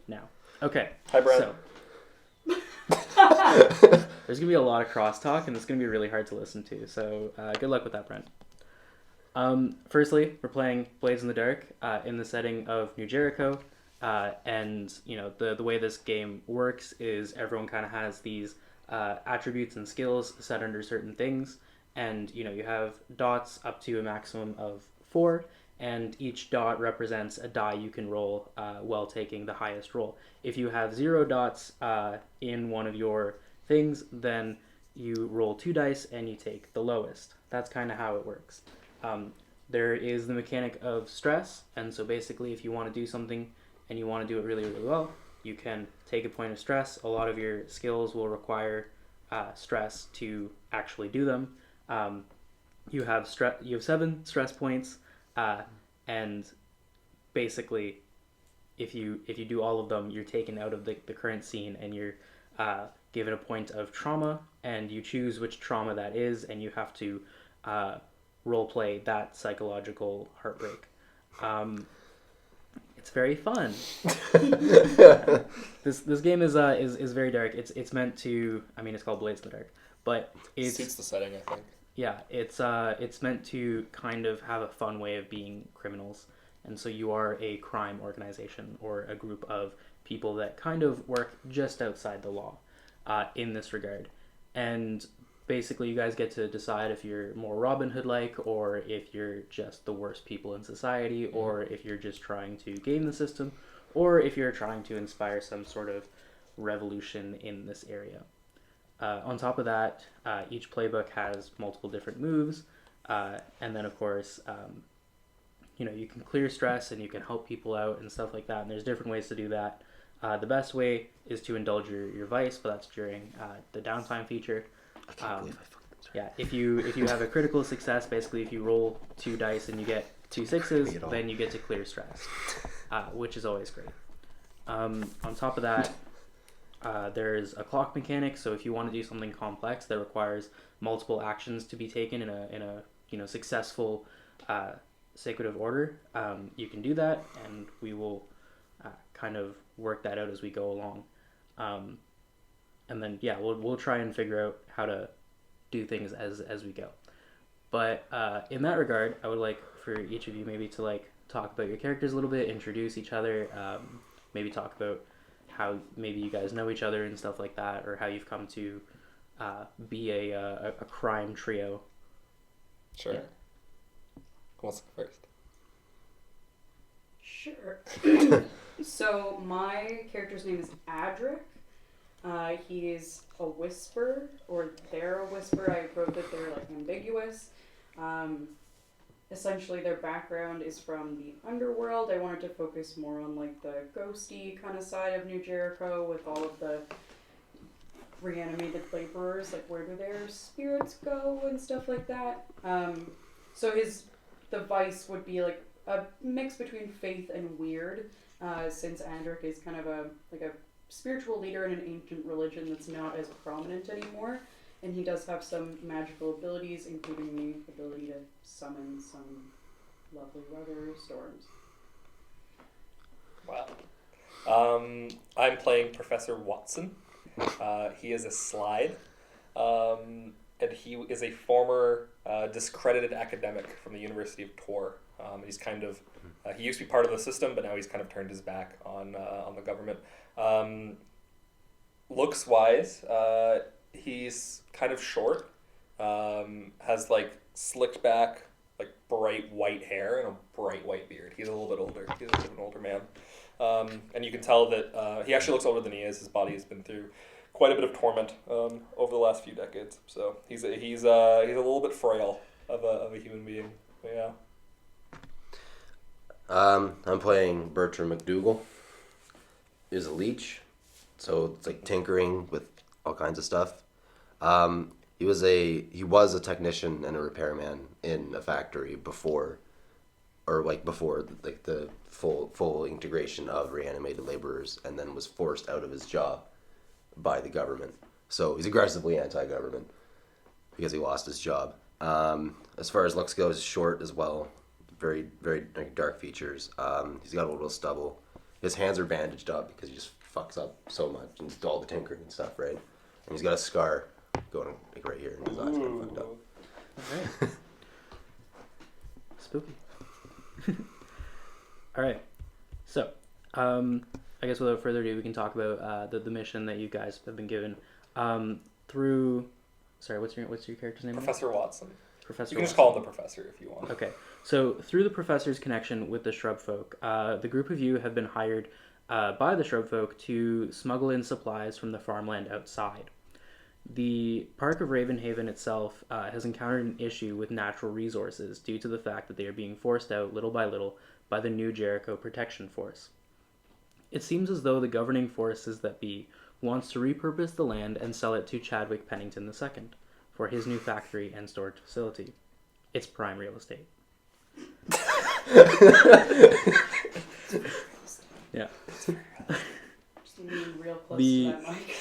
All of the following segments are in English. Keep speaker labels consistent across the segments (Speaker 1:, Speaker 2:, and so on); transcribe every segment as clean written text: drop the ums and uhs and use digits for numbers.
Speaker 1: now. Okay.
Speaker 2: Hi, Brent.
Speaker 1: So there's gonna be a lot of crosstalk, and it's gonna be really hard to listen to. So good luck with that, Brent. Firstly, we're playing Blades in the Dark in the setting of New Jericho, and the way this game works is everyone kind of has these attributes and skills set under certain things, and you have dots up to a maximum of 4, and each dot represents a die you can roll while taking the highest roll. If you have 0 dots in one of your things, then you roll 2 dice and you take the lowest. That's kind of how it works. There is the mechanic of stress, and so basically if you want to do something and you want to do it really, really well, you can take a point of stress. A lot of your skills will require stress to actually do them. You have 7 stress points, and basically if you do all of them, you're taken out of the current scene, and you're given a point of trauma, and you choose which trauma that is, and you have to role play that psychological heartbreak. It's very fun. This game is very dark. It's meant to. I mean, it's called Blades in the Dark, but it
Speaker 2: suits the setting, I think.
Speaker 1: Yeah, it's meant to kind of have a fun way of being criminals, and so you are a crime organization or a group of people that kind of work just outside the law, in this regard, and basically you guys get to decide if you're more Robin Hood-like, or if you're just the worst people in society, or if you're just trying to game the system, or if you're trying to inspire some sort of revolution in this area. On top of that, each playbook has multiple different moves, and then of course, you can clear stress and you can help people out and stuff like that, and there's different ways to do that. The best way is to indulge your vice, but that's during the downtime feature.
Speaker 3: I can't believe I fucking... Sorry.
Speaker 1: Yeah, if you have a critical success, basically if you roll 2 dice and you get 2 sixes, then you get to clear stress, which is always great. On top of that, there's a clock mechanic, so if you want to do something complex that requires multiple actions to be taken in a successful sequential order, you can do that, and we will kind of work that out as we go along. And then we'll try and figure out how to do things as we go. But in that regard, I would like for each of you maybe to talk about your characters a little bit, introduce each other, maybe talk about how maybe you guys know each other and stuff like that, or how you've come to be a crime trio.
Speaker 2: Sure.
Speaker 1: Yeah.
Speaker 2: Who wants to go first?
Speaker 4: Sure. So my character's name is Adric. He is a whisper, or they're a whisper. I wrote that they're ambiguous. Essentially their background is from the underworld. I wanted to focus more on the ghosty kind of side of New Jericho, with all of the reanimated laborers, where do their spirits go and stuff like that. So the vice would be a mix between faith and weird, since Andric is kind of a spiritual leader in an ancient religion that's not as prominent anymore, and he does have some magical abilities, including the ability to summon some lovely weather storms.
Speaker 2: Wow. I'm playing Professor Watson. He is a slide, and he is a former discredited academic from the University of Tor. He's kind of he used to be part of the system, but now he's kind of turned his back on the government. Looks wise, he's kind of short, has slicked back, bright white hair and a bright white beard. He's a little bit older. He's a bit of an older man, and you can tell that he actually looks older than he is. His body has been through quite a bit of torment over the last few decades. So he's a little bit frail of a human being. But yeah.
Speaker 3: I'm playing Bertram McDougal. He's a leech, so it's tinkering with all kinds of stuff. He was a technician and a repairman in a factory before the full integration of reanimated laborers, and then was forced out of his job by the government. So he's aggressively anti-government because he lost his job. As far as looks goes, short as well. Very, very dark features. He's got a little stubble. his hands are bandaged up because he just fucks up so much and all the tinkering and stuff, right? And he's got a scar going like right here, and his eyes kind of fucked up.
Speaker 1: All right. Spooky. All right. So, I guess without further ado, we can talk about the mission that you guys have been given through. Sorry, what's your character's name?
Speaker 2: Professor Watson.
Speaker 1: Professor.
Speaker 2: You can just
Speaker 1: Watson.
Speaker 2: call him the professor if you want.
Speaker 1: Okay. So through the professor's connection with the shrub folk, the group of you have been hired by the shrub folk to smuggle in supplies from the farmland outside. The Park of Ravenhaven itself has encountered an issue with natural resources due to the fact that they are being forced out little by little by the new Jericho Protection Force. It seems as though the governing forces that be wants to repurpose the land and sell it to Chadwick Pennington II for his new factory and storage facility. It's prime real estate. Yeah.
Speaker 4: Just lean real close
Speaker 1: The-
Speaker 4: to that mic.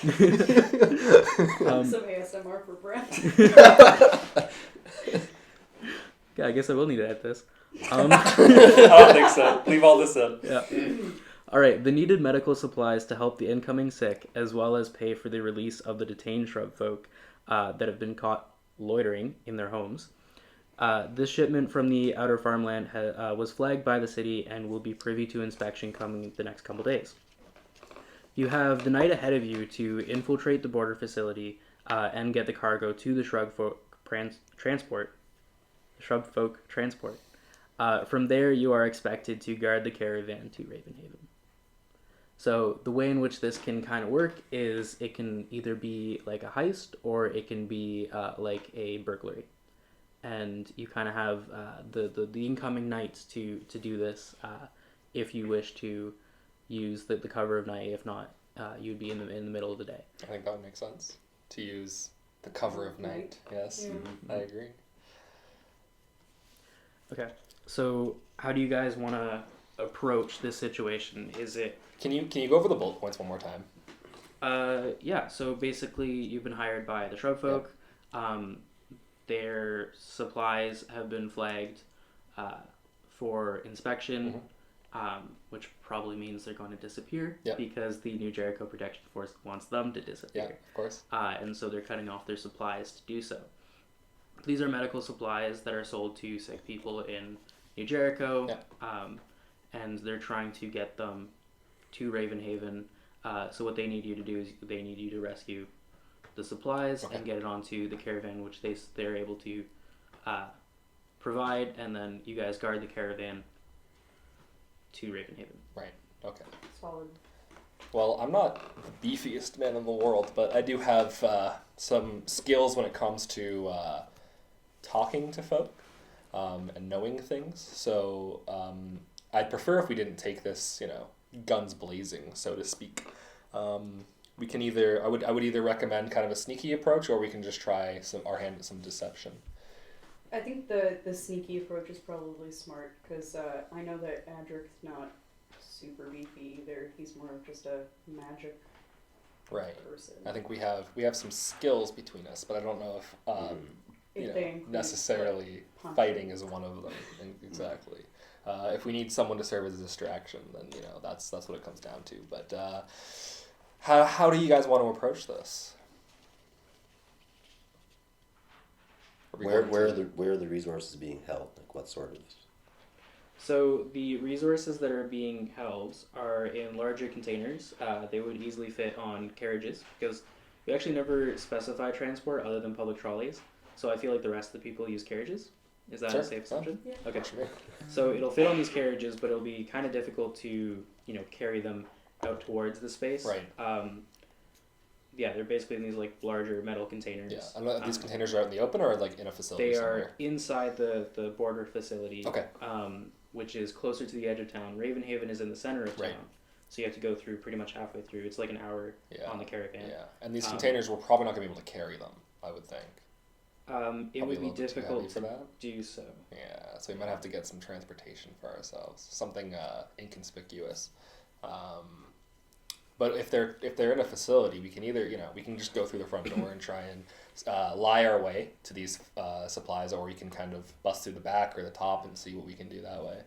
Speaker 4: Some ASMR for Brent.
Speaker 1: Yeah, I guess I will need to edit this.
Speaker 2: I don't think so. Leave all this in.
Speaker 1: Yeah. All right. The needed medical supplies to help the incoming sick, as well as pay for the release of the detained shrub folk that have been caught loitering in their homes. This shipment from the outer farmland was flagged by the city and will be privy to inspection coming the next couple days. You have the night ahead of you to infiltrate the border facility and get the cargo to the shrub folk transport. From there, you are expected to guard the caravan to Ravenhaven. So the way in which this can kind of work is it can either be like a heist or it can be like a burglary. And you kind of have the incoming nights to do this if you wish to use the cover of night. If not, you'd be in the middle of the day.
Speaker 2: I think that would make sense to use the cover of night. Yes,
Speaker 4: Yeah.
Speaker 2: I agree.
Speaker 1: Okay. So how do you guys want to approach this situation? Is it...
Speaker 2: Can you go over the bullet points one more time?
Speaker 1: Yeah, so basically you've been hired by the shrub folk. Their supplies have been flagged for inspection, which probably means they're going to disappear because the new Jericho Protection Force wants them to disappear.
Speaker 2: Yeah, of course.
Speaker 1: And so they're cutting off their supplies to do so. These are medical supplies that are sold to sick people in New Jericho, and they're trying to get them to Ravenhaven. So what they need you to do is they need you to rescue the supplies and get it onto the caravan, which they're able to provide, and then you guys guard the caravan to Ravenhaven.
Speaker 2: Right. Okay.
Speaker 4: Solid.
Speaker 2: Well, I'm not the beefiest man in the world, but I do have some skills when it comes to talking to folk and knowing things. So I'd prefer if we didn't take this, guns blazing, so to speak. We can I would either recommend kind of a sneaky approach, or we can just try our hand at some deception.
Speaker 4: I think the sneaky approach is probably smart, because I know that Adric's not super beefy either. He's more of just a magic person.
Speaker 2: I think we have some skills between us, but I don't know if necessarily fighting is one of them. Exactly. If we need someone to serve as a distraction, then that's what it comes down to. But how do you guys want to approach this?
Speaker 3: Where are the resources being held? Like what sort of?
Speaker 1: So the resources that are being held are in larger containers. They would easily fit on carriages, because we actually never specify transport other than public trolleys. So I feel like the rest of the people use carriages. Is that a safe assumption?
Speaker 4: Yeah.
Speaker 1: Okay. So it'll fit on these carriages, but it'll be kind of difficult to carry them out towards the space.
Speaker 2: Right.
Speaker 1: They're basically in these like larger metal containers.
Speaker 2: Yeah, and these containers are out in the open or like in a facility
Speaker 1: They
Speaker 2: somewhere?
Speaker 1: are inside the border facility.
Speaker 2: Okay.
Speaker 1: Which is closer to the edge of town. Ravenhaven is in the center of town.
Speaker 2: Right.
Speaker 1: So you have to go through pretty much halfway through. It's like an hour on the caravan.
Speaker 2: Yeah, and these containers, we're probably not going to be able to carry them, I would think.
Speaker 1: It would be difficult to do so.
Speaker 2: Yeah, so we might have to get some transportation for ourselves, something inconspicuous. But if they're in a facility, we can either we can just go through the front door and try and lie our way to these supplies, or we can kind of bust through the back or the top and see what we can do that way.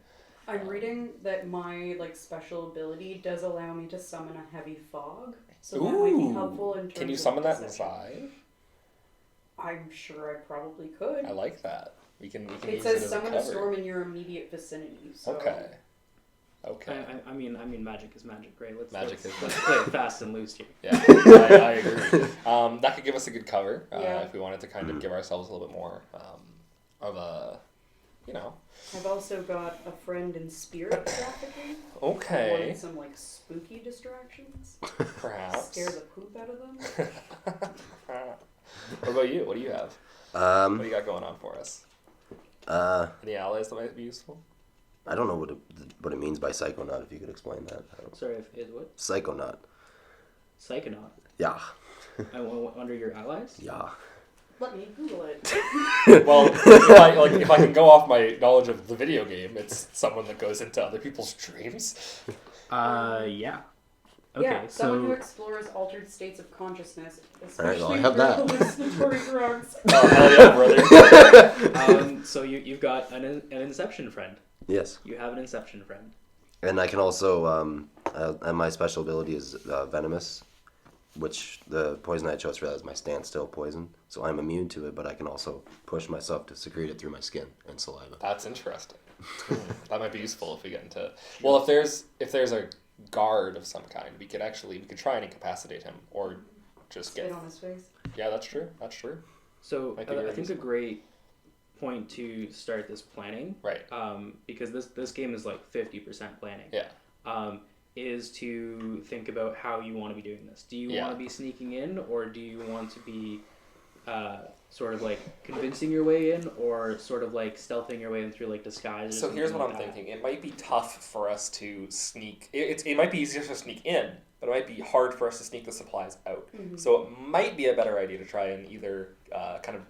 Speaker 4: I'm reading that my special ability does allow me to summon a heavy fog, so that might be helpful in terms
Speaker 2: Can you
Speaker 4: of
Speaker 2: summon that
Speaker 4: deception.
Speaker 2: inside?
Speaker 4: I'm sure I probably could.
Speaker 2: I like that. We can
Speaker 4: It
Speaker 2: use
Speaker 4: says
Speaker 2: it as
Speaker 4: summon
Speaker 2: a
Speaker 4: a
Speaker 2: cover.
Speaker 4: storm in your immediate vicinity. So.
Speaker 2: Okay.
Speaker 1: I mean, magic is magic, right? Let's
Speaker 2: Is
Speaker 1: play it fast and loose here.
Speaker 2: Yeah, I agree. That could give us a good cover
Speaker 4: Yeah.
Speaker 2: if we wanted to kind of give ourselves a little bit more of a,
Speaker 4: I've also got a friend in spirit trafficking. I
Speaker 2: Okay,
Speaker 4: wanted some spooky distractions.
Speaker 2: perhaps.
Speaker 4: Scare the poop out of them.
Speaker 2: What about you? What do you have? What do you got going on for us? Any allies that might be useful?
Speaker 3: I don't know what it means by psychonaut. If you could explain that. I don't know.
Speaker 1: Sorry, if what?
Speaker 3: Psychonaut.
Speaker 1: Psychonaut.
Speaker 3: Yeah.
Speaker 1: Under your allies?
Speaker 3: Yeah.
Speaker 4: Let me Google it.
Speaker 2: Well, if I can go off my knowledge of the video game, it's someone that goes into other people's dreams.
Speaker 1: Yeah. Okay,
Speaker 4: Yeah, someone who
Speaker 1: so
Speaker 4: explores altered states of consciousness,
Speaker 3: Alright, well, I
Speaker 4: especially
Speaker 3: have that.
Speaker 4: hallucinatory drugs.
Speaker 2: Oh hell yeah, brother!
Speaker 1: so you've got an Inception friend.
Speaker 3: Yes.
Speaker 1: You have an Inception friend.
Speaker 3: And I can also, and my special ability is venomous, which the poison I chose for that is my standstill poison. So I'm immune to it, but I can also push myself to secrete it through my skin and saliva.
Speaker 2: That's interesting. That might be useful if we get into. Well, if there's a guard of some kind, we could try and incapacitate him, or just
Speaker 4: Spit
Speaker 2: get.
Speaker 4: on his face.
Speaker 2: Yeah, that's true. That's true.
Speaker 1: So
Speaker 2: Might be
Speaker 1: I
Speaker 2: very
Speaker 1: think a
Speaker 2: useful.
Speaker 1: great point to start this planning,
Speaker 2: Right.
Speaker 1: because this game is 50% planning.
Speaker 2: Yeah.
Speaker 1: Is to think about how you want to be doing this. Do you want to be sneaking in, or do you want to be sort of convincing your way in, or sort of stealthing your way in through disguise? Or
Speaker 2: So here's
Speaker 1: something
Speaker 2: what I'm
Speaker 1: like that?
Speaker 2: thinking. It might be tough for us to sneak. It might be easier to sneak in, but it might be hard for us to sneak the supplies out.
Speaker 4: Mm-hmm.
Speaker 2: So it might be a better idea to try and either kind of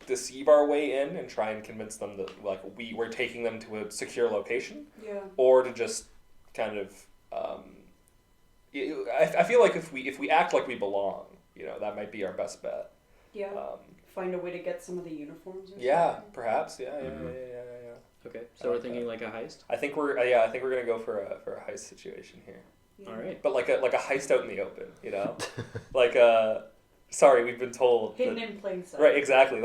Speaker 2: deceive our way in and try and convince them that we're taking them to a secure location,
Speaker 4: Yeah.
Speaker 2: or to just kind of. I feel like if we act like we belong, that might be our best bet.
Speaker 4: Yeah. Find a way to get some of the uniforms or
Speaker 2: Yeah,
Speaker 4: something.
Speaker 2: perhaps. Yeah.
Speaker 1: Okay,
Speaker 2: I
Speaker 1: so we're
Speaker 2: like
Speaker 1: thinking a heist.
Speaker 2: I think we're gonna go for a heist situation here.
Speaker 4: Yeah.
Speaker 1: All right.
Speaker 2: But like a heist out in the open, sorry, we've been told.
Speaker 4: Hidden
Speaker 2: that-
Speaker 4: in plain sight.
Speaker 2: Right, exactly.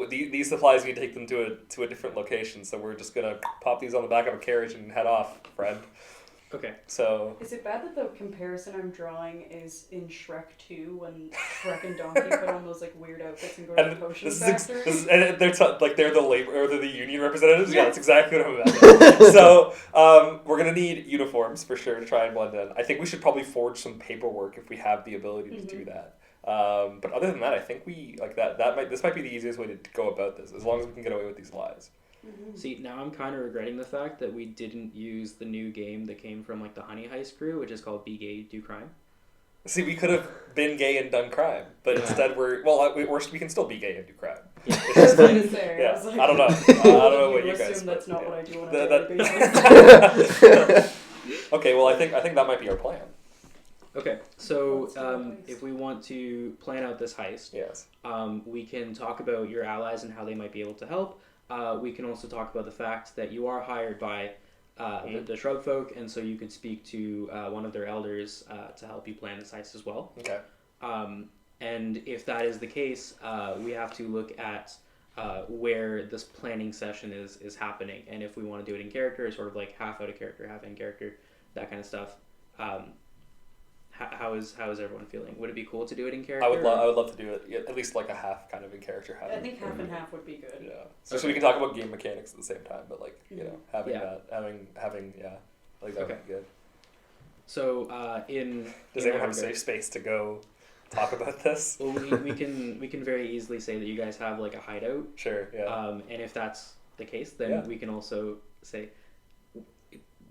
Speaker 2: These supplies need to take them to a different location, so we're just gonna pop these on the back of a carriage and head off, friend.
Speaker 1: Okay.
Speaker 2: So
Speaker 4: Is it bad that the comparison I'm drawing is in Shrek 2 when Shrek and Donkey put on those weird outfits and go to the
Speaker 2: and
Speaker 4: potion
Speaker 2: this
Speaker 4: factory?
Speaker 2: is and they're they're the labor or they're the union representatives. Yeah,
Speaker 4: Yeah.
Speaker 2: that's exactly what I'm imagining. So we're gonna need uniforms for sure to try and blend in. I think we should probably forge some paperwork if we have the ability to do that. But other than that, I think we this might be the easiest way to go about this, as long as we can get away with these lies.
Speaker 1: See, now I'm kind of regretting the fact that we didn't use the new game that came from the Honey Heist crew, which is called Be Gay, Do Crime.
Speaker 2: See, we could have been gay and done crime, but
Speaker 1: Yeah.
Speaker 2: instead we can still be gay and do crime.
Speaker 1: Yeah.
Speaker 4: I was gonna say,
Speaker 2: Yeah,
Speaker 4: I was like,
Speaker 2: I don't know. I don't know what
Speaker 4: you
Speaker 2: you guys.
Speaker 4: assume that's
Speaker 2: but,
Speaker 4: not
Speaker 2: yeah.
Speaker 4: what I do on a
Speaker 2: That-
Speaker 4: daily basis.
Speaker 2: Okay, well I think that might be our plan.
Speaker 1: Okay, so
Speaker 4: Let's do a heist.
Speaker 1: if we want to plan out this heist,
Speaker 2: Yes.
Speaker 1: we can talk about your allies and how they might be able to help. We can also talk about the fact that you are hired by the Shrub folk, and so you could speak to one of their elders to help you plan this heist as well.
Speaker 2: Okay.
Speaker 1: And if that is the case, we have to look at where this planning session is happening, and if we want to do it in character, sort of half out of character, half in character, that kind of stuff. How is everyone feeling? Would it be cool to do it in character?
Speaker 2: I would love to do it at least a half kind of in character.
Speaker 4: I think half and half would be good.
Speaker 2: Yeah. So we can talk about game mechanics at the same time, but having
Speaker 1: Yeah.
Speaker 2: that having that
Speaker 1: Okay.
Speaker 2: would be good.
Speaker 1: So
Speaker 2: Does
Speaker 1: in
Speaker 2: anyone have a
Speaker 1: that
Speaker 2: safe space to go talk about this?
Speaker 1: Well, we can very easily say that you guys have a hideout.
Speaker 2: Sure. Yeah.
Speaker 1: And if that's the case, then
Speaker 2: Yeah.
Speaker 1: we can also say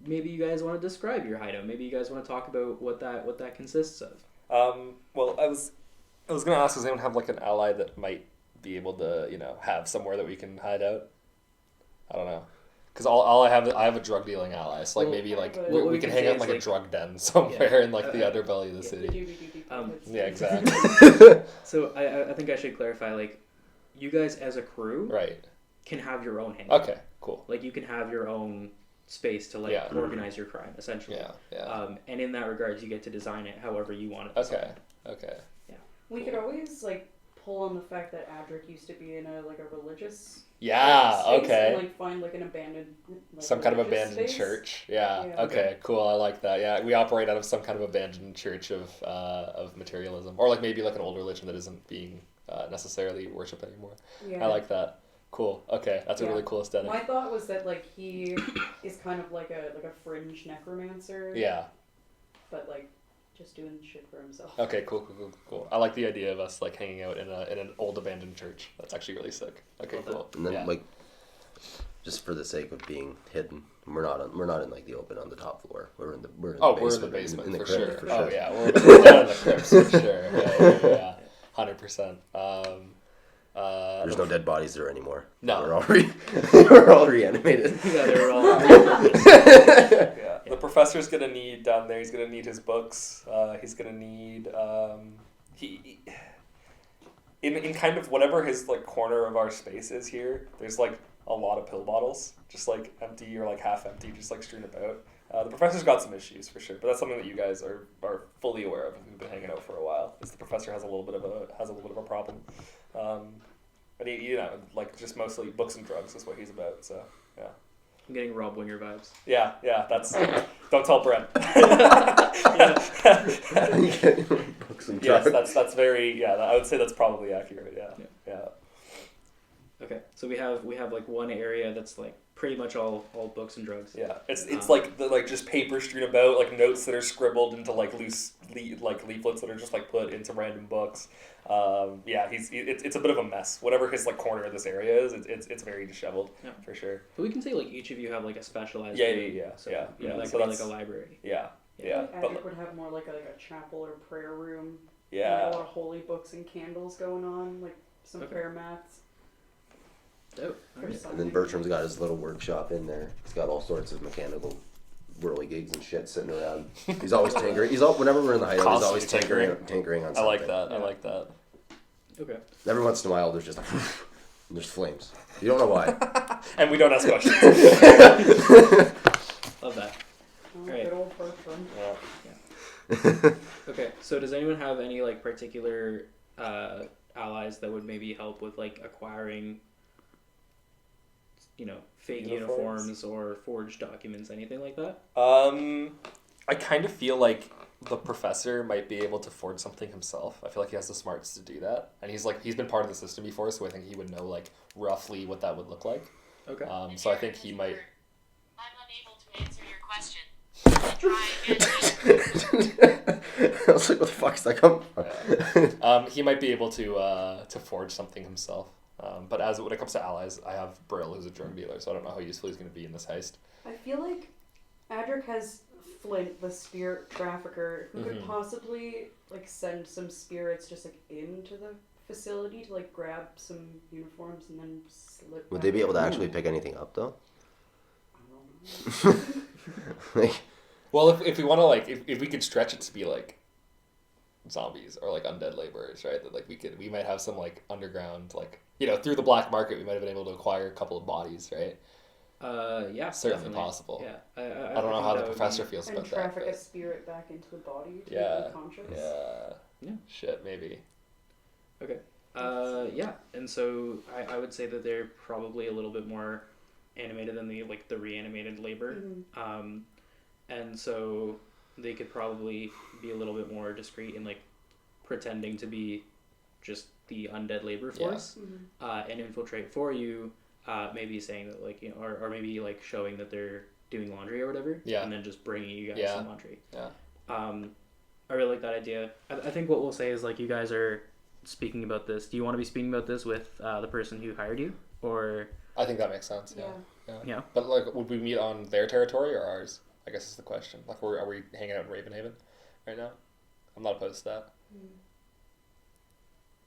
Speaker 1: maybe you guys want to describe your hideout. Maybe you guys want to talk about what that consists of.
Speaker 2: Well, I was gonna ask, does anyone have an ally that might be able to have somewhere that we can hide out? I don't know. Because all I have a drug dealing ally, so
Speaker 1: Well,
Speaker 2: maybe
Speaker 1: what
Speaker 2: we can hang out in
Speaker 1: say is,
Speaker 2: a drug den somewhere in the underbelly of the city. Yeah, exactly.
Speaker 1: So I think I should clarify, you guys as a crew
Speaker 2: Right.
Speaker 1: can have your own hangout.
Speaker 2: Okay. Cool.
Speaker 1: You can have your own space to like
Speaker 5: Yeah.
Speaker 1: organize your crime, essentially.
Speaker 5: Yeah.
Speaker 1: And in that regards, you get to design it however you want it.
Speaker 5: Okay.
Speaker 4: We could always like pull on the fact that Adric used to be in a religious
Speaker 5: Yeah.
Speaker 4: space
Speaker 5: Okay.
Speaker 4: and like find like an abandoned
Speaker 5: Some kind of
Speaker 4: religious
Speaker 5: abandoned
Speaker 4: space.
Speaker 5: church. Yeah.
Speaker 4: Yeah.
Speaker 5: Okay. Cool. I like that. Yeah. We operate out of some kind of abandoned church of materialism, or like maybe like an old religion that isn't being necessarily worshipped anymore.
Speaker 4: Yeah.
Speaker 5: I like that. Cool. Okay. That's a
Speaker 4: Yeah.
Speaker 5: really cool aesthetic.
Speaker 4: My thought was that like he is kind of like a fringe necromancer.
Speaker 5: Yeah.
Speaker 4: But like just doing shit for himself.
Speaker 5: Okay. Cool. I like the idea of us like hanging out in an old abandoned church. That's actually really sick. Okay.
Speaker 1: Love that.
Speaker 5: Cool.
Speaker 3: And then
Speaker 5: Yeah.
Speaker 3: like, just for the sake of being hidden, we're not in like the open on the top floor. We're in the
Speaker 5: basement
Speaker 3: in the
Speaker 5: for
Speaker 3: crypt,
Speaker 5: sure.
Speaker 3: for
Speaker 5: Oh
Speaker 3: sure.
Speaker 5: yeah, we're down in the crypts for sure. Yeah. 100%.
Speaker 3: There's no dead bodies there anymore.
Speaker 5: No.
Speaker 3: We're all reanimated.
Speaker 1: Yeah, they were all.
Speaker 2: Yeah. The professor's gonna need down there. He's gonna need his books. He's gonna need he in kind of whatever his like corner of our space is here. There's like a lot of pill bottles, just like empty or like half empty, just like strewn about. The professor's got some issues for sure, but that's something that you guys are fully aware of. We've been hanging out for a while. Is the professor has a little bit of a problem, and he like just mostly books and drugs is what he's about. So yeah.
Speaker 1: I'm getting Rob Winger vibes.
Speaker 2: Yeah, that's. Don't tell Brent.
Speaker 3: Books and
Speaker 2: Yes,
Speaker 3: drugs.
Speaker 2: that's very. Yeah, I would say that's probably accurate. Yeah.
Speaker 1: Okay, so we have like one area that's like pretty much all books and drugs.
Speaker 2: Yeah, it's like the like just paper strewn about, like notes that are scribbled into like loose leaflets that are just like put into random books. Yeah, it's a bit of a mess. Whatever his like corner of this area is, it's very disheveled for sure.
Speaker 1: But we can say like each of you have like a specialized
Speaker 2: Yeah,
Speaker 1: room,
Speaker 2: yeah.
Speaker 1: So
Speaker 2: Yeah.
Speaker 1: you know, that
Speaker 2: So
Speaker 1: could be
Speaker 2: that's-
Speaker 1: like a library.
Speaker 2: Yeah,
Speaker 4: Adric
Speaker 2: but
Speaker 4: would have more like a chapel or prayer room.
Speaker 2: yeah.
Speaker 4: Like a lot of holy books and candles going on, like some
Speaker 1: Okay.
Speaker 4: prayer mats.
Speaker 1: Dope.
Speaker 4: For
Speaker 1: Alright.
Speaker 3: And then Bertram's got his little workshop in there. He's got all sorts of mechanical whirligigs and shit sitting around. He's always tinkering. Whenever we're in the hideout, he's always
Speaker 5: Constantly
Speaker 3: tinkering on
Speaker 5: I
Speaker 3: something.
Speaker 5: like that.
Speaker 1: Yeah.
Speaker 5: I like that.
Speaker 1: Okay.
Speaker 3: Every once in a while, there's just like, and there's flames. You don't know why.
Speaker 2: And we don't ask questions.
Speaker 1: Love that.
Speaker 4: Oh,
Speaker 1: Right.
Speaker 4: good old Bertram.
Speaker 1: Okay, so does anyone have any like particular allies that would maybe help with like acquiring, fake uniforms or forged documents, anything like that?
Speaker 5: I kind of feel like the professor might be able to forge something himself. I feel like he has the smarts to do that, and he's been part of the system before, so I think he would know like roughly what that would look like.
Speaker 1: Okay.
Speaker 5: So I think he might.
Speaker 6: I'm unable to answer your question. Try again.
Speaker 3: I was like, what the fuck's that come from?
Speaker 5: He might be able to forge something himself. But when it comes to allies, I have Brill, who's a drug dealer, so I don't know how useful he's going to be in this heist.
Speaker 4: I feel like Adric has Flint, the spirit trafficker, who could possibly like send some spirits just like into the facility to like grab some uniforms and then slip.
Speaker 3: Would
Speaker 4: back.
Speaker 3: they be able to actually pick anything up though?
Speaker 4: I don't know.
Speaker 3: Like,
Speaker 5: Well, if we want to like, if we could stretch it to be like zombies or like undead laborers, right? That like we might have some like underground like through the black market we might have been able to acquire a couple of bodies, right?
Speaker 1: Yeah,
Speaker 5: Certainly
Speaker 1: definitely.
Speaker 5: possible.
Speaker 1: Yeah,
Speaker 5: I don't know
Speaker 1: think
Speaker 5: how the
Speaker 1: that would
Speaker 5: professor
Speaker 1: be-
Speaker 5: feels
Speaker 4: And
Speaker 5: about
Speaker 4: traffic
Speaker 5: that.
Speaker 4: a spirit back into the body to
Speaker 5: Yeah,
Speaker 4: make it conscious.
Speaker 5: Yeah.
Speaker 1: Yeah.
Speaker 5: Shit, maybe.
Speaker 1: Okay. Yeah, and so I would say that they're probably a little bit more animated than the reanimated labor.
Speaker 4: Mhm.
Speaker 1: And so they could probably be a little bit more discreet in like pretending to be just the undead labor
Speaker 5: Yeah.
Speaker 1: force, and infiltrate for you. Maybe saying that or maybe like showing that they're doing laundry or whatever.
Speaker 5: Yeah.
Speaker 1: And then just bringing you guys
Speaker 5: Yeah.
Speaker 1: some laundry.
Speaker 5: Yeah.
Speaker 1: I really like that idea. I think what we'll say is like you guys are speaking about this. Do you want to be speaking about this with the person who hired you, or
Speaker 5: I think that makes sense.
Speaker 4: Yeah.
Speaker 1: Yeah.
Speaker 5: But like, would we meet on their territory or ours? I guess is the question. Like, are we hanging out in Ravenhaven right now? I'm not opposed to that.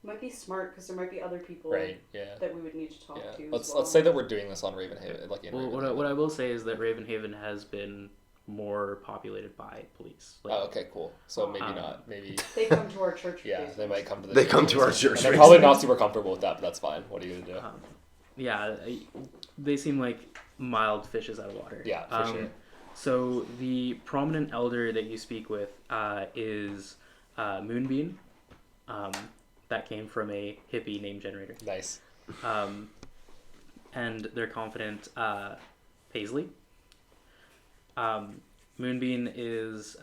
Speaker 4: Might be smart because there might be other people
Speaker 5: Right. Yeah.
Speaker 4: that we would need to talk
Speaker 5: Yeah.
Speaker 4: to.
Speaker 5: Let's
Speaker 4: as well.
Speaker 5: say that we're doing this on Ravenhaven, like in
Speaker 1: well,
Speaker 5: Ravenhaven.
Speaker 1: what I will say is that Ravenhaven has been more populated by police. Like,
Speaker 5: Oh, okay, cool. So maybe
Speaker 1: Um,
Speaker 5: not. Maybe.
Speaker 4: They come to our church.
Speaker 5: Yeah,
Speaker 4: basement.
Speaker 5: they might come to the.
Speaker 3: They come to our church
Speaker 5: And they're probably
Speaker 3: basement.
Speaker 5: not super comfortable with that, but that's fine. What are you gonna do?
Speaker 1: yeah, they seem like mild fishes out of water.
Speaker 5: Yeah, for sure.
Speaker 1: So the prominent elder that you speak with is Moonbeam. That came from a hippie name generator.
Speaker 5: Nice.
Speaker 1: And their confidant Paisley. Moonbeam is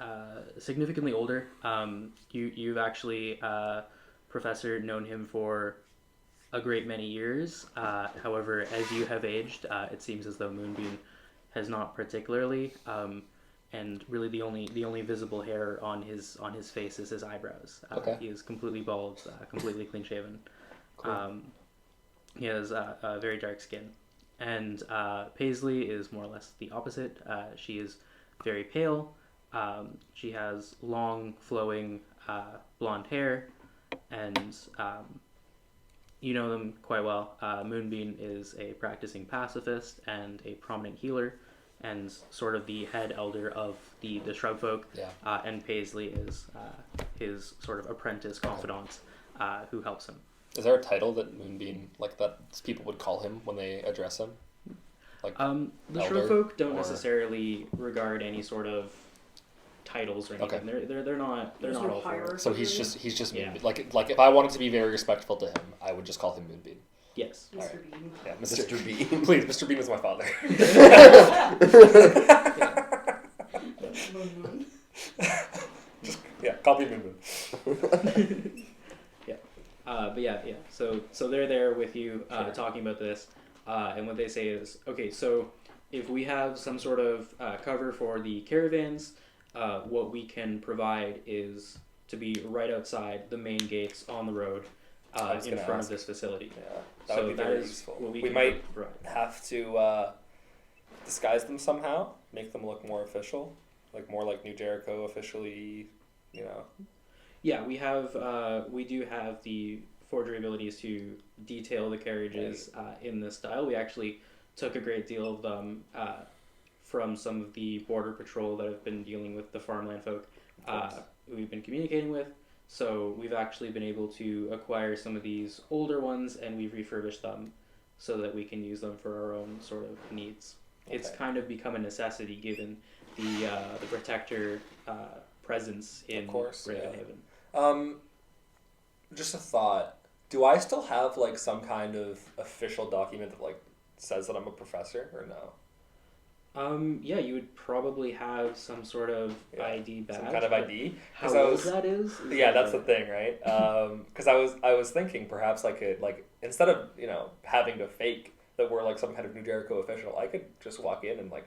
Speaker 1: significantly older. You've actually, Professor, known him for a great many years. However, as you have aged, it seems as though Moonbeam has not particularly. And really, the only visible hair on his face is his eyebrows.
Speaker 5: Okay.
Speaker 1: He is completely bald, completely clean shaven.
Speaker 5: Cool.
Speaker 1: He has a very dark skin, and Paisley is more or less the opposite. She is very pale. She has long, flowing blonde hair, and you know them quite well. Moonbeam is a practicing pacifist and a prominent healer, and sort of the head elder of the shrub folk.
Speaker 5: Yeah.
Speaker 1: And Paisley is his sort of apprentice confidant who helps him.
Speaker 5: Is there a title that Moonbeam, like that people would call him when they address him? Like
Speaker 1: The
Speaker 5: elder,
Speaker 1: shrub folk don't
Speaker 5: or-
Speaker 1: necessarily regard any sort of titles or anything.
Speaker 5: Okay.
Speaker 1: They're not
Speaker 4: There's
Speaker 1: all
Speaker 4: no
Speaker 1: for it.
Speaker 4: hierarchy.
Speaker 5: So he's just
Speaker 1: Yeah.
Speaker 5: Moonbeam. Like if I wanted to be very respectful to him, I would just call him Moonbeam.
Speaker 1: Yes.
Speaker 4: Mr.
Speaker 5: Alright.
Speaker 4: Bean.
Speaker 5: Yeah,
Speaker 3: Mr. Bean.
Speaker 5: Please, Mr. Beam is my father.
Speaker 4: Moon Moon.
Speaker 5: Yeah, call me Moonbeam.
Speaker 1: But yeah. So they're there with you,
Speaker 5: Sure.
Speaker 1: talking about this, and what they say is, okay, so if we have some sort of cover for the caravans, what we can provide is to be right outside the main gates on the road,
Speaker 2: I was
Speaker 1: in
Speaker 2: gonna
Speaker 1: front
Speaker 2: ask.
Speaker 1: of this facility.
Speaker 2: Yeah, that
Speaker 1: So
Speaker 2: would be
Speaker 1: that
Speaker 2: very
Speaker 1: is
Speaker 2: useful.
Speaker 1: what we
Speaker 2: We
Speaker 1: can
Speaker 2: might
Speaker 1: provide.
Speaker 2: have to disguise them somehow, make them look more official, like more like New Jericho officially, you know.
Speaker 1: Yeah, we do have the forgery abilities to detail the carriages in this style. We actually took a great deal of them from some of the border patrol that have been dealing with the farmland folk we've been communicating with. So we've actually been able to acquire some of these older ones, and we've refurbished them so that we can use them for our own sort of needs. It's
Speaker 2: Okay.
Speaker 1: kind of become a necessity given the protector presence in
Speaker 2: Of course,
Speaker 1: Raven
Speaker 2: yeah.
Speaker 1: Haven.
Speaker 2: Just a thought. Do I still have like some kind of official document that like says that I'm a professor or no?
Speaker 1: Yeah, you would probably have some sort of
Speaker 2: Yeah,
Speaker 1: ID badge.
Speaker 2: Some kind of
Speaker 1: but
Speaker 2: ID?
Speaker 1: How
Speaker 2: 'Cause I
Speaker 1: old
Speaker 2: was-
Speaker 1: that is?
Speaker 2: Yeah,
Speaker 1: like
Speaker 2: that's
Speaker 1: a-
Speaker 2: the thing, right? Because I was thinking perhaps I could like instead of having to fake that we're like some kind of New Jericho official, I could just walk in and like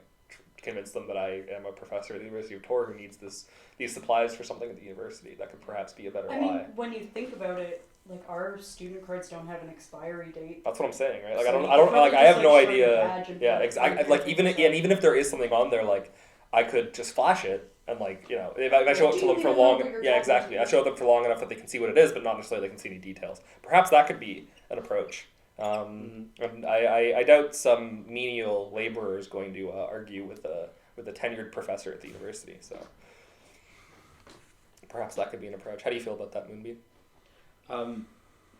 Speaker 2: convince them that I am a professor at the University of Tor who needs these supplies for something at the university. That could perhaps be a better
Speaker 4: I
Speaker 2: lie.
Speaker 4: mean, when you think about it, like our student cards don't have an expiry date.
Speaker 2: That's what I'm saying, right? Like
Speaker 4: So
Speaker 2: I
Speaker 4: you
Speaker 2: don't
Speaker 4: could
Speaker 2: like
Speaker 4: probably
Speaker 2: I have
Speaker 4: just,
Speaker 2: no
Speaker 4: like, show your
Speaker 2: idea.
Speaker 4: badge and
Speaker 2: Yeah,
Speaker 4: be
Speaker 2: exactly.
Speaker 4: like,
Speaker 2: Like even if there is something on there, like I could just flash it and like if I show it to them for long, yeah, exactly. I show them for long enough that they can see what it is, but not necessarily they can see any details. Perhaps that could be an approach. And I doubt some menial laborer is going to argue with a tenured professor at the university. So perhaps that could be an approach. How do you feel about that, Moonbeam?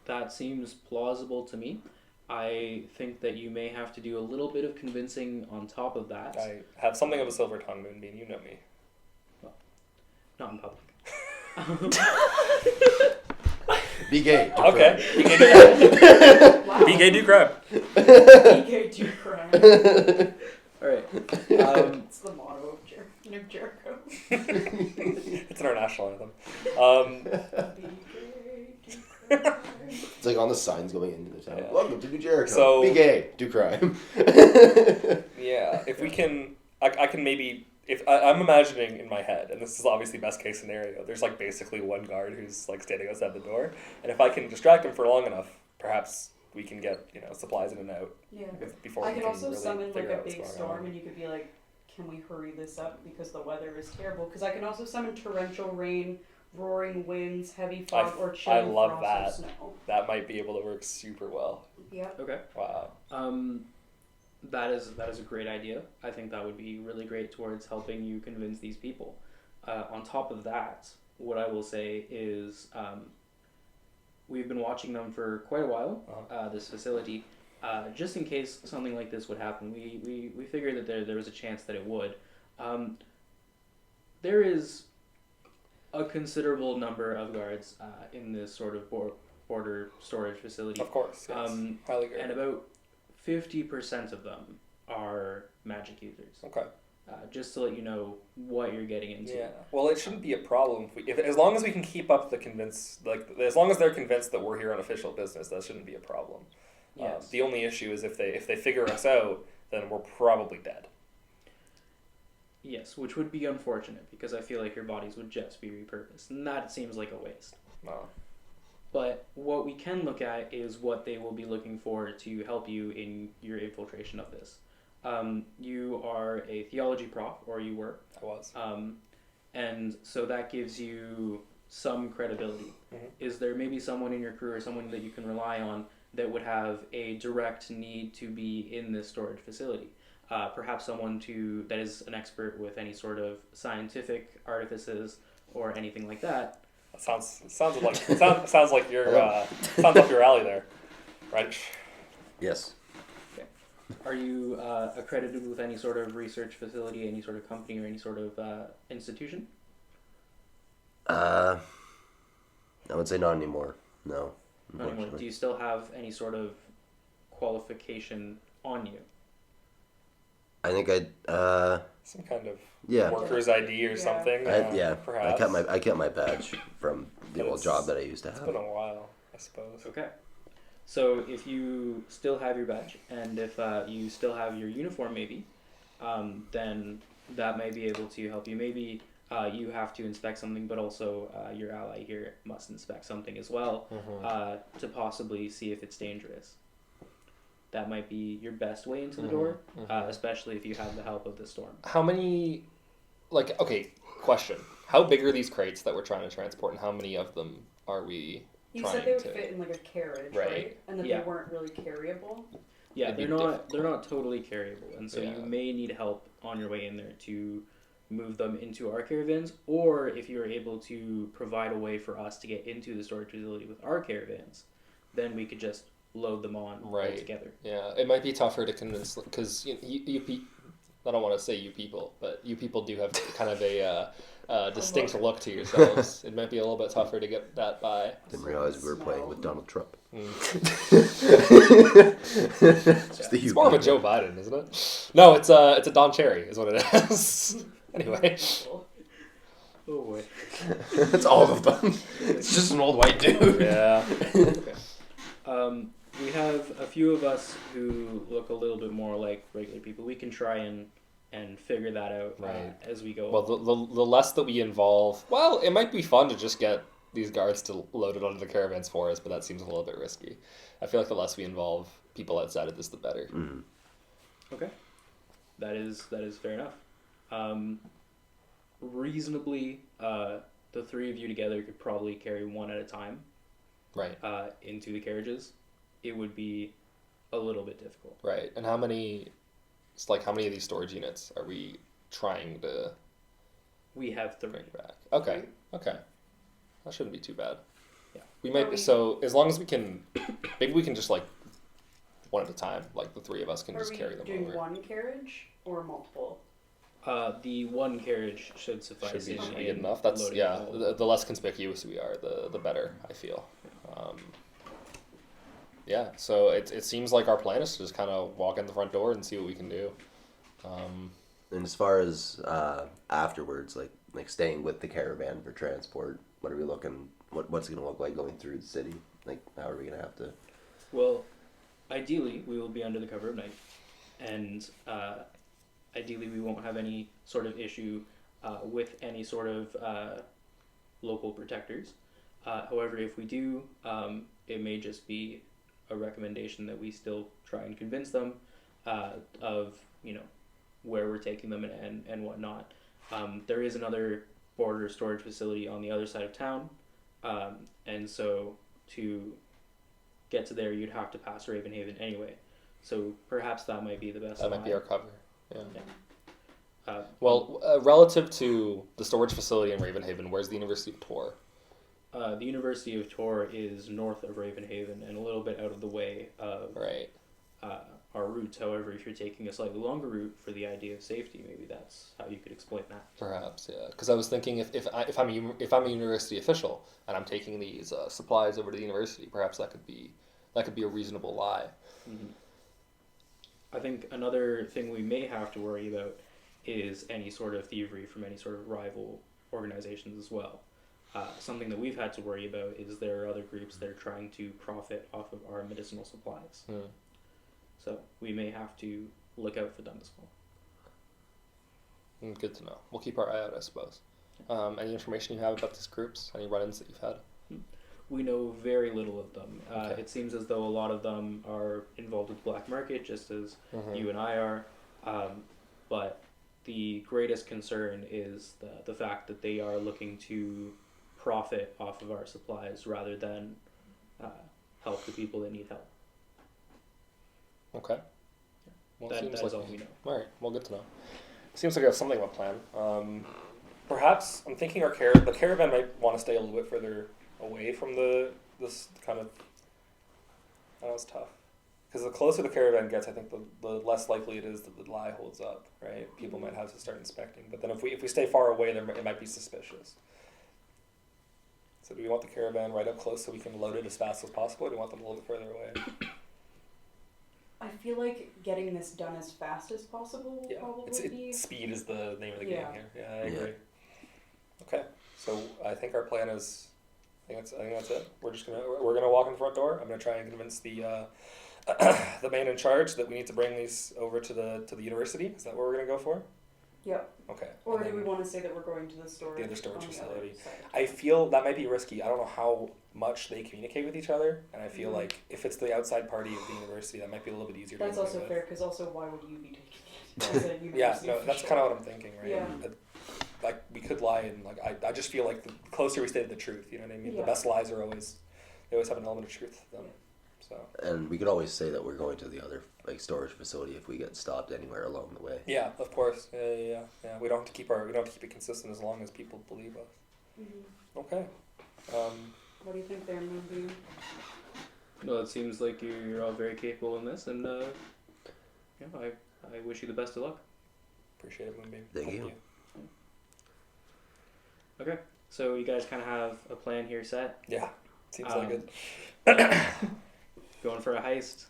Speaker 1: That seems plausible to me. I think that you may have to do a little bit of convincing on top of that.
Speaker 2: I have something of a silver tongue, Moonbeam. You know me.
Speaker 1: Not in public.
Speaker 3: Be gay.
Speaker 2: Okay.
Speaker 4: Wow.
Speaker 2: Be gay, do crime.
Speaker 4: BK do crime.
Speaker 1: All right.
Speaker 4: It's the motto of New Jericho.
Speaker 2: It's an international anthem.
Speaker 4: BK do crime.
Speaker 3: It's like on the signs going into the town.
Speaker 2: Yeah.
Speaker 3: Welcome to New Jericho.
Speaker 2: So-
Speaker 3: Be gay. Do crime.
Speaker 2: Yeah, if we can, I can maybe. If I'm imagining in my head, and this is obviously best case scenario, there's like basically one guard who's like standing outside the door, and if I can distract him for long enough, perhaps we can get supplies in and out
Speaker 4: Yeah.
Speaker 2: before
Speaker 4: I
Speaker 2: we
Speaker 4: could
Speaker 2: can
Speaker 4: also
Speaker 2: really
Speaker 4: summon like
Speaker 2: figure
Speaker 4: a
Speaker 2: out what's
Speaker 4: big
Speaker 2: going
Speaker 4: storm,
Speaker 2: on.
Speaker 4: and you could be like, "Can we hurry this up because the weather is terrible?" Because I can also summon torrential rain, roaring winds, heavy fog, or chilling
Speaker 2: love
Speaker 4: frost or
Speaker 2: that.
Speaker 4: snow.
Speaker 2: That might be able to work super well.
Speaker 4: Yep.
Speaker 1: Okay.
Speaker 2: Wow.
Speaker 1: That is a great idea. I think that would be really great towards helping you convince these people. On top of that, what I will say is we've been watching them for quite a while, this facility, just in case something like this would happen. We figured that there was a chance that it would. There is a considerable number of guards in this sort of border storage facility.
Speaker 2: Of course, yes. Highly good.
Speaker 1: And about 50% of them are magic users.
Speaker 2: Okay.
Speaker 1: Just to let you know what you're getting into.
Speaker 2: Yeah. Well, it shouldn't be a problem if as long as we can keep up as long as they're convinced that we're here on official business, that shouldn't be a problem.
Speaker 1: Yes.
Speaker 2: The only issue is if they figure us out, then we're probably dead.
Speaker 1: Yes, which would be unfortunate because I feel like your bodies would just be repurposed, and that seems like a waste.
Speaker 2: No.
Speaker 1: But what we can look at is what they will be looking for to help you in your infiltration of this. You are a theology prof, or you were.
Speaker 2: I was.
Speaker 1: And so that gives you some credibility.
Speaker 2: Mhm.
Speaker 1: Is there maybe someone in your crew or someone that you can rely on that would have a direct need to be in this storage facility? Perhaps someone that is an expert with any sort of scientific artifices or anything like that.
Speaker 2: Sounds like your sounds up your alley there, right?
Speaker 3: Yes.
Speaker 1: Are you accredited with any sort of research facility, any sort of company, or any sort of institution?
Speaker 3: I would say not anymore. No.
Speaker 1: Not anymore. Do you still have any sort of qualification on you?
Speaker 3: I think
Speaker 2: Some kind of
Speaker 3: yeah.
Speaker 2: worker's ID or something.
Speaker 3: Perhaps. I kept my badge from the
Speaker 2: But
Speaker 3: old job that I used to
Speaker 2: It's
Speaker 3: have.
Speaker 2: been a while, I suppose.
Speaker 1: Okay. So if you still have your badge and if you still have your uniform maybe, then that may be able to help you. Maybe you have to inspect something, but also your ally here must inspect something as well to possibly see if it's dangerous. That might be your best way into the door, especially if you have the help of the storm.
Speaker 5: How many, question. How big are these crates that we're trying to transport, and how many of them are we
Speaker 4: You
Speaker 5: trying
Speaker 4: said they would
Speaker 5: to...
Speaker 4: fit in like a carriage,
Speaker 5: Right.
Speaker 4: right? And that
Speaker 1: Yeah.
Speaker 4: they weren't really carryable.
Speaker 1: Yeah,
Speaker 5: It'd
Speaker 1: they're
Speaker 5: be
Speaker 1: not totally carryable, and so
Speaker 5: Yeah.
Speaker 1: you may need help on your way in there to move them into our caravans, or if you're able to provide a way for us to get into the storage facility with our caravans, then we could just load them on
Speaker 5: Right.
Speaker 1: all together.
Speaker 5: Yeah, it might be tougher to convince, because I don't want to say you people, but you people do have kind of a distinct look to yourselves. It might be a little bit tougher to get that by.
Speaker 3: Didn't realize we were playing with Donald Trump.
Speaker 5: It's more of a Joe Biden, isn't it? No, it's a Don Cherry, is what it is. Anyway.
Speaker 1: Oh boy.
Speaker 3: It's all of them. It's just an old white dude.
Speaker 5: Yeah.
Speaker 1: Okay. We have a few of us who look a little bit more like regular people. We can try and figure that out
Speaker 5: Right.
Speaker 1: as we go.
Speaker 5: Well, the less that we involve... Well, it might be fun to just get these guards to load it onto the caravans for us, but that seems a little bit risky. I feel like the less we involve people outside of this, the better.
Speaker 3: Mm-hmm.
Speaker 1: Okay, that is fair enough. Reasonably, the three of you together could probably carry one at a time.
Speaker 5: Right.
Speaker 1: Into the carriages. It would be a little bit difficult.
Speaker 5: Right. And how many of these storage units are we trying to
Speaker 1: We have three.
Speaker 5: bring back? Okay. That shouldn't be too bad.
Speaker 1: Yeah.
Speaker 5: We might. So as long as we can, maybe we can just one at a time. Like the three of us can
Speaker 4: Are
Speaker 5: just
Speaker 4: we
Speaker 5: carry them
Speaker 4: doing
Speaker 5: over.
Speaker 4: one carriage or multiple?
Speaker 1: The one carriage should suffice.
Speaker 5: Should be
Speaker 1: in
Speaker 5: good enough. That's
Speaker 1: loading
Speaker 5: yeah.
Speaker 1: all.
Speaker 5: The less conspicuous we are, the better. I feel. Yeah. So it seems like our plan is to just kind of walk in the front door and see what we can do.
Speaker 3: And as far as afterwards, like staying with the caravan for transport, what are we looking? What's it gonna look like going through the city? Like, how are we gonna have to?
Speaker 1: Well, ideally, we will be under the cover of night, and ideally, we won't have any sort of issue with any sort of local protectors. However, if we do, it may just be a recommendation that we still try and convince them of where we're taking them and whatnot. There is another border storage facility on the other side of town, and so to get to there, you'd have to pass Ravenhaven anyway. So perhaps that might be the best.
Speaker 5: That might be our cover. Yeah.
Speaker 1: Well,
Speaker 5: Relative to the storage facility in Ravenhaven, where's the University of Tor?
Speaker 1: the University of Tor is north of Ravenhaven and a little bit out of the way of
Speaker 5: Right.
Speaker 1: our routes. However, if you're taking a slightly longer route for the idea of safety, maybe that's how you could explain that.
Speaker 5: Perhaps, yeah. Because I was thinking if I'm a university official and I'm taking these supplies over to the university, perhaps that could be a reasonable lie.
Speaker 1: Mm-hmm. I think another thing we may have to worry about is any sort of thievery from any sort of rival organizations as well. Something that we've had to worry about is there are other groups that are trying to profit off of our medicinal supplies. So we may have to look out for them as well.
Speaker 5: Good to know. We'll keep our eye out, I suppose. Any information you have about these groups? Any run-ins that you've had?
Speaker 1: We know very little of them.
Speaker 5: Okay.
Speaker 1: It seems as though a lot of them are involved with the black market, just as you and I are. But the greatest concern is the fact that they are looking to profit off of our supplies rather than help the people that need help.
Speaker 5: Okay. Well,
Speaker 1: That is all we know.
Speaker 5: All right. Well, good to know. Seems like we have something of a plan. Perhaps I'm thinking the caravan might want to stay a little bit further away from this kind of. I know it's tough because the closer the caravan gets, I think the less likely it is that the lie holds up. Right? People might have to start inspecting. But then if we stay far away, it might be suspicious. So do we want the caravan right up close so we can load it as fast as possible, or do we want them a little bit further away?
Speaker 4: I feel like getting this done as fast as possible will probably be...
Speaker 2: Speed is the name of the game
Speaker 4: Yeah.
Speaker 2: here. Yeah, I agree. Okay, so I think our plan is... I think that's it. We're gonna walk in the front door. I'm gonna try and convince the the man in charge that we need to bring these over to the university. Is that what we're gonna go for?
Speaker 4: Yep.
Speaker 2: Okay.
Speaker 4: Or
Speaker 2: And
Speaker 4: do we
Speaker 2: then
Speaker 4: want to say that we're going to the storage?
Speaker 2: the other storage
Speaker 4: on the
Speaker 2: facility.
Speaker 4: other side?
Speaker 2: I feel that might be risky. I don't know how much they communicate with each other, and I feel like if it's the outside party of the university, that might be a little bit easier.
Speaker 4: That's
Speaker 2: to
Speaker 4: also
Speaker 2: deal with.
Speaker 4: fair, because also why would you be taking it as a university
Speaker 2: Yeah, no, that's
Speaker 4: official?
Speaker 2: kind of what I'm thinking, right?
Speaker 4: Yeah.
Speaker 2: Like we could lie, and like I just feel like the closer we stay to the truth, you know what I mean.
Speaker 4: Yeah.
Speaker 2: The best lies they always have an element of truth to them. So
Speaker 3: And we could always say that we're going to the other storage facility if we get stopped anywhere along the way.
Speaker 2: yeah, of course, yeah. We don't have to keep it consistent as long as people believe us.
Speaker 4: Mhm.
Speaker 2: Okay.
Speaker 4: What do you think there, Moonbeam?
Speaker 1: No, it seems like you're all very capable in this, and I wish you the best of luck.
Speaker 2: Appreciate it, Moonbeam.
Speaker 3: Thank you.
Speaker 1: Okay, so you guys kind of have a plan here set.
Speaker 2: Yeah, seems like it.
Speaker 1: Going for a heist.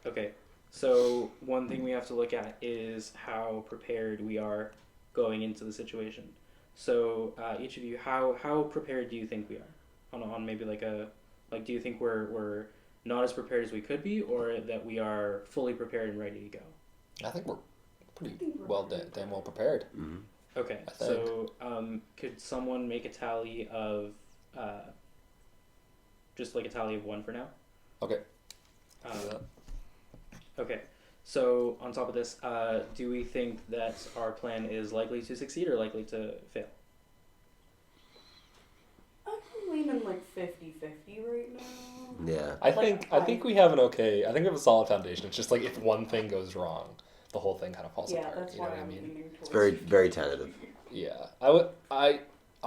Speaker 1: Okay, so one thing we have to look at is how prepared we are going into the situation. So each of you, how prepared do you think we are? On maybe do you think we're not as prepared as we could be, or that we are fully prepared and ready to go?
Speaker 5: I think we're pretty damn well prepared.
Speaker 3: Mm-hmm.
Speaker 1: Okay,
Speaker 5: I think.
Speaker 1: so could someone make a tally of just like a tally of 1 for now?
Speaker 5: Okay.
Speaker 1: Okay, so on top of this, do we think that our plan is likely to succeed or likely to fail?
Speaker 4: I'm leaning like 50-50 right now.
Speaker 3: Yeah.
Speaker 5: I
Speaker 4: Like,
Speaker 5: think we have I think we have a solid foundation. It's just like if one thing goes wrong, the whole thing kind of falls
Speaker 4: Yeah,
Speaker 5: apart.
Speaker 4: that's
Speaker 5: You know
Speaker 4: why
Speaker 5: what I
Speaker 4: I'm
Speaker 5: mean?
Speaker 4: leaning towards...
Speaker 3: It's very, very tentative.
Speaker 5: Yeah. I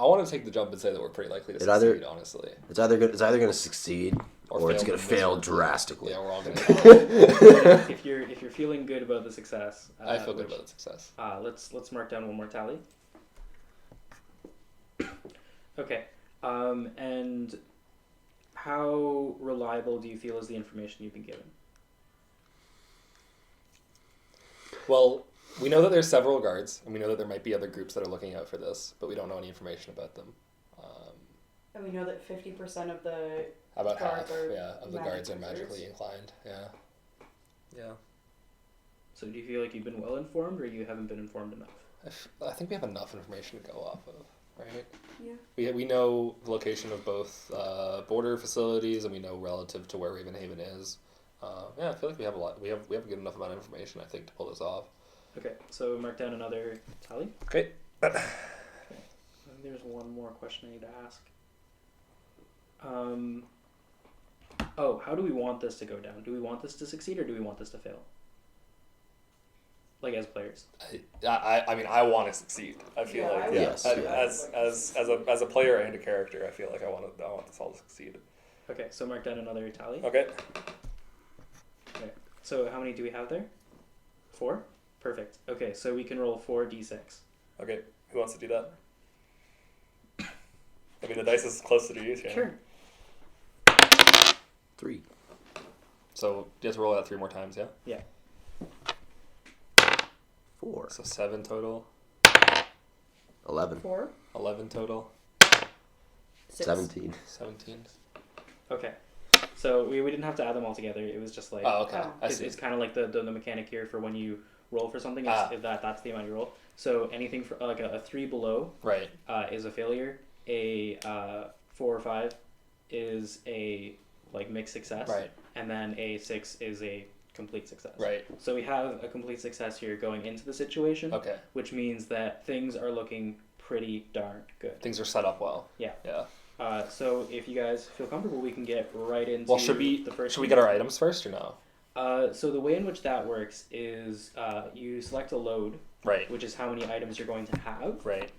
Speaker 5: want to take the jump and say that we're pretty likely to
Speaker 3: It either-
Speaker 5: succeed, honestly.
Speaker 3: It's either going to succeed or it's going to fail
Speaker 5: miserably.
Speaker 3: drastically.
Speaker 5: Yeah, we're all gonna.
Speaker 1: if you're feeling good about the success,
Speaker 5: I feel good about the success.
Speaker 1: let's mark down one more tally. Okay, and how reliable do you feel is the information you've been given?
Speaker 5: Well, we know that there's several guards, and we know that there might be other groups that are looking out for this, but we don't know any information about them.
Speaker 4: And we know that 50% of the
Speaker 5: About
Speaker 4: guards
Speaker 5: half,
Speaker 4: are
Speaker 5: of the guards are
Speaker 4: magic
Speaker 5: magically inclined. Yeah. Yeah.
Speaker 1: So do you feel like you've been well informed, or you haven't been informed enough?
Speaker 5: I think we have enough information to go off of, right?
Speaker 4: Yeah.
Speaker 5: We know the location of both border facilities, and we know relative to where Ravenhaven is. Yeah, I feel like we have a lot. We have a good enough amount of information, I think, to pull this off.
Speaker 1: Okay, so mark down another tally.
Speaker 5: Okay.
Speaker 1: And there's one more question I need to ask. How do we want this to go down? Do we want this to succeed, or do we want this to fail? Like as players.
Speaker 5: I mean, I want to succeed. I feel
Speaker 4: Yeah,
Speaker 5: like
Speaker 4: I would
Speaker 3: Yes,
Speaker 4: like
Speaker 5: as a player and a character, I feel like I want this all to succeed.
Speaker 1: Okay, so mark down another tally.
Speaker 5: Okay.
Speaker 1: So how many do we have there? 4? Perfect. Okay, so we can roll 4d6.
Speaker 2: Okay, who wants to do that? I mean, the dice is closer to you, Shan.
Speaker 1: Sure.
Speaker 3: 3.
Speaker 5: So you have to roll that 3 more times, yeah?
Speaker 1: Yeah.
Speaker 3: 4.
Speaker 5: So 7 total,
Speaker 3: 11.
Speaker 4: 4,
Speaker 5: 11 total,
Speaker 4: 6.
Speaker 3: 17.
Speaker 5: 17.
Speaker 1: Okay. So we didn't have to add them all together. It was just like...
Speaker 5: Oh, okay.
Speaker 4: Oh.
Speaker 5: I
Speaker 1: It's,
Speaker 5: see.
Speaker 1: it's kind of like the mechanic here for when you roll for something. If that's the amount you roll. So anything for like a 3 below
Speaker 5: Right.
Speaker 1: is a failure. A 4 or 5 is a like mixed success.
Speaker 5: Right.
Speaker 1: And then a 6 is a complete success.
Speaker 5: Right.
Speaker 1: So we have a complete success here going into the situation,
Speaker 5: Okay.
Speaker 1: which means that things are looking pretty darn good.
Speaker 5: Things are set up well.
Speaker 1: Yeah.
Speaker 5: Yeah.
Speaker 1: So if you guys feel comfortable, we can get right into
Speaker 5: Well, should we
Speaker 1: the first.
Speaker 5: should we get our items first or no?
Speaker 1: So the way in which that works is you select a load,
Speaker 5: Right.
Speaker 1: which is how many items you're going to have.
Speaker 5: Right.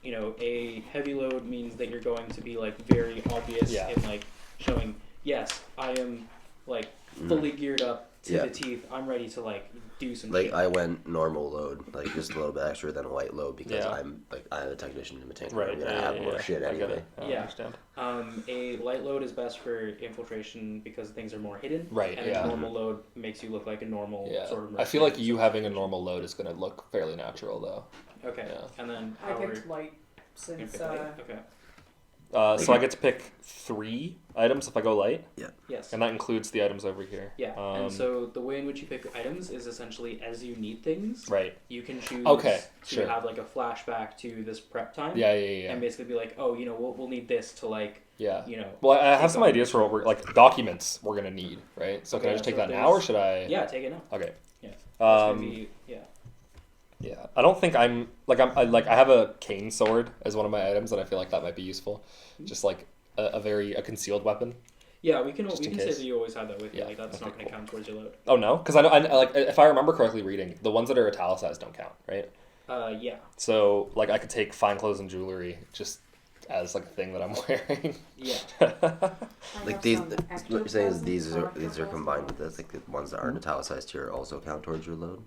Speaker 1: You know, a heavy load means that you're going to be like very obvious
Speaker 5: Yeah.
Speaker 1: in like showing, yes, I am like fully geared up to
Speaker 3: Yeah.
Speaker 1: the teeth. I'm ready to like do some
Speaker 3: Like
Speaker 1: shit.
Speaker 3: I went normal load, like just a little bit extra than a white load because
Speaker 5: Yeah.
Speaker 3: I'm a technician in the tank.
Speaker 5: Right.
Speaker 3: I'm gonna have more shit
Speaker 5: I get
Speaker 3: anyway.
Speaker 5: it. I
Speaker 1: Yeah.
Speaker 5: understand.
Speaker 1: A light load is best for infiltration because things are more hidden.
Speaker 5: Right.
Speaker 1: And
Speaker 5: Yeah.
Speaker 1: a normal load makes you look like a normal
Speaker 5: Yeah.
Speaker 1: sort of.
Speaker 5: I feel like
Speaker 1: mercenary.
Speaker 5: you having a normal load is going to look fairly natural though.
Speaker 1: Okay.
Speaker 5: Yeah.
Speaker 1: And then
Speaker 4: I
Speaker 1: Howard.
Speaker 4: picked light
Speaker 1: you
Speaker 4: since
Speaker 1: pick light? Okay.
Speaker 5: So I get to pick 3 items if I go light,
Speaker 1: Yes.
Speaker 5: and that includes the items over here.
Speaker 1: Yeah. And so the way in which you pick items is essentially as you need things,
Speaker 5: Right.
Speaker 1: you can choose
Speaker 5: Okay,
Speaker 1: to
Speaker 5: sure.
Speaker 1: have like a flashback to this prep time.
Speaker 5: Yeah.
Speaker 1: And basically be like, oh, you know, we'll need this to like,
Speaker 5: Yeah.
Speaker 1: you know.
Speaker 5: Well, I have
Speaker 1: take
Speaker 5: some
Speaker 1: on
Speaker 5: ideas for what we're like documents we're gonna need, right? So can I
Speaker 1: Okay,
Speaker 5: just take
Speaker 1: so
Speaker 5: that now, or
Speaker 1: there's-
Speaker 5: should I?
Speaker 1: Yeah, take it now.
Speaker 5: Okay.
Speaker 1: Yeah. That's gonna
Speaker 5: Um,
Speaker 1: be, yeah.
Speaker 5: yeah. I don't think I have a cane sword as one of my items, and I feel like that might be useful. Just like a concealed weapon.
Speaker 1: Yeah, we can
Speaker 5: Just in
Speaker 1: say
Speaker 5: case.
Speaker 1: that you always have that with you.
Speaker 5: Yeah,
Speaker 1: Like that's
Speaker 5: okay,
Speaker 1: not going to
Speaker 5: cool.
Speaker 1: count towards your load.
Speaker 5: Oh no, because I like if I remember correctly reading, the ones that are italicized don't count, right?
Speaker 1: Yeah.
Speaker 5: So like I could take fine clothes and jewelry just as like a thing that I'm wearing.
Speaker 1: Yeah.
Speaker 3: Like these, what you're saying is these are combined with this. Like the ones that aren't italicized here also count towards your load.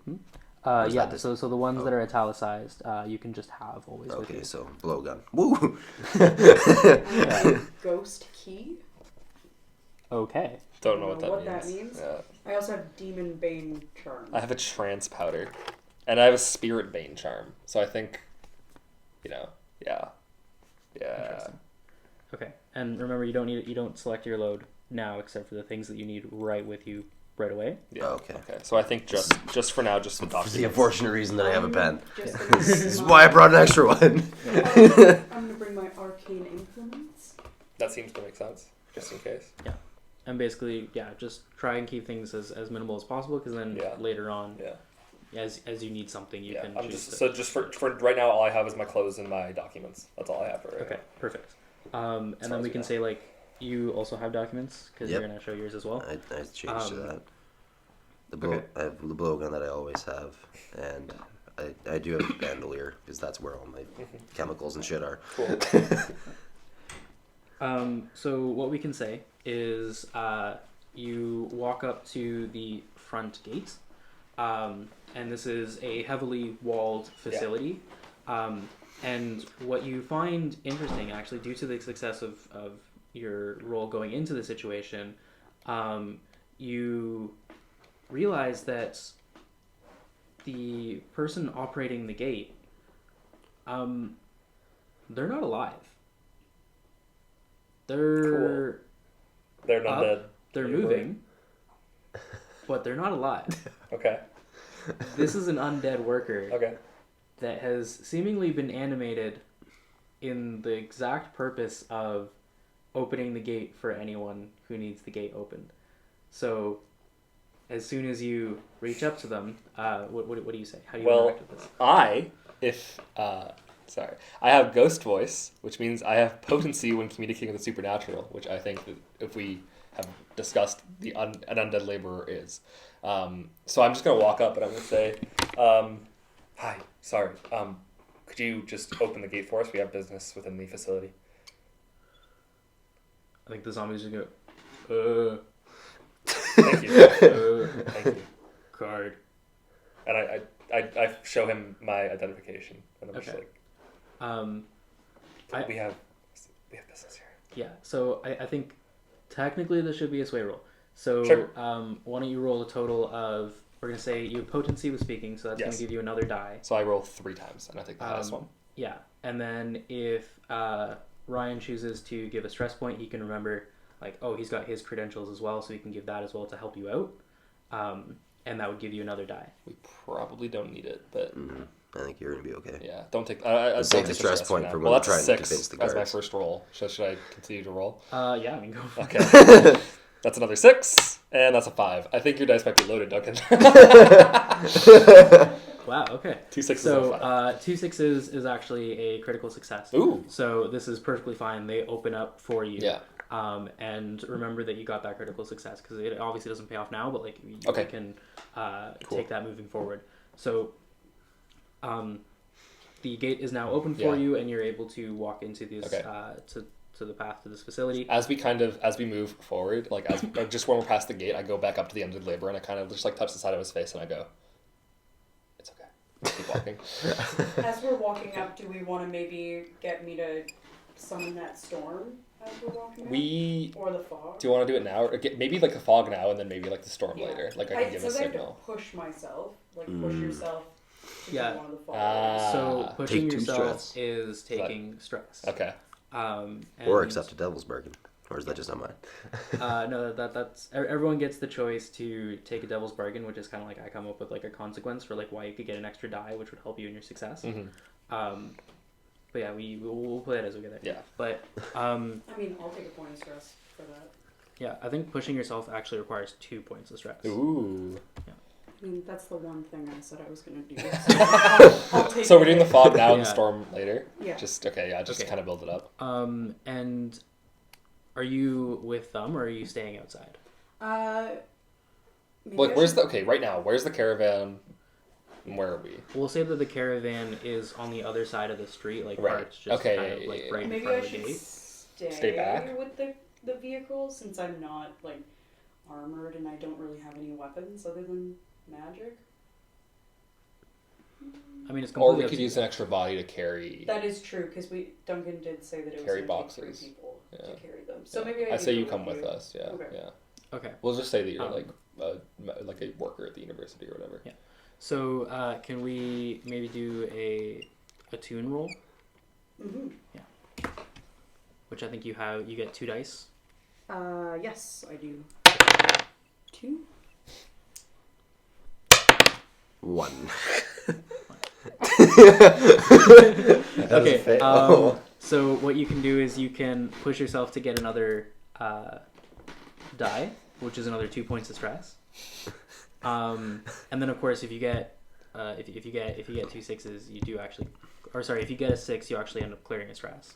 Speaker 3: Or is
Speaker 1: Yeah.
Speaker 3: that
Speaker 1: So the ones
Speaker 3: oh.
Speaker 1: that are italicized, you can just have always with
Speaker 3: Okay,
Speaker 1: you.
Speaker 3: so blowgun. Woo!
Speaker 4: Ghost key.
Speaker 1: Okay.
Speaker 5: Don't know what
Speaker 4: Don't know
Speaker 5: that
Speaker 4: what
Speaker 5: means.
Speaker 4: that means.
Speaker 5: Yeah.
Speaker 4: I also have demon bane charm.
Speaker 5: I have a trance powder, and I have a spirit bane charm. So I think, yeah.
Speaker 1: Interesting. Okay. And remember, you don't select your load now, except for the things that you need right with you right away.
Speaker 5: Yeah.
Speaker 3: Okay.
Speaker 5: So I think just for now, just the
Speaker 3: For
Speaker 5: documents.
Speaker 3: the unfortunate reason that I have a pen.
Speaker 4: Just gonna
Speaker 3: This
Speaker 4: bring
Speaker 3: is
Speaker 4: my-
Speaker 3: why I brought an extra one.
Speaker 4: I'm gonna bring my arcane implements.
Speaker 2: That seems to make sense, just in case.
Speaker 1: And basically, yeah, just try and keep things as minimal as possible, because then
Speaker 2: Yeah.
Speaker 1: later on,
Speaker 2: Yeah.
Speaker 1: as you need something, you can
Speaker 2: I'm
Speaker 1: choose
Speaker 2: just
Speaker 1: to...
Speaker 2: so just for right now, all I have is my clothes and my documents. That's all I have for right
Speaker 1: Okay,
Speaker 2: now.
Speaker 1: perfect. And
Speaker 2: far
Speaker 1: then
Speaker 2: as
Speaker 1: we
Speaker 2: we
Speaker 1: can
Speaker 2: know.
Speaker 1: say, like, you also have documents, because
Speaker 3: Yep.
Speaker 1: you're going to show yours as well.
Speaker 3: I changed to that.
Speaker 1: Okay.
Speaker 3: I have the blowgun that I always have, and I do have a bandolier because that's where all my chemicals and shit are.
Speaker 2: Cool.
Speaker 1: So what we can say is you walk up to the front gate, and this is a heavily walled facility. And what you find interesting, actually, due to the success of your role going into the situation, you realize that the person operating the gate, they're not alive. They're
Speaker 2: They're not
Speaker 1: Up.
Speaker 2: dead.
Speaker 1: they're
Speaker 2: You were-
Speaker 1: moving, but they're not alive.
Speaker 2: Okay.
Speaker 1: This is an undead worker
Speaker 2: Okay.
Speaker 1: that has seemingly been animated in the exact purpose of opening the gate for anyone who needs the gate opened. So, as soon as you reach up to them, what do you say? How do you
Speaker 2: Well,
Speaker 1: interact with this?
Speaker 5: I have ghost voice, which means I have potency when communicating with the supernatural, which I think that if we have discussed an undead laborer is. So I'm just gonna walk up and I'm gonna say, "Hi, sorry. Could you just open the gate for us? We have business within the facility."
Speaker 1: I think the zombies just go,
Speaker 2: Thank you.
Speaker 1: So,
Speaker 2: Thank you.
Speaker 1: card.
Speaker 2: And I show him my identification, and I'm just
Speaker 1: Okay.
Speaker 2: like,
Speaker 1: Um, I-
Speaker 2: we have business here.
Speaker 1: yeah. So I think technically this should be a sway roll. So
Speaker 2: Sure.
Speaker 1: why don't you roll a total of? We're gonna say you have potency with speaking, so that's
Speaker 2: Yes.
Speaker 1: gonna give you another die.
Speaker 2: So I roll 3 times, and I take the highest one.
Speaker 1: Yeah, and then if Ryan chooses to give a stress point, he can remember like, oh, he's got his credentials as well, so he can give that as well to help you out, and that would give you another die.
Speaker 2: We probably don't need it, but
Speaker 3: I think you're gonna be okay.
Speaker 2: yeah, don't take. I don't
Speaker 3: save
Speaker 2: take
Speaker 3: the stress point
Speaker 2: now.
Speaker 3: for when
Speaker 2: well,
Speaker 3: we're
Speaker 2: that's
Speaker 3: trying to
Speaker 2: 6
Speaker 3: convince the
Speaker 2: as my
Speaker 3: guards.
Speaker 2: first roll. Should I continue to roll?
Speaker 1: Yeah, I mean, go.
Speaker 2: Okay. That's another 6, and that's a 5. I think your dice might be loaded, Duncan.
Speaker 1: Wow. Okay.
Speaker 2: 2 6s
Speaker 1: So
Speaker 2: and a 5.
Speaker 1: 2 6s is actually a critical success.
Speaker 2: Ooh.
Speaker 1: So this is perfectly fine. They open up for you.
Speaker 2: Yeah.
Speaker 1: And remember that you got that critical success because it obviously doesn't pay off now, but like you
Speaker 2: Okay.
Speaker 1: can
Speaker 2: Cool.
Speaker 1: take that moving forward. So the gate is now open for
Speaker 2: Yeah.
Speaker 1: you, and you're able to walk into this
Speaker 2: Okay.
Speaker 1: to the path to this facility.
Speaker 2: As we move forward, like as just when we're past the gate, I go back up to the undead labor and I kind of just like touch the side of his face and I go, "It's okay." Keep walking.
Speaker 4: As we're walking up, do we want to maybe get me to summon that storm as we're walking up?
Speaker 2: We
Speaker 4: Or the fog?
Speaker 2: do you want to do it now, or maybe like the fog now and then maybe like the storm
Speaker 4: Yeah.
Speaker 2: later? Like I can give a
Speaker 4: so I have
Speaker 2: signal.
Speaker 4: to push myself, like push yourself to
Speaker 1: Yeah.
Speaker 4: be one of the
Speaker 2: Ah.
Speaker 4: followers.
Speaker 1: So pushing
Speaker 3: Take 2
Speaker 1: yourself
Speaker 3: stress.
Speaker 1: is taking stress.
Speaker 2: Okay.
Speaker 1: And,
Speaker 3: Or accept a devil's bargain. Or is that just not mine?
Speaker 1: No, that's everyone gets the choice to take a devil's bargain, which is kind of like I come up with like a consequence for like why you could get an extra die, which would help you in your success.
Speaker 2: Mm-hmm.
Speaker 1: But yeah, we'll play it as we get there.
Speaker 2: Yeah.
Speaker 1: But
Speaker 4: I mean, I'll take a point of stress for that.
Speaker 1: yeah, I think pushing yourself actually requires 2 points of stress.
Speaker 2: Ooh.
Speaker 4: I mean, that's the one thing I said I was going to do. So I'll take
Speaker 2: So we're doing the
Speaker 4: it.
Speaker 2: fog now and
Speaker 1: Yeah.
Speaker 2: the storm later.
Speaker 4: Yeah.
Speaker 2: Just okay. Yeah. Just
Speaker 1: Okay.
Speaker 2: kind of build it up.
Speaker 1: And are you with them or are you staying outside?
Speaker 4: Maybe
Speaker 2: Like,
Speaker 4: I
Speaker 2: where's
Speaker 4: should-
Speaker 2: the okay? Right now, where's the caravan? And where are we?
Speaker 1: We'll say that the caravan is on the other side of the street, like
Speaker 2: Right.
Speaker 1: parked just
Speaker 2: Okay,
Speaker 1: kind of like
Speaker 2: yeah,
Speaker 1: right in
Speaker 4: Maybe
Speaker 1: front
Speaker 4: I
Speaker 1: of the
Speaker 4: should
Speaker 1: gate.
Speaker 2: Stay back?
Speaker 4: with the vehicle since I'm not like armored and I don't really have any weapons other than magic.
Speaker 1: I mean, it's
Speaker 2: Or
Speaker 1: completely
Speaker 2: we
Speaker 1: up
Speaker 2: could
Speaker 1: to
Speaker 2: use
Speaker 1: you.
Speaker 2: an extra body to carry.
Speaker 4: That is true because Duncan did say that it was
Speaker 2: Carry
Speaker 4: going to take
Speaker 2: boxes.
Speaker 4: 3 people
Speaker 2: Yeah.
Speaker 4: to carry them. So
Speaker 2: Yeah.
Speaker 4: maybe
Speaker 2: I
Speaker 4: do
Speaker 2: say you
Speaker 4: go
Speaker 2: come with us. Yeah.
Speaker 4: Okay.
Speaker 2: Yeah.
Speaker 1: Okay.
Speaker 2: We'll just say that you're
Speaker 1: Um,
Speaker 2: like a worker at the university or whatever.
Speaker 1: Yeah. So can we maybe do a tune roll,
Speaker 4: Mm-hmm.
Speaker 1: which I think you get 2 dice.
Speaker 4: Yes, I do. 2.
Speaker 3: 1.
Speaker 1: Okay.
Speaker 3: fail.
Speaker 1: So what you can do is you can push yourself to get another die, which is another 2 points of stress. And then of course if you get if you get 2 6s, you do actually, or sorry, if you get a 6, you actually end up clearing a stress.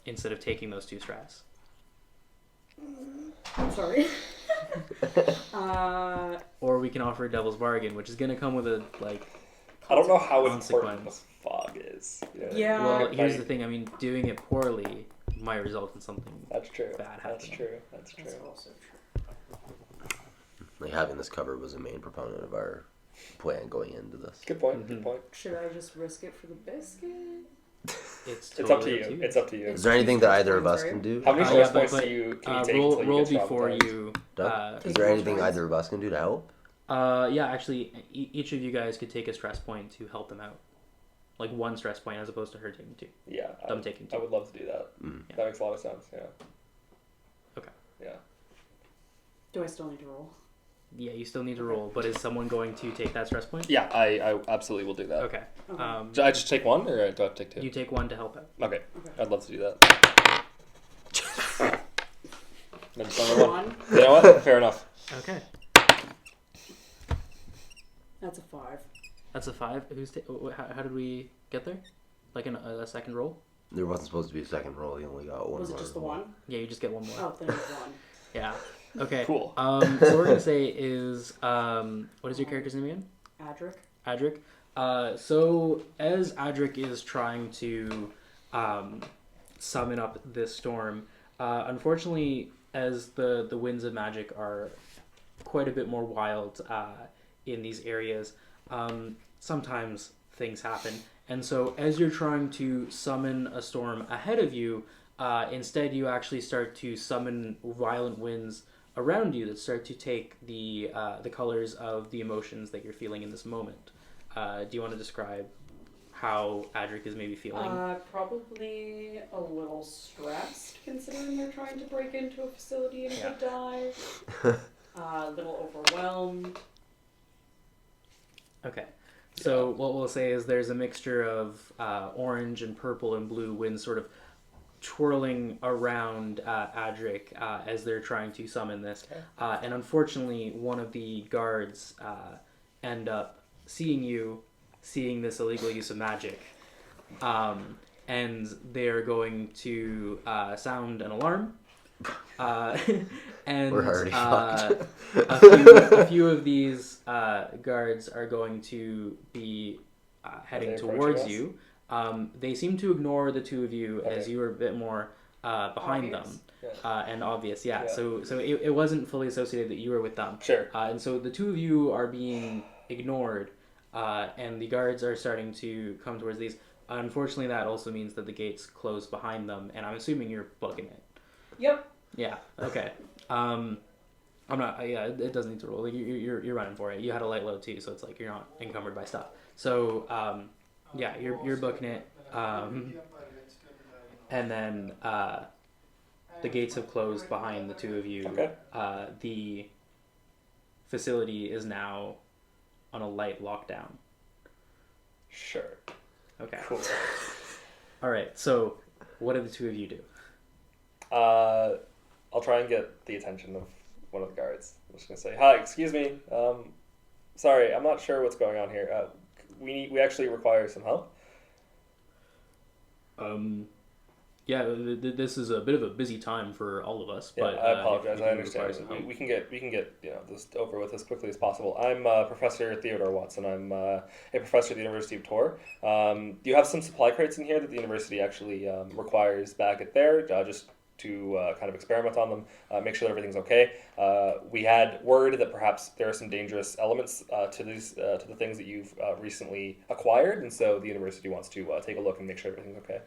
Speaker 1: Instead of taking those 2 stress.
Speaker 4: I'm sorry.
Speaker 1: Or we can offer a devil's bargain, which is going to come with a like.
Speaker 2: I don't know how important the
Speaker 1: Consequence.
Speaker 2: fog is. You know,
Speaker 4: Yeah.
Speaker 1: Well,
Speaker 2: like,
Speaker 1: here's
Speaker 2: like-
Speaker 1: the thing. I mean, doing it poorly might result in something.
Speaker 2: That's true.
Speaker 1: Bad
Speaker 2: That's
Speaker 1: happening.
Speaker 2: true. That's true.
Speaker 4: That's also true.
Speaker 3: Like having this covered was a main proponent of our plan going into this.
Speaker 2: Good point.
Speaker 1: Mhm.
Speaker 2: Good point.
Speaker 4: Should I just risk it for the biscuit?
Speaker 1: It's
Speaker 2: It's up to
Speaker 1: totally
Speaker 2: you. It's up to you.
Speaker 3: Is there anything that either of us
Speaker 4: Right?
Speaker 3: can do?
Speaker 2: How many
Speaker 1: yeah,
Speaker 2: stress
Speaker 1: but-
Speaker 2: points
Speaker 1: but,
Speaker 2: can you take
Speaker 1: roll
Speaker 2: until you
Speaker 1: roll
Speaker 2: get
Speaker 1: before
Speaker 2: traumatized?
Speaker 1: you.
Speaker 3: Doug?
Speaker 4: Take
Speaker 3: Is there
Speaker 4: more
Speaker 3: anything
Speaker 4: stress?
Speaker 3: either of us can do to help?
Speaker 1: Yeah, actually, each of you guys could take a stress point to help them out, like 1 stress point as opposed to her taking 2.
Speaker 2: Yeah,
Speaker 1: Them taking 2.
Speaker 2: I would love to do that.
Speaker 3: Mm.
Speaker 2: That makes a lot of sense. Yeah.
Speaker 1: Okay.
Speaker 2: Yeah.
Speaker 4: Do I still need to roll?
Speaker 1: Yeah, you still need to roll, but is someone going to take that stress point?
Speaker 2: Yeah, I absolutely will do that.
Speaker 1: Okay.
Speaker 4: Okay.
Speaker 2: Do I just take 1 or do I have to take 2?
Speaker 1: You take 1 to help out.
Speaker 2: Okay.
Speaker 4: Okay.
Speaker 2: I'd love to do that. Then just another one.
Speaker 4: 1.
Speaker 2: You know what? Fair enough.
Speaker 1: Okay.
Speaker 4: That's a 5.
Speaker 1: That's a 5. How did we get there? Like a second roll?
Speaker 3: There wasn't supposed to be a second roll. You only got one.
Speaker 4: Was it
Speaker 3: more.
Speaker 4: just the 1?
Speaker 1: Yeah, you just get 1 more.
Speaker 4: Oh, then it's 1.
Speaker 1: Yeah. Okay.
Speaker 2: Cool.
Speaker 1: So what we're gonna say is, what is your character's name again?
Speaker 4: Adric.
Speaker 1: Adric. So as Adric is trying to summon up this storm, unfortunately, as the winds of magic are quite a bit more wild in these areas. Sometimes things happen. And so as you're trying to summon a storm ahead of you, instead you actually start to summon violent winds around you that start to take the colors of the emotions that you're feeling in this moment. Do you want to describe how Adric is maybe feeling?
Speaker 4: Probably a little stressed, considering they're trying to break into a facility and could die. A little overwhelmed.
Speaker 1: Okay. So what we'll say is there's a mixture of orange and purple and blue winds sort of twirling around Adric as they're trying to summon this. And unfortunately, one of the guards end up seeing this illegal use of magic. And they're going to sound an alarm. And
Speaker 3: We're already fucked.
Speaker 1: a few of these guards are going to be heading towards you. They seem to ignore the two of you as you were a bit more behind
Speaker 4: Obvious.
Speaker 1: them and obvious. Yeah. So it wasn't fully associated that you were with them.
Speaker 2: Sure.
Speaker 1: And so the two of you are being ignored, and the guards are starting to come towards these. Unfortunately, that also means that the gates close behind them, and I'm assuming you're booking it.
Speaker 4: Yep.
Speaker 1: Yeah. Okay. I'm not. Yeah. It doesn't need to roll. Like, you're running for it. You had a light load too, so it's like you're not encumbered by stuff. So yeah, you're booking it. And then the gates have closed behind the two of you.
Speaker 2: Okay.
Speaker 1: The facility is now on a light lockdown.
Speaker 2: Sure.
Speaker 1: Okay.
Speaker 2: Cool.
Speaker 1: All right. So what do the two of you do?
Speaker 2: I'll try and get the attention of one of the guards. I'm just gonna say, "Hi, excuse me. Sorry, I'm not sure what's going on here. We actually require some help."
Speaker 1: Yeah, this is a bit of a busy time for all of us.
Speaker 2: Yeah,
Speaker 1: But
Speaker 2: I apologize.
Speaker 1: if
Speaker 2: I
Speaker 1: you require
Speaker 2: understand.
Speaker 1: some help-
Speaker 2: We can get this over with as quickly as possible. I'm Professor Theodore Watson. I'm a professor at the University of Tor. Do you have some supply crates in here that the university actually requires back at there, just to kind of experiment on them, make sure that everything's okay? We had word that perhaps there are some dangerous elements to the things that you've recently acquired, and so the university wants to take a look and make sure everything's okay.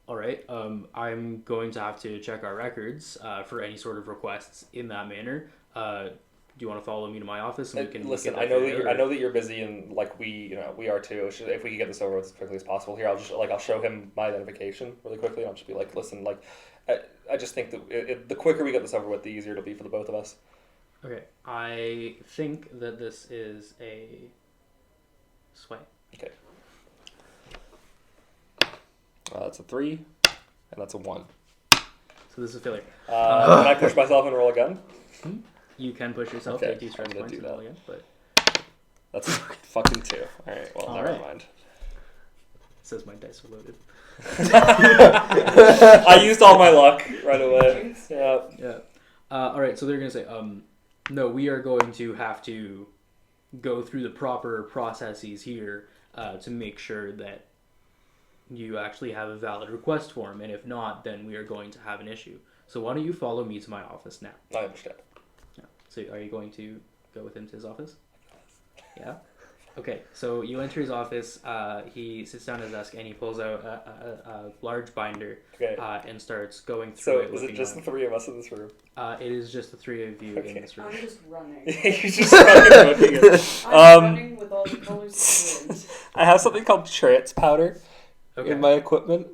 Speaker 1: All right. I'm going to have to check our records for any sort of requests in that manner. Do you want to follow me to my office and we can
Speaker 2: Listen?
Speaker 1: get
Speaker 2: I
Speaker 1: that
Speaker 2: know that
Speaker 1: figured
Speaker 2: I
Speaker 1: out,
Speaker 2: know that you're busy, and like we are too. If we can get this over with as quickly as possible, here I'll show him my identification really quickly, and I'll just be like, listen, like, I just think that the quicker we get this over with, the easier it'll be for the both of us.
Speaker 1: Okay. I think that this is a sway.
Speaker 2: Okay. That's a 3, and that's a 1.
Speaker 1: So this is a failure.
Speaker 2: Can I push myself and roll again?
Speaker 1: You can push yourself,
Speaker 2: Okay,
Speaker 1: take 2 stress
Speaker 2: I'm gonna
Speaker 1: points
Speaker 2: do
Speaker 1: and roll
Speaker 2: that.
Speaker 1: again, but
Speaker 2: That's fucking 2. All right. Well,
Speaker 1: All
Speaker 2: never
Speaker 1: right.
Speaker 2: mind.
Speaker 1: it says my dice are loaded.
Speaker 2: I used all my luck right away. Yeah.
Speaker 1: Yeah. All right. So they're gonna say, no, we are going to have to go through the proper processes here to make sure that you actually have a valid request form, and if not, then we are going to have an issue. So why don't you follow me to my office now?
Speaker 2: I understand.
Speaker 1: Yeah. So are you going to go with him to his office? Yeah. Okay. So you enter his office. He sits down at his desk and he pulls out a large binder
Speaker 2: Okay.
Speaker 1: and starts going through
Speaker 2: So
Speaker 1: it.
Speaker 2: is it
Speaker 1: looking
Speaker 2: just the
Speaker 1: on-
Speaker 2: 3 of us in this room?
Speaker 1: It is just the 3 of you
Speaker 2: Okay.
Speaker 1: in this room.
Speaker 4: I'm just running.
Speaker 2: You're just fucking looking at.
Speaker 4: I'm running with all the colors of the wind.
Speaker 2: I have something called trance powder
Speaker 1: Okay.
Speaker 2: in my equipment.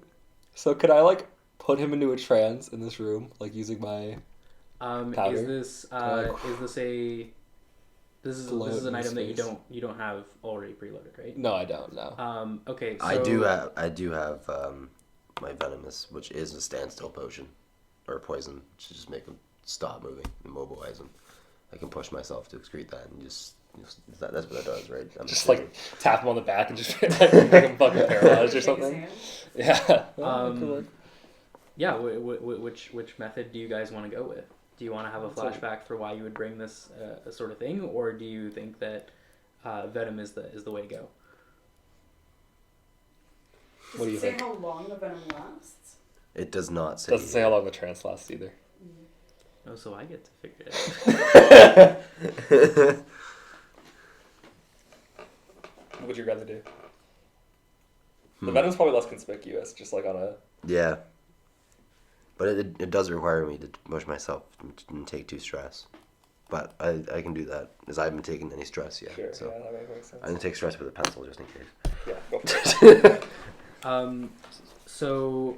Speaker 2: So could I like put him into a trance in this room, like using my? powder?
Speaker 1: Is this this is
Speaker 2: Blow it
Speaker 1: an
Speaker 2: in
Speaker 1: item that
Speaker 2: space.
Speaker 1: you don't have already preloaded, right?
Speaker 2: No, I don't know.
Speaker 1: Okay. So,
Speaker 3: I do have my venomous, which is a standstill potion or poison to just make him stop moving, immobilize him. I can push myself to excrete that and just that's what that does, right? I'm
Speaker 2: Just
Speaker 3: assuming.
Speaker 2: like tap him on the back and just like, make him fucking paralyzed or
Speaker 4: Shake his
Speaker 2: something.
Speaker 4: hand.
Speaker 2: Yeah.
Speaker 1: yeah. Which method do you guys want to go with? Do you want to have a
Speaker 2: That's
Speaker 1: flashback for why you would bring this sort of thing, or do you think that venom is the way to go?
Speaker 4: Does
Speaker 2: What do
Speaker 4: it
Speaker 2: you
Speaker 4: say
Speaker 2: think?
Speaker 4: how long the venom lasts?
Speaker 3: It does not say.
Speaker 2: Doesn't say how long the trance lasts either.
Speaker 1: Oh, so I get to figure it out.
Speaker 2: What would you rather do? The venom's probably less conspicuous, just like on a...
Speaker 3: Yeah. But it does require me to push myself and take 2 stress. But I can do that, as I haven't taken any stress yet.
Speaker 2: Sure,
Speaker 3: So
Speaker 2: yeah, that makes sense.
Speaker 3: I can take stress with a pencil just in case.
Speaker 2: Yeah, go for it.
Speaker 1: So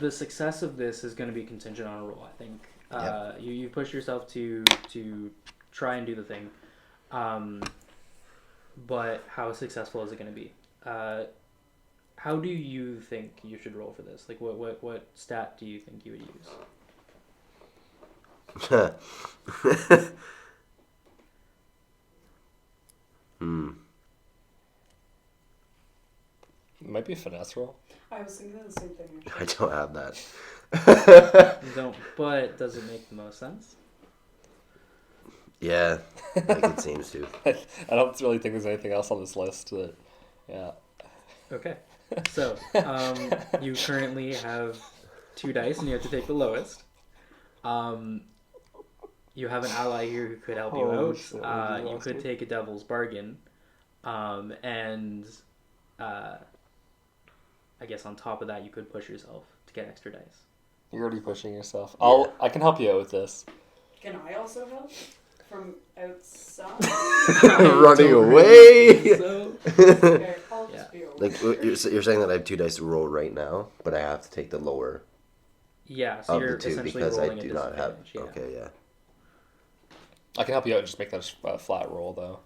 Speaker 1: the success of this is going to be contingent on a roll, I think.
Speaker 3: Yep.
Speaker 1: You push yourself to try and do the thing. But how successful is it going to be? How do you think you should roll for this? Like, what stat do you think you would use?
Speaker 5: It might be a finesse roll.
Speaker 4: I was thinking the same thing.
Speaker 3: I don't have that.
Speaker 1: You don't, but does it make the most sense?
Speaker 3: Yeah, like it seems to.
Speaker 5: I don't really think there's anything else on this list that, yeah.
Speaker 1: Okay. So, you currently have 2 dice, and you have to take the lowest. You have an ally here who could help you
Speaker 5: Oh,
Speaker 1: out.
Speaker 5: shit,
Speaker 1: You could take a devil's bargain, and I guess on top of that, you could push yourself to get extra dice.
Speaker 5: You're already pushing yourself.
Speaker 3: Yeah.
Speaker 5: I can help you out with this.
Speaker 4: Can I also help from outside?
Speaker 3: Running away.
Speaker 1: So,
Speaker 4: Okay, I'll just be over.
Speaker 3: Like you're saying that I have 2 dice to roll right now, but I have to take the lower
Speaker 1: yeah, so
Speaker 3: of
Speaker 1: you're
Speaker 3: the 2
Speaker 1: essentially
Speaker 3: because I
Speaker 1: rolling
Speaker 3: do
Speaker 1: a
Speaker 3: not have.
Speaker 1: disadvantage, yeah.
Speaker 3: Okay, yeah.
Speaker 5: I can help you out and just make that a flat roll, though.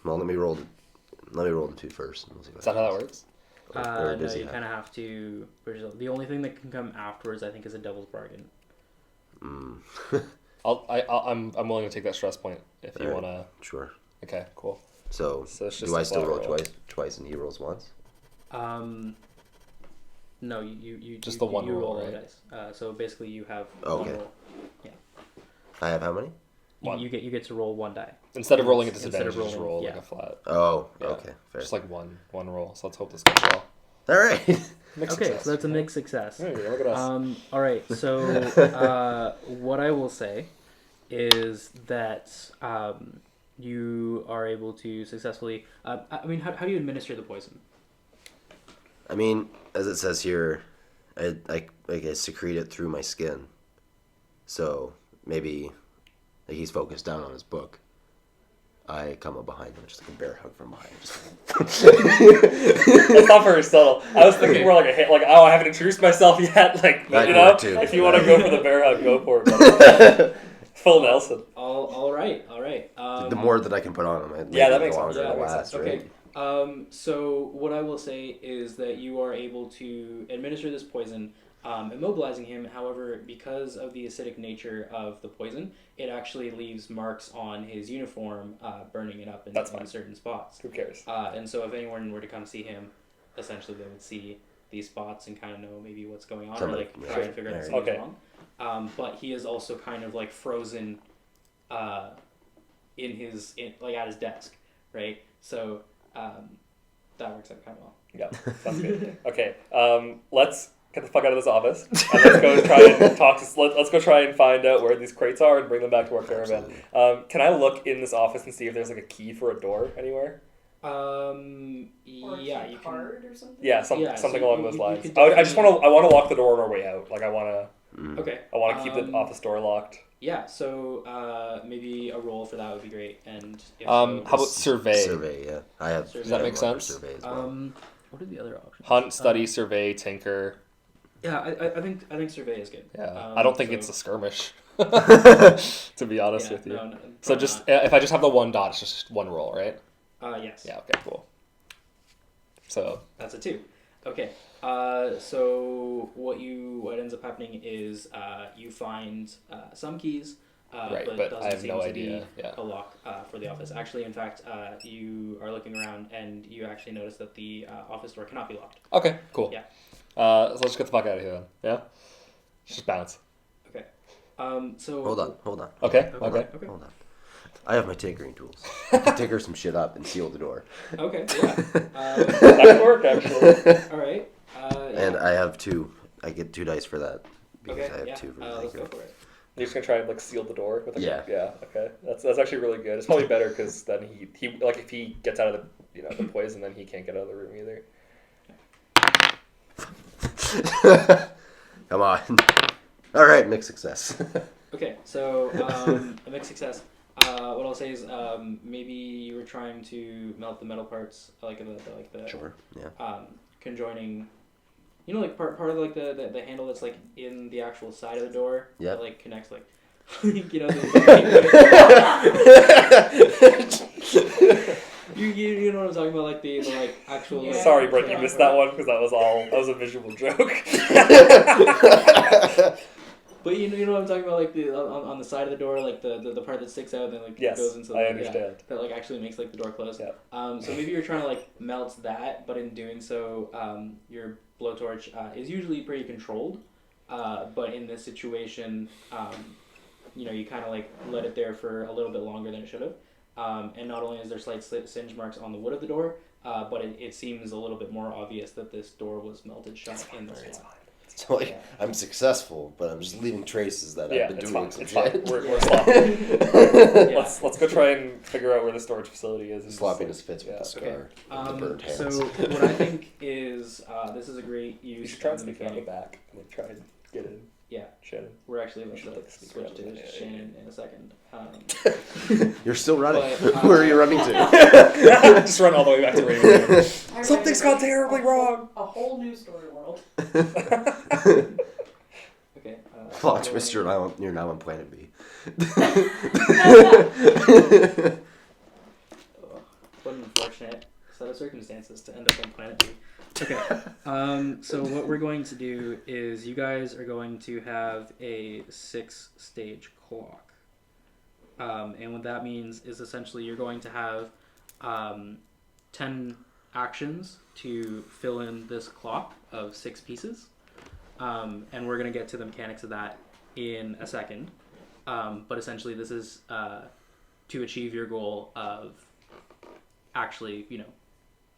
Speaker 3: Well, let me roll the 2 first. And we'll see what
Speaker 5: Is that how that works?
Speaker 3: Or
Speaker 1: No,
Speaker 3: does he
Speaker 1: you
Speaker 3: have-
Speaker 1: kind of have to push yourself. The only thing that can come afterwards, I think, is a devil's bargain.
Speaker 5: I'm willing to take that stress point if you
Speaker 3: Alright.
Speaker 5: want to.
Speaker 3: Sure.
Speaker 5: Okay, cool.
Speaker 3: So
Speaker 5: So it's just
Speaker 3: do
Speaker 5: a
Speaker 3: I still
Speaker 5: flat
Speaker 3: roll
Speaker 5: roll.
Speaker 3: twice and he rolls once?
Speaker 1: No, you
Speaker 5: Just
Speaker 1: you,
Speaker 5: the one
Speaker 1: you
Speaker 5: roll,
Speaker 1: roll
Speaker 5: right?
Speaker 1: the dice. So basically, you have
Speaker 3: Oh,
Speaker 1: one
Speaker 3: okay.
Speaker 1: roll.
Speaker 3: I have how many?
Speaker 5: One.
Speaker 1: You get to roll 1 die.
Speaker 5: Instead of rolling a
Speaker 1: Instead of
Speaker 5: disadvantage, you just
Speaker 1: rolling-
Speaker 5: roll
Speaker 1: yeah.
Speaker 5: like a flat.
Speaker 3: Oh,
Speaker 5: Yeah.
Speaker 3: okay, fair.
Speaker 5: Just like one roll. So let's hope this goes well.
Speaker 3: All right.
Speaker 5: Mixed
Speaker 1: Okay,
Speaker 5: success.
Speaker 1: so that's a mixed success.
Speaker 5: There you go, look at us.
Speaker 1: All right. So what I will say is that you are able to successfully. I mean, how do you administer the poison?
Speaker 3: I mean, as it says here, I secrete it through my skin. So maybe like he's focused down on his book. I come up behind him, just like a bear hug from behind. Just
Speaker 2: That's not very subtle. I was thinking more like a hit, like, oh, I haven't introduced myself yet. Like,
Speaker 3: That
Speaker 2: you
Speaker 3: could
Speaker 2: know,
Speaker 3: work too.
Speaker 2: if you want to go for the bear hug, go for it. But full Nelson.
Speaker 1: All right.
Speaker 3: the more that I can put on him,
Speaker 2: Yeah, that
Speaker 3: the
Speaker 2: makes sense.
Speaker 3: longer
Speaker 2: Yeah,
Speaker 3: it'll
Speaker 2: that makes
Speaker 3: last,
Speaker 2: sense.
Speaker 3: right?
Speaker 1: Okay. So what I will say is that you are able to administer this poison, immobilizing him. However, because of the acidic nature of the poison, it actually leaves marks on his uniform, burning it up in
Speaker 2: That's fine.
Speaker 1: certain spots.
Speaker 2: Who cares?
Speaker 1: And so if anyone were to come see him, essentially they would see these spots and kind of know maybe what's going on,
Speaker 3: Somebody-
Speaker 1: or like
Speaker 3: yeah.
Speaker 1: try and figure out
Speaker 3: Right.
Speaker 1: something's
Speaker 2: Okay.
Speaker 1: wrong. But he is also kind of like frozen in his at his desk, right? So that works out kind of well.
Speaker 2: Yeah, sounds good. Okay, let's get the fuck out of this office and let's go try and talk to. Let's go try and find out where these crates are and bring them back to our caravan. Can I look in this office and see if there's like a key for a door anywhere?
Speaker 4: Or
Speaker 1: Yeah,
Speaker 4: a
Speaker 1: you can.
Speaker 4: card or something?
Speaker 2: Yeah,
Speaker 1: Yeah,
Speaker 2: something
Speaker 1: so
Speaker 2: along
Speaker 1: you-
Speaker 2: those
Speaker 1: you
Speaker 2: lines.
Speaker 1: could
Speaker 2: I just
Speaker 1: definitely-
Speaker 2: want to lock the door on our way out. Like I want to
Speaker 1: Okay.
Speaker 2: keep the office door locked.
Speaker 1: Yeah, so maybe a roll for that would be great. And if
Speaker 5: How
Speaker 1: so,
Speaker 5: about survey?
Speaker 3: Survey, yeah. I have.
Speaker 1: Does
Speaker 5: that
Speaker 3: I
Speaker 5: make
Speaker 3: have one for
Speaker 5: sense?
Speaker 3: Survey as well.
Speaker 1: what are the other options?
Speaker 5: Hunt, study, survey, tinker.
Speaker 1: Yeah, I think survey is good.
Speaker 5: Yeah, I don't think
Speaker 1: so-
Speaker 5: it's a skirmish. To be honest with you.
Speaker 1: No,
Speaker 5: So
Speaker 1: probably
Speaker 5: just if I just have the one dot, it's just one roll, right?
Speaker 1: not. Yes.
Speaker 5: Yeah. Okay. Cool. So
Speaker 1: That's a 2. Okay. So what ends up happening is you find some keys,
Speaker 5: right,
Speaker 1: but,
Speaker 5: but
Speaker 1: doesn't
Speaker 5: I have
Speaker 1: seem
Speaker 5: no
Speaker 1: to
Speaker 5: idea.
Speaker 1: be
Speaker 5: Yeah.
Speaker 1: a lock for the office. Actually, in fact, you are looking around and you actually notice that the office door cannot be locked.
Speaker 5: Okay. Cool.
Speaker 1: Yeah.
Speaker 5: So let's get the fuck out of here then. Yeah. Just bounce.
Speaker 1: Okay. So
Speaker 3: Hold on.
Speaker 5: Okay.
Speaker 1: Okay.
Speaker 5: Okay.
Speaker 1: Okay.
Speaker 3: Hold on. I have my tinkering tools. I can tinker some shit up and seal the door.
Speaker 1: Okay. Yeah.
Speaker 2: That could work actually.
Speaker 1: All right.
Speaker 3: And I have 2. I get 2 dice for that because
Speaker 1: Okay,
Speaker 3: I have
Speaker 1: yeah.
Speaker 3: 2 for
Speaker 1: Let's go
Speaker 3: Jericho.
Speaker 1: for it.
Speaker 2: You're just gonna try and like seal the door with
Speaker 3: Yeah.
Speaker 2: Yeah. Okay. That's actually really good. It's probably better because then he like if he gets out of the poison, then he can't get out of the room either.
Speaker 3: Come on. All right, mixed success.
Speaker 1: Okay, so a mixed success. What I'll say is maybe you were trying to melt the metal parts, like the
Speaker 3: Sure. Yeah.
Speaker 1: conjoining. You know, like part of like the handle that's like in the actual side of the door.
Speaker 3: Yeah.
Speaker 1: That like connects like, you know. You know what I'm talking about, like the like actual.
Speaker 4: Yeah.
Speaker 1: Like,
Speaker 2: Sorry, Brent, you missed that one because that was a visual joke.
Speaker 1: But you know what I'm talking about, like the on the side of the door, like the part that sticks out and then like
Speaker 2: Yes,
Speaker 1: goes into.
Speaker 2: I
Speaker 1: The,
Speaker 2: understand.
Speaker 1: Yeah, that like actually makes like the door close.
Speaker 2: Yeah.
Speaker 1: So maybe you're trying to like melt that, but in doing so, your blowtorch is usually pretty controlled. But in this situation, you kind of like let it there for a little bit longer than it should have. And not only is there slight singe marks on the wood of the door, but it seems a little bit more obvious that this door was melted shut in this
Speaker 2: It's
Speaker 1: way.
Speaker 2: fine.
Speaker 3: So like, I'm successful, but I'm just leaving traces that
Speaker 2: Yeah,
Speaker 3: I've been
Speaker 2: it's
Speaker 3: doing
Speaker 2: fine.
Speaker 3: some
Speaker 2: It's fine.
Speaker 3: shit.
Speaker 2: We're sloppy.
Speaker 1: Yeah.
Speaker 2: Let's go try and figure out where the storage facility is. And
Speaker 3: Sloppiness fits with
Speaker 2: yeah.
Speaker 3: the scar.
Speaker 1: Okay.
Speaker 3: The burnt hands.
Speaker 1: So what I think is this is a great
Speaker 2: You
Speaker 1: use
Speaker 2: should try and
Speaker 1: of the
Speaker 2: sneak around the
Speaker 1: mechanic.
Speaker 2: back and like, try and get in.
Speaker 1: Yeah,
Speaker 2: Shannon.
Speaker 1: we're actually about
Speaker 2: should,
Speaker 1: to
Speaker 2: like, sneak
Speaker 1: switch
Speaker 2: around
Speaker 1: to
Speaker 2: the- yeah,
Speaker 1: Shannon in a second.
Speaker 3: You're still running.
Speaker 1: But,
Speaker 3: Where are you running to?
Speaker 2: Just run all the way back to radio. Something's gone terribly wrong.
Speaker 4: A whole new story world.
Speaker 1: Okay.
Speaker 3: Plot twist, you're now on planet B.
Speaker 1: What an unfortunate set of circumstances to end up on planet B. Okay. So what we're going to do is you guys are going to have a 6-stage clock. And what that means is essentially you're going to have 10 actions to fill in this clock of 6 pieces. And we're going to get to the mechanics of that in a second. But essentially this is to achieve your goal of actually,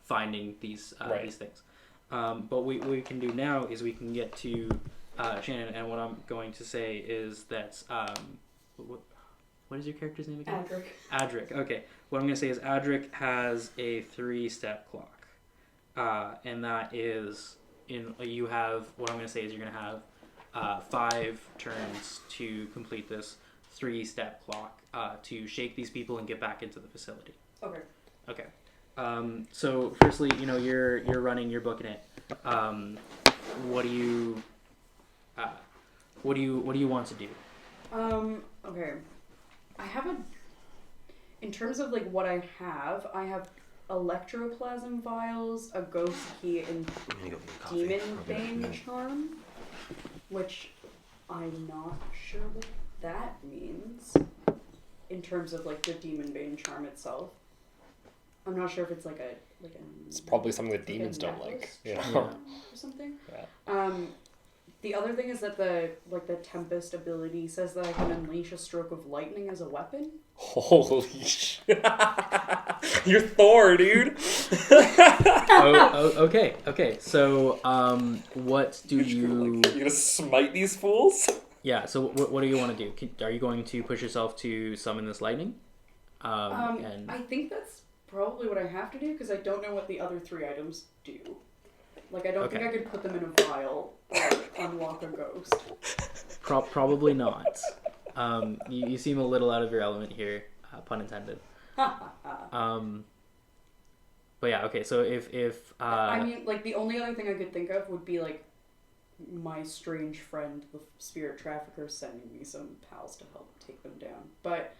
Speaker 1: finding these
Speaker 2: Right.
Speaker 1: these things. But what we can do now is we can get to Shannon, and what I'm going to say is that what is your character's name again?
Speaker 4: Adric.
Speaker 1: Adric. Okay. What I'm going to say is Adric has a 3-step clock, and that is you have what I'm going to say is you're going to have 5 turns to complete this 3-step clock to shake these people and get back into the facility.
Speaker 4: Okay.
Speaker 1: Okay. So firstly, you're running, you're booking it. What do you want to do?
Speaker 4: Okay. I have in terms of like what I have electroplasm vials, a ghost key, and
Speaker 3: I'm gonna go get a coffee.
Speaker 4: demon
Speaker 3: I'll be right
Speaker 4: bane
Speaker 3: back.
Speaker 4: charm, which I'm not sure what that means in terms of like the demon bane charm itself. I'm not sure if it's like a
Speaker 2: It's probably something that
Speaker 4: like a
Speaker 2: demons don't like.
Speaker 4: necklace
Speaker 2: You
Speaker 1: Yeah.
Speaker 2: know?
Speaker 4: or something.
Speaker 2: Yeah.
Speaker 4: The other thing is that the Tempest ability says that I can unleash a stroke of lightning as a weapon.
Speaker 2: Holy shit. You're Thor, dude.
Speaker 1: Okay. So, what do you?
Speaker 2: You're gonna smite these fools?
Speaker 1: Yeah. So, what do you want to do? Are you going to push yourself to summon this lightning? And
Speaker 4: I think that's probably what I have to do because I don't know what the other 3 items do. Like, I don't think I could put them in a vial or unlock a ghost.
Speaker 1: probably not. You seem a little out of your element here, pun intended. But yeah, okay. So if
Speaker 4: I mean, like, the only other thing I could think of would be, like, my strange friend, the spirit trafficker, sending me some pals to help take them down. But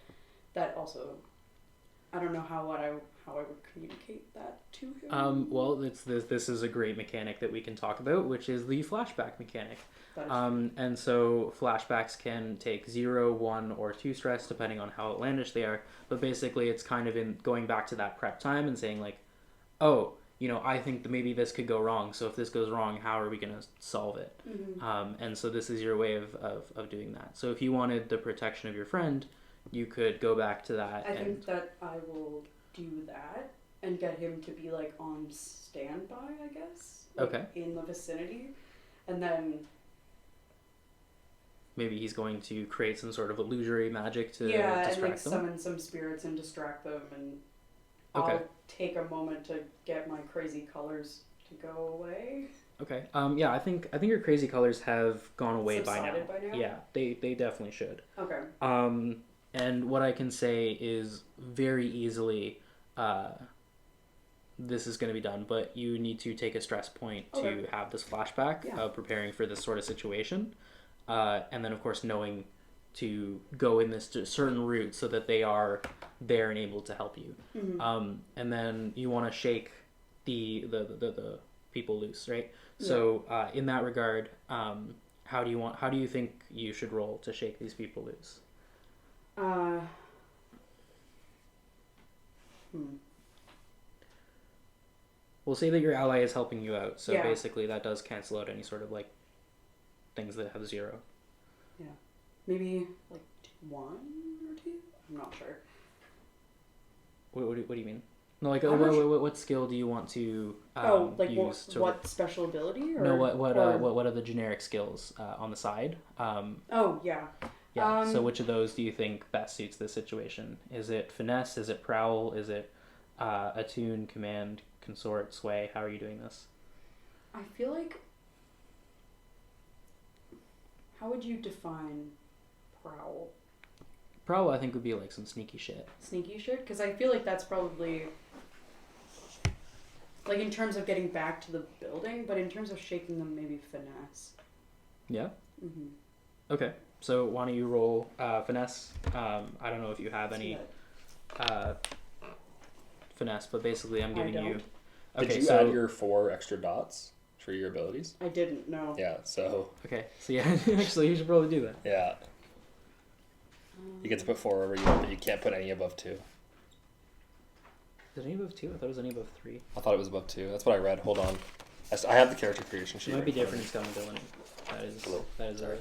Speaker 4: that also, I don't know how I would communicate that to him.
Speaker 1: well, this is a great mechanic that we can talk about, which is the flashback mechanic.
Speaker 4: That is
Speaker 1: And so flashbacks can take 0, 1, or 2 stress depending on how outlandish they are. But basically, it's kind of in going back to that prep time and saying like, oh, I think that maybe this could go wrong. So if this goes wrong, how are we going to solve it?
Speaker 4: Mm-hmm.
Speaker 1: And so this is your way of doing that. So if you wanted the protection of your friend, you could go back to that.
Speaker 4: I think that I will do that and get him to be like on standby, I guess. Like,
Speaker 1: Okay.
Speaker 4: in the vicinity, and then
Speaker 1: maybe he's going to create some sort of illusory magic to
Speaker 4: and
Speaker 1: distract
Speaker 4: like
Speaker 1: them.
Speaker 4: summon some spirits and distract them, and
Speaker 1: Okay.
Speaker 4: I'll take a moment to get my crazy colors to go away.
Speaker 1: Okay. Yeah, I think your crazy colors have gone away by now.
Speaker 4: Subsided by now?
Speaker 1: Yeah, they definitely should.
Speaker 4: Okay.
Speaker 1: And what I can say is very easily, this is going to be done, but you need to take a stress point to have this flashback of preparing for this sort of situation. And then, of course, knowing to go in this certain route so that they are there and able to help you.
Speaker 4: Mm-hmm.
Speaker 1: And then you want to shake the people loose, right? So in that regard, how do you think you should roll to shake these people loose? We'll say that your ally is helping you out, so basically that does cancel out any sort of like things that have 0.
Speaker 4: Yeah, maybe like 1 or 2. I'm not sure.
Speaker 1: What do you mean? No, like what skill do you want to use?
Speaker 4: What special ability? Or,
Speaker 1: no, what are the generic skills on the side?
Speaker 4: Yeah.
Speaker 1: So which of those do you think best suits this situation? Is it finesse? Is it prowl? Is it attune, command, consort, sway? How are you doing this?
Speaker 4: I feel like. How would you define prowl?
Speaker 1: Prowl, I think, would be like some sneaky shit.
Speaker 4: Sneaky shit? Because I feel like that's probably. Like in terms of getting back to the building, but in terms of shaking them, maybe finesse.
Speaker 1: Yeah?
Speaker 4: Mm-hmm.
Speaker 1: Okay. So why don't you roll finesse? I don't know if you have any finesse, but basically I'm giving you...
Speaker 5: Okay, Did you add your 4 extra dots for your abilities?
Speaker 4: I didn't, no.
Speaker 5: Yeah, so...
Speaker 1: Okay, so yeah, actually you should probably do that.
Speaker 5: Yeah. You get to put 4 wherever you want, but you can't put any above 2.
Speaker 1: Is it any above 2? I thought it was any above 3.
Speaker 5: I thought it was above 2. That's what I read. Hold on. I have the character creation sheet.
Speaker 1: It might be different in skill and ability. That is a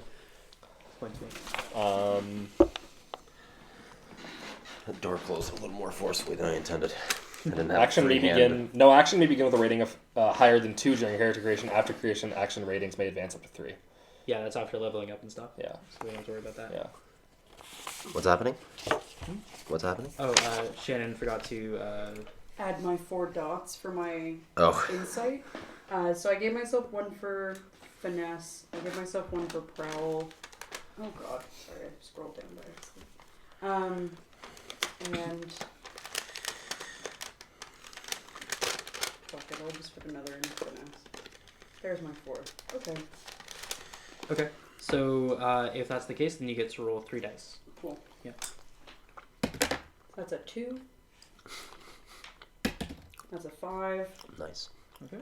Speaker 1: point to me.
Speaker 3: The door closed a little more forcefully than I intended. I didn't have
Speaker 5: Action may
Speaker 3: free hand.
Speaker 5: begin. No, action may begin with a rating of higher than 2 during character creation. After creation, action ratings may advance up to 3.
Speaker 1: Yeah, that's after leveling up and stuff.
Speaker 5: Yeah.
Speaker 1: So we don't have to worry about that.
Speaker 5: Yeah.
Speaker 3: What's happening? What's happening?
Speaker 1: Oh, Shannon forgot to...
Speaker 4: add my 4 dots for my
Speaker 3: Oh.
Speaker 4: insight. So I gave myself 1 for finesse. I gave myself 1 for prowl. Oh god, sorry, I scrolled down by accident. And fuck it, I'll just put another in finesse. There's my 4. Okay,
Speaker 1: Okay. So if that's the case, then you get to roll 3 dice.
Speaker 4: cool.
Speaker 1: Yeah.
Speaker 4: That's a 2. That's a 5.
Speaker 3: Nice.
Speaker 1: Okay.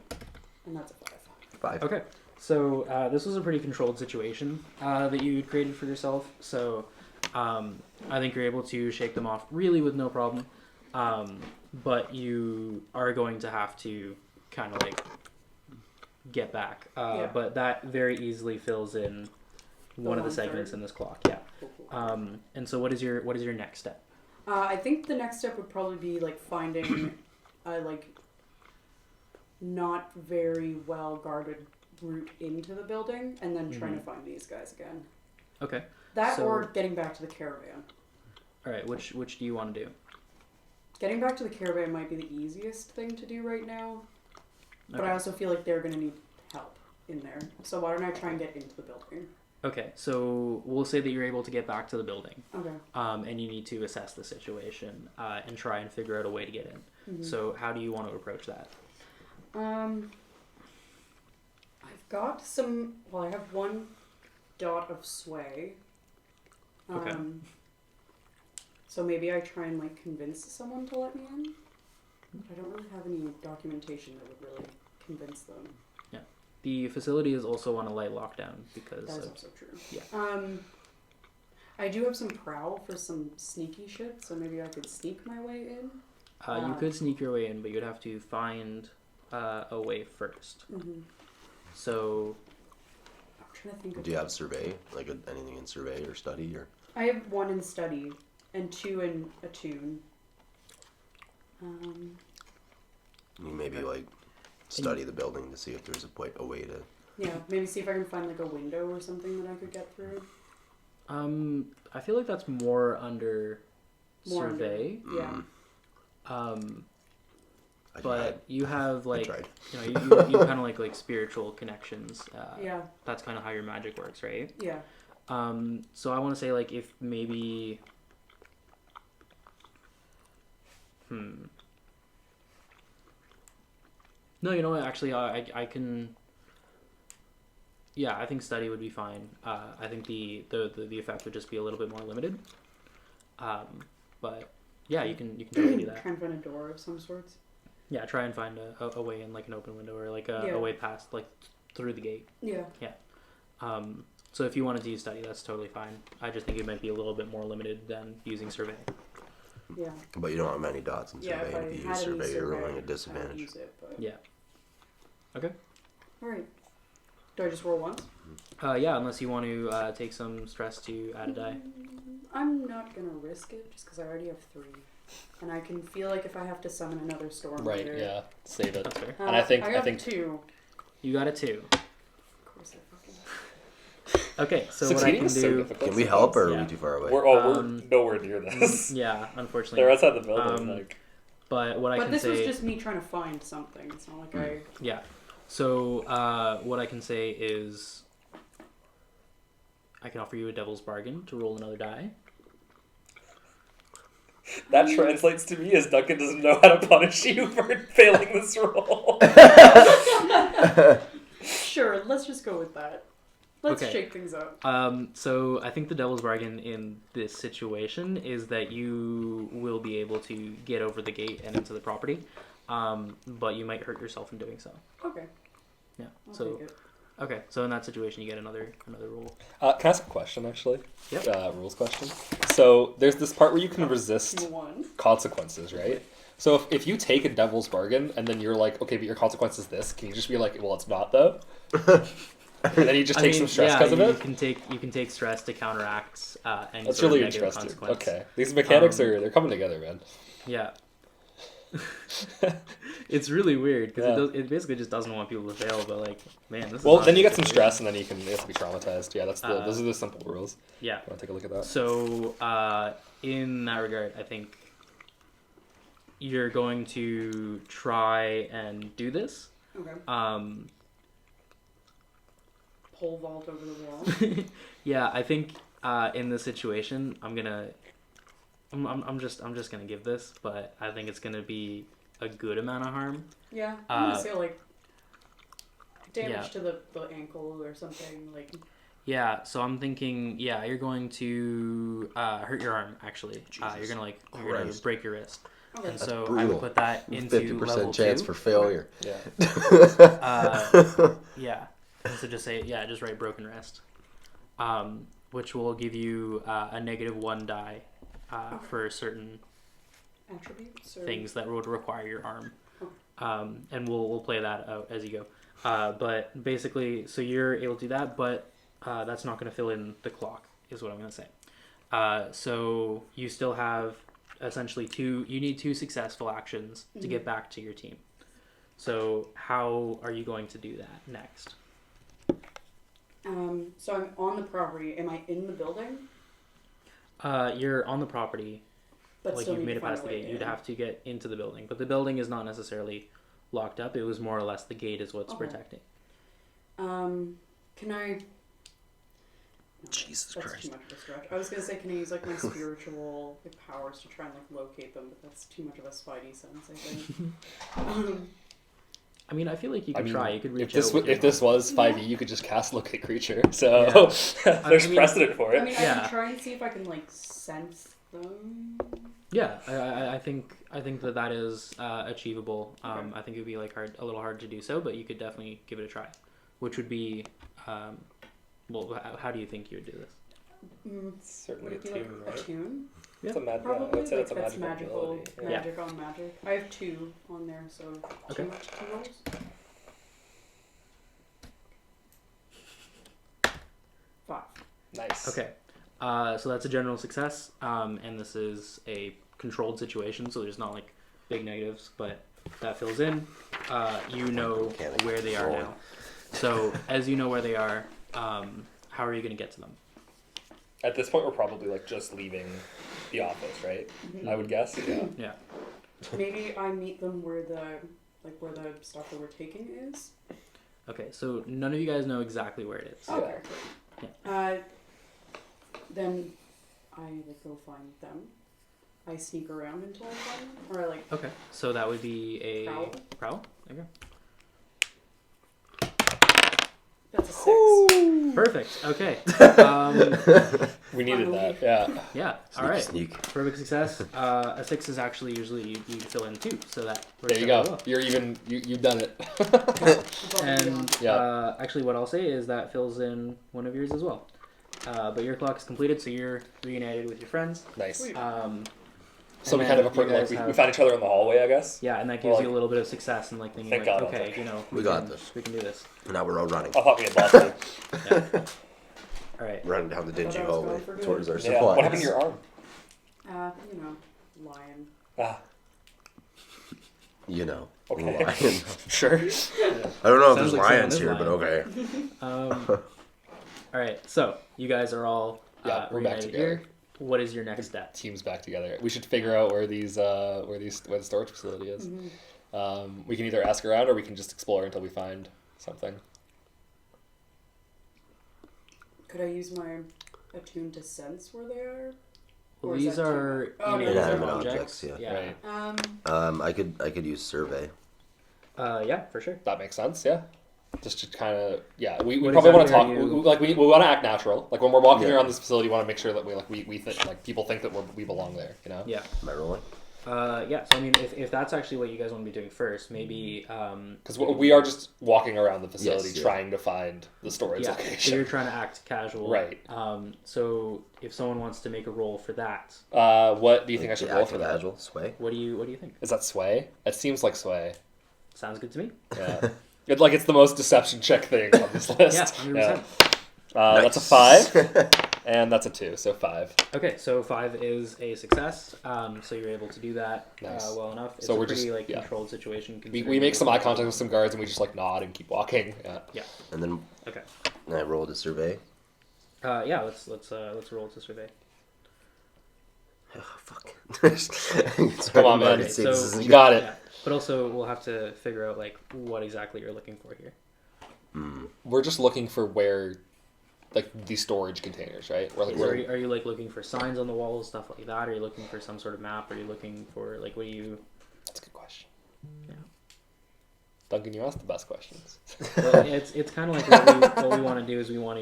Speaker 4: And that's a 5.
Speaker 3: 5.
Speaker 1: Okay. So this was a pretty controlled situation that you created for yourself. So I think you're able to shake them off really with no problem. But you are going to have to kind of like get back. But that very easily fills in one of the segments in this clock. Yeah.
Speaker 4: Cool.
Speaker 1: And so what is your next step?
Speaker 4: I think the next step would probably be like finding like not very well guarded route into the building and then trying to find these guys again.
Speaker 1: Okay.
Speaker 4: That or getting back to the caravan.
Speaker 1: All right. Which do you want to do?
Speaker 4: Getting back to the caravan might be the easiest thing to do right now. But
Speaker 1: Okay.
Speaker 4: I also feel like they're going to need help in there. So why don't I try and get into the building?
Speaker 1: Okay, so we'll say that you're able to get back to the building,
Speaker 4: Okay.
Speaker 1: and you need to assess the situation and try and figure out a way to get in.
Speaker 4: Mm-hmm.
Speaker 1: So how do you want to approach that?
Speaker 4: I've got some... Well, I have 1 dot of sway.
Speaker 1: Okay.
Speaker 4: So maybe I try and like convince someone to let me in. But I don't really have any documentation that would really convince them.
Speaker 1: The facility is also on a light lockdown because
Speaker 4: That is
Speaker 1: of,
Speaker 4: also true.
Speaker 1: Yeah.
Speaker 4: I do have some prowl for some sneaky shit, so maybe I could sneak my way in.
Speaker 1: you could sneak your way in, but you'd have to find a way first.
Speaker 4: Mm-hmm.
Speaker 1: So
Speaker 4: I'm trying to think of...
Speaker 3: Do you have survey? Like anything in survey or study? Or
Speaker 4: I have 1 in study and 2 in attune.
Speaker 3: you maybe like study the building to see if there's a way to...
Speaker 4: Yeah, maybe see if I can find like a window or something that I could get through.
Speaker 1: I feel like that's more under
Speaker 4: More
Speaker 1: survey.
Speaker 4: Yeah.
Speaker 3: I tried.
Speaker 1: But you have like
Speaker 3: tried.
Speaker 1: you you kind of like spiritual connections.
Speaker 4: Yeah.
Speaker 1: That's kind of how your magic works, right?
Speaker 4: Yeah.
Speaker 1: So I want to say like if maybe. No, you know what? Actually, I can. Yeah, I think study would be fine. I think the effect would just be a little bit more limited. But yeah, you can totally do that.
Speaker 4: Try and find a door of some sorts.
Speaker 1: Yeah, try and find a way in, like an open window or like
Speaker 4: Yeah.
Speaker 1: a way past, like through the gate.
Speaker 4: Yeah.
Speaker 1: So if you wanted to use study, that's totally fine. I just think it might be a little bit more limited than using survey.
Speaker 4: Yeah.
Speaker 3: But you don't have many dots in
Speaker 4: Yeah.
Speaker 3: survey.
Speaker 4: If
Speaker 3: If you
Speaker 4: I
Speaker 3: use
Speaker 4: had any
Speaker 3: survey, you're rolling a
Speaker 4: I would
Speaker 3: disadvantage.
Speaker 4: use it, but...
Speaker 1: Yeah. Okay.
Speaker 4: All right. Do I just roll once?
Speaker 1: Yeah, unless you want to take some stress to add a die.
Speaker 4: I'm not gonna risk it just because I already have 3, and I can feel like if I have to summon another storm
Speaker 5: Right.
Speaker 4: later.
Speaker 5: Yeah. Save it.
Speaker 1: That's fair.
Speaker 5: And I think-
Speaker 4: I have 2.
Speaker 1: You got a 2.
Speaker 4: Of course, I fucking.
Speaker 1: Okay, so what I
Speaker 5: Succeeding
Speaker 1: can
Speaker 5: is so
Speaker 1: do.
Speaker 5: difficult.
Speaker 3: Can we help, or are
Speaker 1: Yeah.
Speaker 3: we too far away?
Speaker 2: We're
Speaker 1: Um,
Speaker 2: nowhere near this.
Speaker 1: Yeah, unfortunately.
Speaker 2: They're outside the building. Like,
Speaker 1: But what I
Speaker 4: But
Speaker 1: can
Speaker 4: this
Speaker 1: say.
Speaker 4: was just me trying to find something. It's not like I.
Speaker 1: Yeah. So what I can say is I can offer you a devil's bargain to roll another die.
Speaker 2: that translates to me as Duncan doesn't know how to punish you for failing this roll.
Speaker 4: Sure, let's just go with that. Let's
Speaker 1: Okay.
Speaker 4: shake things up.
Speaker 1: So I think the devil's bargain in this situation is that you will be able to get over the gate and into the property, but you might hurt yourself in doing so.
Speaker 4: Okay.
Speaker 1: Yeah.
Speaker 4: I'll
Speaker 1: So
Speaker 4: take it.
Speaker 1: okay. So in that situation, you get another roll.
Speaker 5: Can I ask a question, actually?
Speaker 1: Yep.
Speaker 5: Rules question. So there's this part where you can resist
Speaker 4: 1.
Speaker 5: consequences, right? So if you take a devil's bargain and then you're like, okay, but your consequence is this, can you just be like, well, it's not though? And then you just take some stress because of
Speaker 1: you
Speaker 5: it?
Speaker 1: can take stress to counteract any
Speaker 5: That's
Speaker 1: sort
Speaker 5: really
Speaker 1: of negative
Speaker 5: interesting.
Speaker 1: consequence.
Speaker 5: Okay. These mechanics they're coming together, man.
Speaker 1: Yeah. It's really weird because
Speaker 5: Yeah.
Speaker 1: it basically just doesn't want people to fail, but like, man, this is
Speaker 5: Well,
Speaker 1: not
Speaker 5: then you
Speaker 1: good
Speaker 5: get some
Speaker 1: for
Speaker 5: stress and then you have to be traumatized. Yeah, those are the simple rules.
Speaker 1: Yeah.
Speaker 5: Want to take a look at that?
Speaker 1: So, in that regard, I think you're going to try and do this.
Speaker 4: Okay. Pole vault over the wall.
Speaker 1: Yeah, I think in this situation, I'm just gonna give this, but I think it's gonna be a good amount of harm.
Speaker 4: Yeah. I'm gonna
Speaker 1: Uh,
Speaker 4: say like damage
Speaker 1: yeah.
Speaker 4: to the ankle or something. Like.
Speaker 1: Yeah, so I'm thinking, yeah, you're going to hurt your arm. Actually, you're
Speaker 3: Jesus
Speaker 1: gonna you're gonna
Speaker 3: Christ.
Speaker 1: break your wrist.
Speaker 4: Okay.
Speaker 1: And so I
Speaker 3: brutal.
Speaker 1: would put that into
Speaker 3: 50%
Speaker 1: level
Speaker 3: chance
Speaker 1: 2.
Speaker 3: for failure.
Speaker 5: Yeah.
Speaker 1: Yeah. And so just say, yeah, just write broken wrist, which will give you a -1 die for certain
Speaker 4: Attributes or
Speaker 1: things that would require your arm.
Speaker 4: Okay.
Speaker 1: And we'll play that out as you go. But basically, so you're able to do that, but that's not going to fill in the clock, is what I'm going to say. So you still have essentially you need 2 successful actions to get back to your team. So how are you going to do that next?
Speaker 4: So I'm on the property. Am I in the building?
Speaker 1: You're on the property,
Speaker 4: But
Speaker 1: like
Speaker 4: still
Speaker 1: you've
Speaker 4: need
Speaker 1: made
Speaker 4: to
Speaker 1: it
Speaker 4: find
Speaker 1: past
Speaker 4: a
Speaker 1: the
Speaker 4: way
Speaker 1: gate. You'd
Speaker 4: in.
Speaker 1: have to get into the building, but the building is not necessarily locked up. It was more or less the gate is what's
Speaker 4: Okay.
Speaker 1: protecting.
Speaker 4: Can I?
Speaker 3: Jesus
Speaker 4: That's
Speaker 3: Christ.
Speaker 4: too much of a stretch. I was gonna say, can I use like my spiritual powers to try and like locate them? But that's too much of a spidey sense, I think.
Speaker 1: I mean, I feel like you could try. You could reach
Speaker 5: if this
Speaker 1: out. with your
Speaker 5: if this
Speaker 1: mind.
Speaker 5: was 5e, you could just cast locate creature. So
Speaker 2: there's
Speaker 1: I mean-
Speaker 2: precedent for it.
Speaker 4: I mean, I
Speaker 1: Yeah.
Speaker 4: can try and see if I can like sense them.
Speaker 1: Yeah, I think that is achievable.
Speaker 4: Okay.
Speaker 1: I think it would be like a little hard to do so, but you could definitely give it a try. Which would be, well, how do you think you would do this?
Speaker 4: Would
Speaker 2: Certainly
Speaker 4: it
Speaker 2: a
Speaker 4: be like
Speaker 2: tune,
Speaker 4: a
Speaker 2: right?
Speaker 4: tune?
Speaker 1: Yeah.
Speaker 2: It's a magic.
Speaker 4: Probably.
Speaker 2: I would say
Speaker 4: Like,
Speaker 2: that's a
Speaker 4: that's
Speaker 2: magical ability. Yeah.
Speaker 4: magic on magic. I have 2 on there, so
Speaker 1: Okay.
Speaker 4: 2 rolls. Five.
Speaker 5: nice.
Speaker 1: Okay, so that's a general success, and this is a controlled situation, so there's not like big negatives, but that fills in. You know
Speaker 3: Mechanic.
Speaker 1: where they are
Speaker 3: Rolling.
Speaker 1: now. So as you know where they are, how are you going to get to them?
Speaker 2: At this point, we're probably like just leaving the office, right? I would guess. Yeah.
Speaker 1: Yeah.
Speaker 4: Maybe I meet them where the stuff that we're taking is.
Speaker 1: Okay, so none of you guys know exactly where it is.
Speaker 4: Okay.
Speaker 1: Yeah.
Speaker 4: Then I go find them. I sneak around until I find them, or I like.
Speaker 1: Okay, so that would be a
Speaker 4: Prowl.
Speaker 1: prowl. Okay.
Speaker 4: That's a 6.
Speaker 1: Perfect. Okay.
Speaker 5: We needed that. Yeah.
Speaker 1: Yeah. All right.
Speaker 3: Sneak.
Speaker 1: Perfect success. A 6 is actually usually you fill in 2, so that works
Speaker 5: There you
Speaker 1: out
Speaker 5: go.
Speaker 1: well.
Speaker 5: You're even. You've done it.
Speaker 1: And
Speaker 5: Yeah.
Speaker 1: actually, what I'll say is that fills in one of yours as well. But your clock is completed, so you're reunited with your friends.
Speaker 5: Nice.
Speaker 4: Sweet.
Speaker 5: So we
Speaker 1: and
Speaker 5: kind of
Speaker 1: then
Speaker 5: approach
Speaker 1: you
Speaker 5: like
Speaker 1: guys
Speaker 2: We
Speaker 1: have-
Speaker 2: found each other in the hallway, I guess.
Speaker 1: Yeah, and that gives
Speaker 2: Well,
Speaker 1: you a little bit of success and like thinking,
Speaker 2: Thank
Speaker 1: like,
Speaker 2: God,
Speaker 1: okay,
Speaker 2: okay.
Speaker 1: you know,
Speaker 3: We got
Speaker 1: can-
Speaker 3: this.
Speaker 1: We can do this.
Speaker 3: Now we're all running.
Speaker 2: I thought we had lost it.
Speaker 1: Yeah. All right.
Speaker 3: Running down the dingy
Speaker 4: Thought I was
Speaker 3: hallway
Speaker 4: going for good.
Speaker 3: towards our
Speaker 2: Yeah.
Speaker 3: supplies.
Speaker 2: What happened to your arm?
Speaker 4: Lion.
Speaker 2: Ah,
Speaker 3: You know.
Speaker 2: Okay.
Speaker 3: Lion.
Speaker 5: Sure.
Speaker 3: I don't know if
Speaker 1: Sounds
Speaker 3: there's
Speaker 1: like
Speaker 3: lions
Speaker 1: someone
Speaker 3: here,
Speaker 1: is
Speaker 3: but okay.
Speaker 1: All right. So you guys are all
Speaker 5: Yeah, we're back
Speaker 1: reunited
Speaker 5: together.
Speaker 1: here. What is your next step?
Speaker 5: Teams back together. We should figure out where the storage facility is. We can either ask around or we can just explore until we find something.
Speaker 4: Could I use my attune to sense where they are?
Speaker 1: Well,
Speaker 4: Or is
Speaker 1: these
Speaker 4: that too
Speaker 1: are
Speaker 4: much? Oh, no,
Speaker 3: Inanimate
Speaker 4: those are
Speaker 3: objects, yeah.
Speaker 5: Right.
Speaker 3: I could use survey.
Speaker 1: Yeah, for sure.
Speaker 5: That makes sense. Yeah. Just to kind of we
Speaker 1: What
Speaker 5: probably want to
Speaker 1: exactly
Speaker 5: talk.
Speaker 1: are you-
Speaker 5: We want to act natural. Like when we're walking
Speaker 3: Yeah.
Speaker 5: around this facility, we want to make sure that we think like people think that we belong there. You know.
Speaker 1: Yeah.
Speaker 3: Am I rolling?
Speaker 1: Yeah. So I mean, if that's actually what you guys want to be doing first, maybe.
Speaker 5: Because we are just walking around the facility
Speaker 3: Yes, yeah.
Speaker 5: trying to find the storage
Speaker 1: Yeah. So
Speaker 5: location.
Speaker 1: you're trying to act casual,
Speaker 5: Right.
Speaker 1: So if someone wants to make a roll for that,
Speaker 5: What do you think I should
Speaker 3: The
Speaker 5: roll
Speaker 3: active
Speaker 5: for that?
Speaker 3: Agile sway.
Speaker 1: what do you think?
Speaker 5: Is that sway? It seems like sway.
Speaker 1: Sounds good to me.
Speaker 5: Yeah. It's the most deception check thing on this list.
Speaker 1: Yeah, 100%.
Speaker 5: That's a 5, and that's a 2, so 5.
Speaker 1: Okay, so 5 is a success. So you're able to do that
Speaker 5: Nice.
Speaker 1: well enough. It's
Speaker 5: So
Speaker 1: a
Speaker 5: we're
Speaker 1: pretty
Speaker 5: just- yeah.
Speaker 1: controlled situation.
Speaker 5: We
Speaker 1: considering
Speaker 5: make some
Speaker 1: you're-
Speaker 5: eye contact with some guards, and we just nod and keep walking. Yeah.
Speaker 3: And then
Speaker 1: Okay.
Speaker 3: I rolled a survey.
Speaker 1: Yeah. Let's roll to survey.
Speaker 3: Oh, fuck.
Speaker 5: Come on, man.
Speaker 1: Okay, so
Speaker 5: You got it.
Speaker 1: Yeah, but also we'll have to figure out what exactly you're looking for here.
Speaker 5: We're just looking for where, these storage containers, right?
Speaker 1: So are you looking for signs on the walls, stuff like that? Are you looking for some sort of map? Are you looking for what do you?
Speaker 5: That's a good question.
Speaker 1: Yeah.
Speaker 5: Duncan, you asked the best questions.
Speaker 1: Well, it's kind of like what we want to do is we want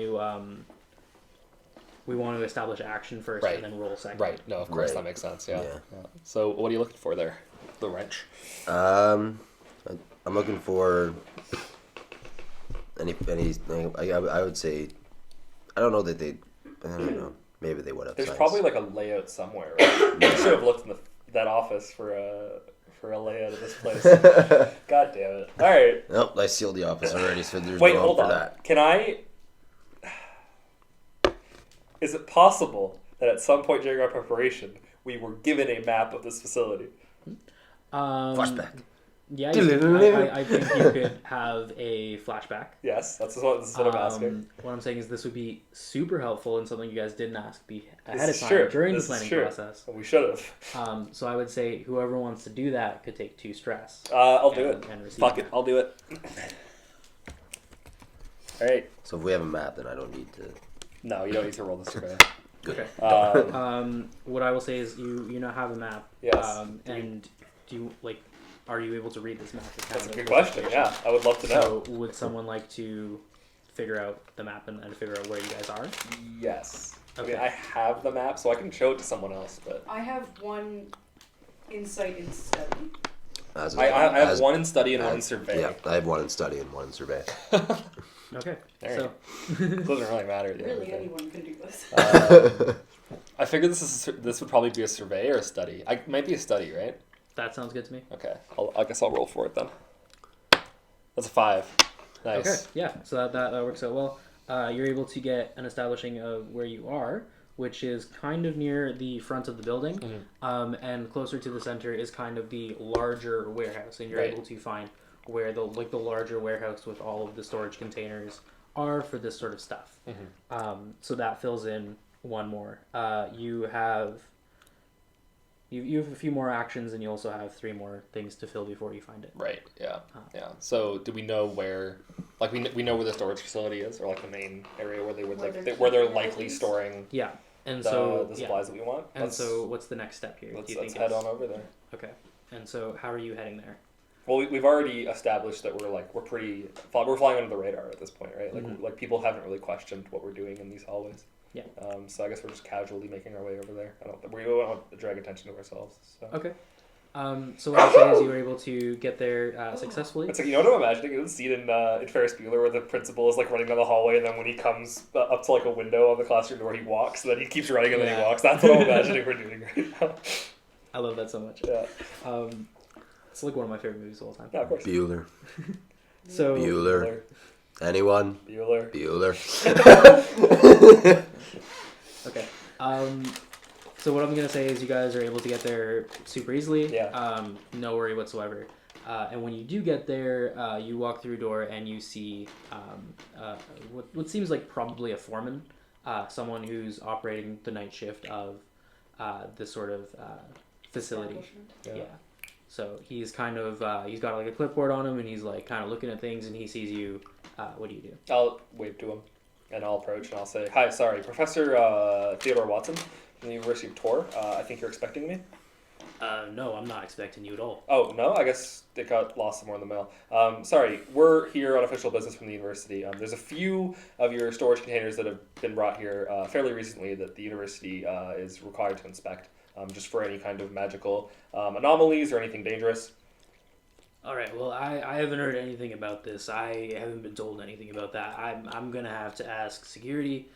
Speaker 1: to establish action first
Speaker 5: Right.
Speaker 1: and then roll second.
Speaker 5: Right. No, of course,
Speaker 3: Right.
Speaker 5: that makes sense. Yeah.
Speaker 3: Yeah.
Speaker 5: Yeah. So what are you looking for there? The wrench.
Speaker 3: I'm looking for any. I would say, I don't know that they. I don't know. Maybe they would have.
Speaker 2: There's
Speaker 3: signs.
Speaker 2: probably a layout somewhere. Right? We should have looked in that office for a layout of this place. God damn it! All right.
Speaker 3: Nope, I sealed the office already, so there's
Speaker 2: Wait,
Speaker 3: no
Speaker 2: hold
Speaker 3: for
Speaker 2: on.
Speaker 3: that.
Speaker 2: Can I? Is it possible that at some point during our preparation we were given a map of this facility?
Speaker 3: Flashback.
Speaker 1: Yeah, I think you could have a flashback.
Speaker 2: Yes, this is what I'm asking.
Speaker 1: What I'm saying is this would be super helpful and something you guys didn't ask ahead
Speaker 2: This
Speaker 1: of
Speaker 2: is
Speaker 1: time
Speaker 2: true.
Speaker 1: during
Speaker 2: This
Speaker 1: the
Speaker 2: is
Speaker 1: planning
Speaker 2: true.
Speaker 1: process.
Speaker 2: We should have.
Speaker 1: So I would say whoever wants to do that could take 2 stress.
Speaker 2: I'll do it.
Speaker 1: And receive
Speaker 2: Fuck it, I'll do it. All right.
Speaker 3: So if we have a map, then I don't need to.
Speaker 2: No, you don't need to roll the survey.
Speaker 1: Okay.
Speaker 2: Um,
Speaker 1: What I will say is you now have a map.
Speaker 2: Yes.
Speaker 1: And do you are you able to read this map?
Speaker 2: that's a good question. Yeah, I would love to know.
Speaker 1: So would someone like to figure out the map and figure out where you guys are?
Speaker 2: Yes. I
Speaker 1: Okay.
Speaker 2: mean, I have the map, so I can show it to someone else. But
Speaker 4: I have one insight in study.
Speaker 3: As
Speaker 2: I have
Speaker 3: as-
Speaker 2: one in study and one in
Speaker 3: as-
Speaker 2: survey.
Speaker 3: Yeah, I have one in study and one in survey.
Speaker 1: Okay.
Speaker 2: There
Speaker 1: So
Speaker 5: Doesn't really matter. at the end of
Speaker 4: Really,
Speaker 5: the day.
Speaker 4: anyone can do this.
Speaker 5: I figured this would probably be a survey or a study. It might be a study, right?
Speaker 1: that sounds good to me.
Speaker 5: Okay. I guess I'll roll for it then. That's a 5. Nice.
Speaker 1: Okay, yeah, so that works out well. You're able to get an establishing of where you are, which is kind of near the front of the building, and closer to the center is kind of the larger warehouse, and you're
Speaker 5: Right.
Speaker 1: able to find where the larger warehouse with all of the storage containers are for this sort of stuff. So that fills in one more. You have a few more actions, and you also have 3 more things to fill before you find it.
Speaker 5: Right. Yeah. Yeah. So do we know where? Like we know where the storage facility is, or like the main area where they would where they're likely storing
Speaker 1: Yeah, and
Speaker 2: the
Speaker 1: so
Speaker 2: supplies that we want.
Speaker 1: And so, what's the next step here?
Speaker 2: Let's
Speaker 1: Do you think
Speaker 2: head
Speaker 1: it's-
Speaker 2: on over there.
Speaker 1: Okay, and so how are you heading there?
Speaker 2: Well, we've already established that we're flying under the radar at this point, right? Like people haven't really questioned what we're doing in these hallways.
Speaker 1: Yeah.
Speaker 2: So I guess we're just casually making our way over there. We don't want to drag attention to ourselves. So.
Speaker 1: Okay. So what I'll say is you were able to get there successfully.
Speaker 2: It's like, you know what I'm imagining? You know the scene in Ferris Bueller where the principal is like running down the hallway, and then when he comes up to like a window on the classroom door, he walks, and then he keeps running, and then he walks. That's what I'm imagining we're doing right now.
Speaker 1: I love that so much.
Speaker 2: Yeah.
Speaker 1: It's like one of my favorite movies of all time.
Speaker 2: Yeah, of course.
Speaker 3: Bueller.
Speaker 1: So
Speaker 3: Bueller. Anyone?
Speaker 2: Bueller.
Speaker 3: Bueller.
Speaker 1: okay. So what I'm gonna say is you guys are able to get there super easily.
Speaker 2: Yeah.
Speaker 1: No worry whatsoever. And when you do get there, you walk through a door and you see what seems like probably a foreman, someone who's operating the night shift of this sort of facility.
Speaker 2: Yeah.
Speaker 1: So he's kind of he's got like a clipboard on him, and he's like kind of looking at things, and he sees you. What do you do?
Speaker 2: I'll wave to him, and I'll approach, and I'll say, "Hi, sorry, Professor Theodore Watson from the University of Tor. I think you're expecting me."
Speaker 1: No, I'm not expecting you at all.
Speaker 2: Oh, no? I guess it got lost somewhere in the mail. Sorry, we're here on official business from the university. There's a few of your storage containers that have been brought here fairly recently that the university is required to inspect, just for any kind of magical anomalies or anything dangerous.
Speaker 1: All right. Well, I haven't heard anything about this. I haven't been told anything about that. I'm gonna have to ask security.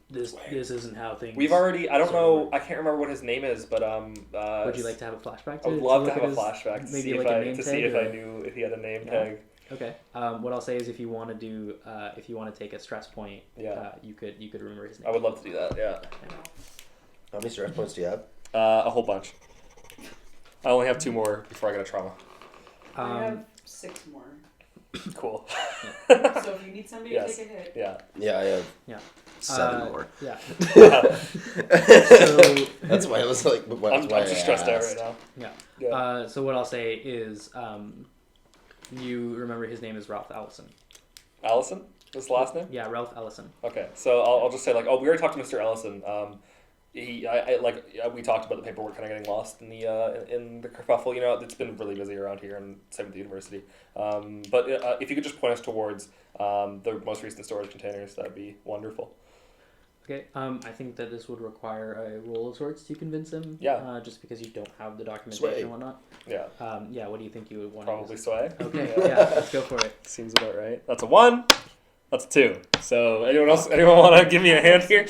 Speaker 1: This isn't how things.
Speaker 2: We've already. I don't know. I can't remember what his name is, but
Speaker 1: Would you like to have a flashback?
Speaker 2: I would love to have a flashback to see if I knew if he had a name tag.
Speaker 1: Okay. What I'll say is, if you want to do, if you want to take a stress point, you could remember his name.
Speaker 2: I would love to do that. Yeah.
Speaker 3: How many stress points do you have?
Speaker 2: A whole bunch. I only have 2 more before I get a trauma.
Speaker 4: I have 6 more.
Speaker 2: Cool.
Speaker 4: So if you need somebody to take a hit.
Speaker 2: Yeah.
Speaker 3: Yeah, I have
Speaker 1: Yeah.
Speaker 3: 7 more.
Speaker 1: Yeah.
Speaker 3: So that's why I was like,
Speaker 2: I'm just stressed out right now.
Speaker 1: Yeah. So what I'll say is, you remember his name is Ralph Ellison.
Speaker 2: Allison? His last name?
Speaker 1: Yeah, Ralph Ellison.
Speaker 2: Okay, so I'll just say like, we already talked to Mr. Ellison. We talked about the paperwork kind of getting lost in the kerfuffle. You know, it's been really busy around here, and same with the university. But if you could just point us towards the most recent storage containers, that'd be wonderful.
Speaker 1: Okay. I think that this would require a roll of sorts to convince him.
Speaker 2: Yeah.
Speaker 1: Just because you don't have the documentation
Speaker 3: Sway.
Speaker 1: and whatnot.
Speaker 2: Yeah.
Speaker 1: Yeah. What do you think you would want?
Speaker 2: Probably
Speaker 1: to use?
Speaker 2: sway.
Speaker 1: Okay. Yeah. Let's go for it.
Speaker 2: Seems about right. That's a 1. That's a 2. So anyone want to give me a hand here?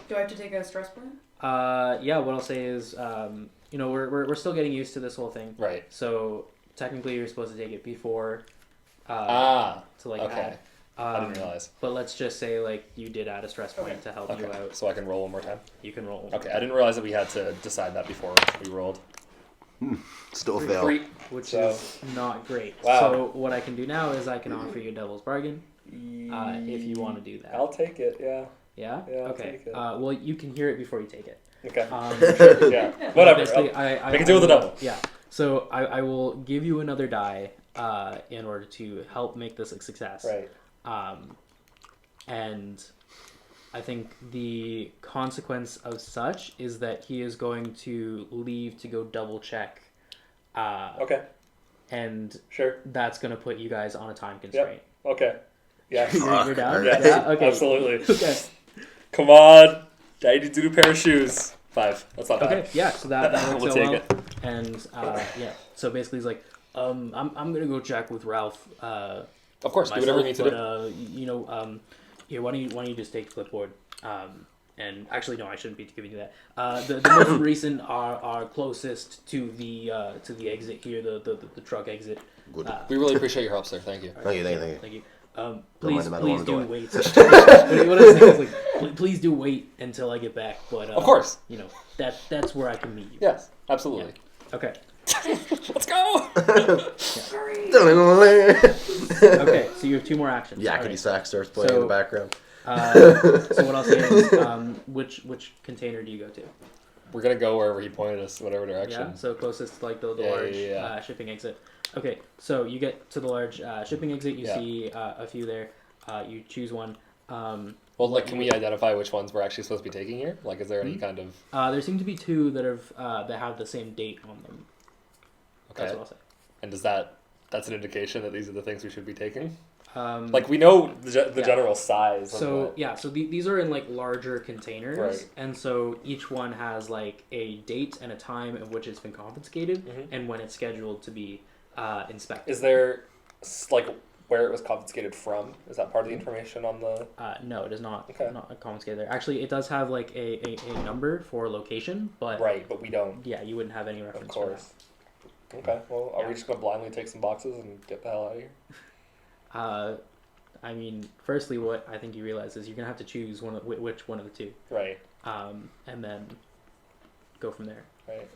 Speaker 4: Do I have to take a stress point?
Speaker 1: Yeah. What I'll say is, we're still getting used to this whole thing.
Speaker 5: Right.
Speaker 1: So technically, you're supposed to take it before. To like
Speaker 5: okay.
Speaker 1: add.
Speaker 5: I didn't realize.
Speaker 1: But let's just say like you did add a stress point to help you
Speaker 5: Okay,
Speaker 1: out.
Speaker 5: so I can roll one more time.
Speaker 1: You can roll.
Speaker 5: Okay, I didn't realize that we had to decide that before we rolled.
Speaker 3: still fail.
Speaker 2: 3.
Speaker 1: Which
Speaker 2: So-
Speaker 1: is not great.
Speaker 2: Wow.
Speaker 1: So what I can do now is I can offer you a devil's bargain if you want to do that.
Speaker 2: I'll take it. Yeah.
Speaker 1: Yeah.
Speaker 2: Yeah, I'll
Speaker 1: Okay.
Speaker 2: take it.
Speaker 1: Well, you can hear it before you take it.
Speaker 2: Okay.
Speaker 1: Yeah.
Speaker 2: Whatever.
Speaker 1: Basically,
Speaker 2: I can deal with the devil.
Speaker 1: Yeah. So I will give you another die in order to help make this a success.
Speaker 2: Right.
Speaker 1: And I think the consequence of such is that he is going to leave to go double check.
Speaker 2: Okay.
Speaker 1: And
Speaker 2: Sure.
Speaker 1: that's going to put you guys on a time constraint.
Speaker 2: Okay. Yeah.
Speaker 1: You're down?
Speaker 3: Alright.
Speaker 1: Yeah? Okay.
Speaker 2: Absolutely.
Speaker 1: Okay.
Speaker 2: Come on. I need to do a pair of shoes. 5. That's not bad.
Speaker 1: Okay, yeah, so that works
Speaker 2: We'll
Speaker 1: out
Speaker 2: take
Speaker 1: well.
Speaker 2: it.
Speaker 1: And yeah, so basically he's like, I'm gonna go check with Ralph.
Speaker 5: Of course, do
Speaker 1: Myself,
Speaker 5: whatever you need to
Speaker 1: but,
Speaker 5: do.
Speaker 1: Here, why don't you just take the clipboard? And actually, no, I shouldn't be giving you that. The most recent are closest to the exit here, the truck exit.
Speaker 3: Good.
Speaker 5: We really appreciate your help, sir. Thank you.
Speaker 3: Thank you.
Speaker 1: Thank you.
Speaker 3: mind
Speaker 1: Please
Speaker 3: the
Speaker 1: do
Speaker 3: door.
Speaker 1: wait. What I was saying is like, please do wait until I get back. But
Speaker 5: Of course.
Speaker 1: That's where I can meet you.
Speaker 5: Yes, absolutely.
Speaker 1: Okay.
Speaker 5: Let's go.
Speaker 1: Okay. So you have 2 more actions.
Speaker 3: Yakety
Speaker 1: Alright.
Speaker 3: sax starts playing in
Speaker 1: So-
Speaker 3: the background.
Speaker 1: So what I'll say is, which container do you go to?
Speaker 5: We're gonna go wherever he pointed us, whatever direction.
Speaker 1: Yeah, so closest to like the
Speaker 5: Yeah,
Speaker 1: large
Speaker 5: yeah.
Speaker 1: Shipping exit. Okay, so you get to the large shipping exit. You
Speaker 5: Yeah.
Speaker 1: see a few there. You choose one.
Speaker 5: Well, like, can we identify which ones we're actually supposed to be taking here? Like, is there any kind of...
Speaker 1: There seem to be two that have the same date on them.
Speaker 5: Okay.
Speaker 1: That's what I'll say.
Speaker 5: And that's an indication that these are the things we should be taking?
Speaker 1: Um,
Speaker 5: Like, we know the
Speaker 1: yeah.
Speaker 5: general size. of
Speaker 1: So
Speaker 5: what-
Speaker 1: yeah, so these are in like larger containers,
Speaker 5: Right.
Speaker 1: and so each one has like a date and a time of which it's been confiscated,
Speaker 5: Mhm.
Speaker 1: and when it's scheduled to be inspected.
Speaker 2: Is there like where it was confiscated from? Is that part of the information on the?
Speaker 1: No, it is not
Speaker 2: Okay.
Speaker 1: not confiscated there. Actually, it does have like a number for location, but
Speaker 2: Right, but we don't.
Speaker 1: yeah, you wouldn't have any
Speaker 2: Of
Speaker 1: reference.
Speaker 2: course. Okay. Well, are
Speaker 1: Yeah.
Speaker 2: we just gonna blindly take some boxes and get the hell out of here?
Speaker 1: For that. I mean, firstly, what I think you realize is you're gonna have to choose which one of the two,
Speaker 2: Right.
Speaker 1: and then go from there.
Speaker 2: Right.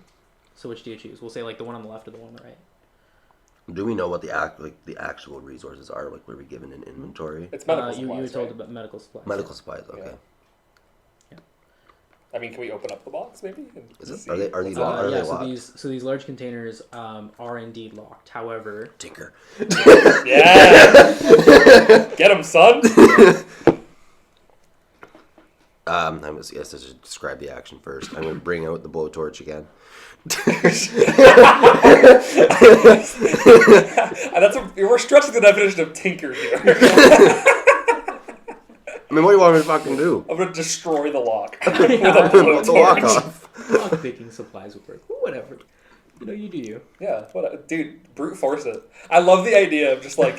Speaker 1: So which do you choose? We'll say like the one on the left or the one on the right.
Speaker 3: Do we know what the actual resources are? Like, were we given an inventory?
Speaker 2: It's medical
Speaker 1: You
Speaker 2: supplies.
Speaker 1: were told
Speaker 2: right?
Speaker 1: about medical supplies.
Speaker 3: Medical supplies. Okay.
Speaker 2: Yeah. I mean, can we open up the box maybe? And
Speaker 3: Is it-
Speaker 2: see
Speaker 3: are these
Speaker 2: what's
Speaker 3: locked?
Speaker 2: in
Speaker 3: Are
Speaker 2: it?
Speaker 3: they
Speaker 1: So
Speaker 3: locked?
Speaker 1: these large containers are indeed locked. However,
Speaker 3: Tinker.
Speaker 2: Yeah. Get him, son.
Speaker 3: I guess I should describe the action first. I'm gonna bring out the blowtorch again.
Speaker 2: We're stretching the definition of tinker here.
Speaker 3: I mean, what do you want me to fucking do?
Speaker 2: I'm gonna destroy the lock
Speaker 1: Yeah.
Speaker 2: with a
Speaker 3: With the lock
Speaker 2: blowtorch.
Speaker 3: off.
Speaker 1: lock picking supplies would work. Whatever. You know, you do you.
Speaker 2: Yeah, dude, brute force it. I love the idea of just like,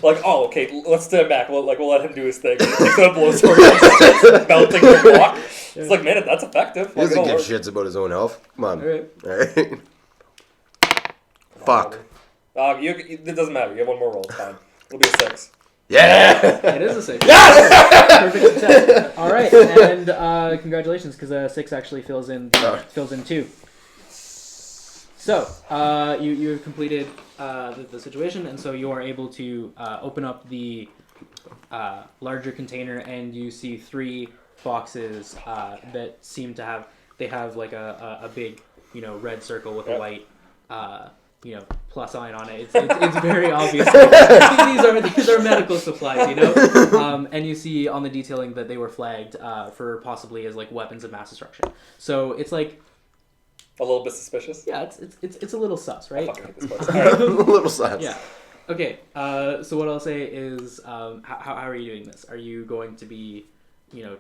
Speaker 2: like, oh, okay, let's stand back. We'll let him do his thing. He's gonna blow his sword, melting the block. It's like, man, that's effective.
Speaker 3: He doesn't
Speaker 2: Like,
Speaker 3: give
Speaker 2: oh,
Speaker 3: shits about his own health. Come on.
Speaker 1: All right.
Speaker 3: Alright. Fuck.
Speaker 2: It doesn't matter. You have one more roll. It's fine. It'll be a 6.
Speaker 3: Yeah!
Speaker 1: It is a 6. Perfect success. All right, and congratulations, because a 6 actually fills in 2. So you have completed the situation, and so you are able to open up the larger container, and you see 3 boxes that seem to have like a big red circle with a white plus sign on it. It's very obvious. These are medical supplies, and you see on the detailing that they were flagged for possibly as like weapons of mass destruction. So it's like,
Speaker 2: A little bit suspicious.
Speaker 1: yeah, it's a little sus,
Speaker 2: I
Speaker 1: right?
Speaker 2: fucking hate this place. All right.
Speaker 3: A little sus.
Speaker 1: Yeah. Okay. So what I'll say is, how are you doing this? Are you going to be,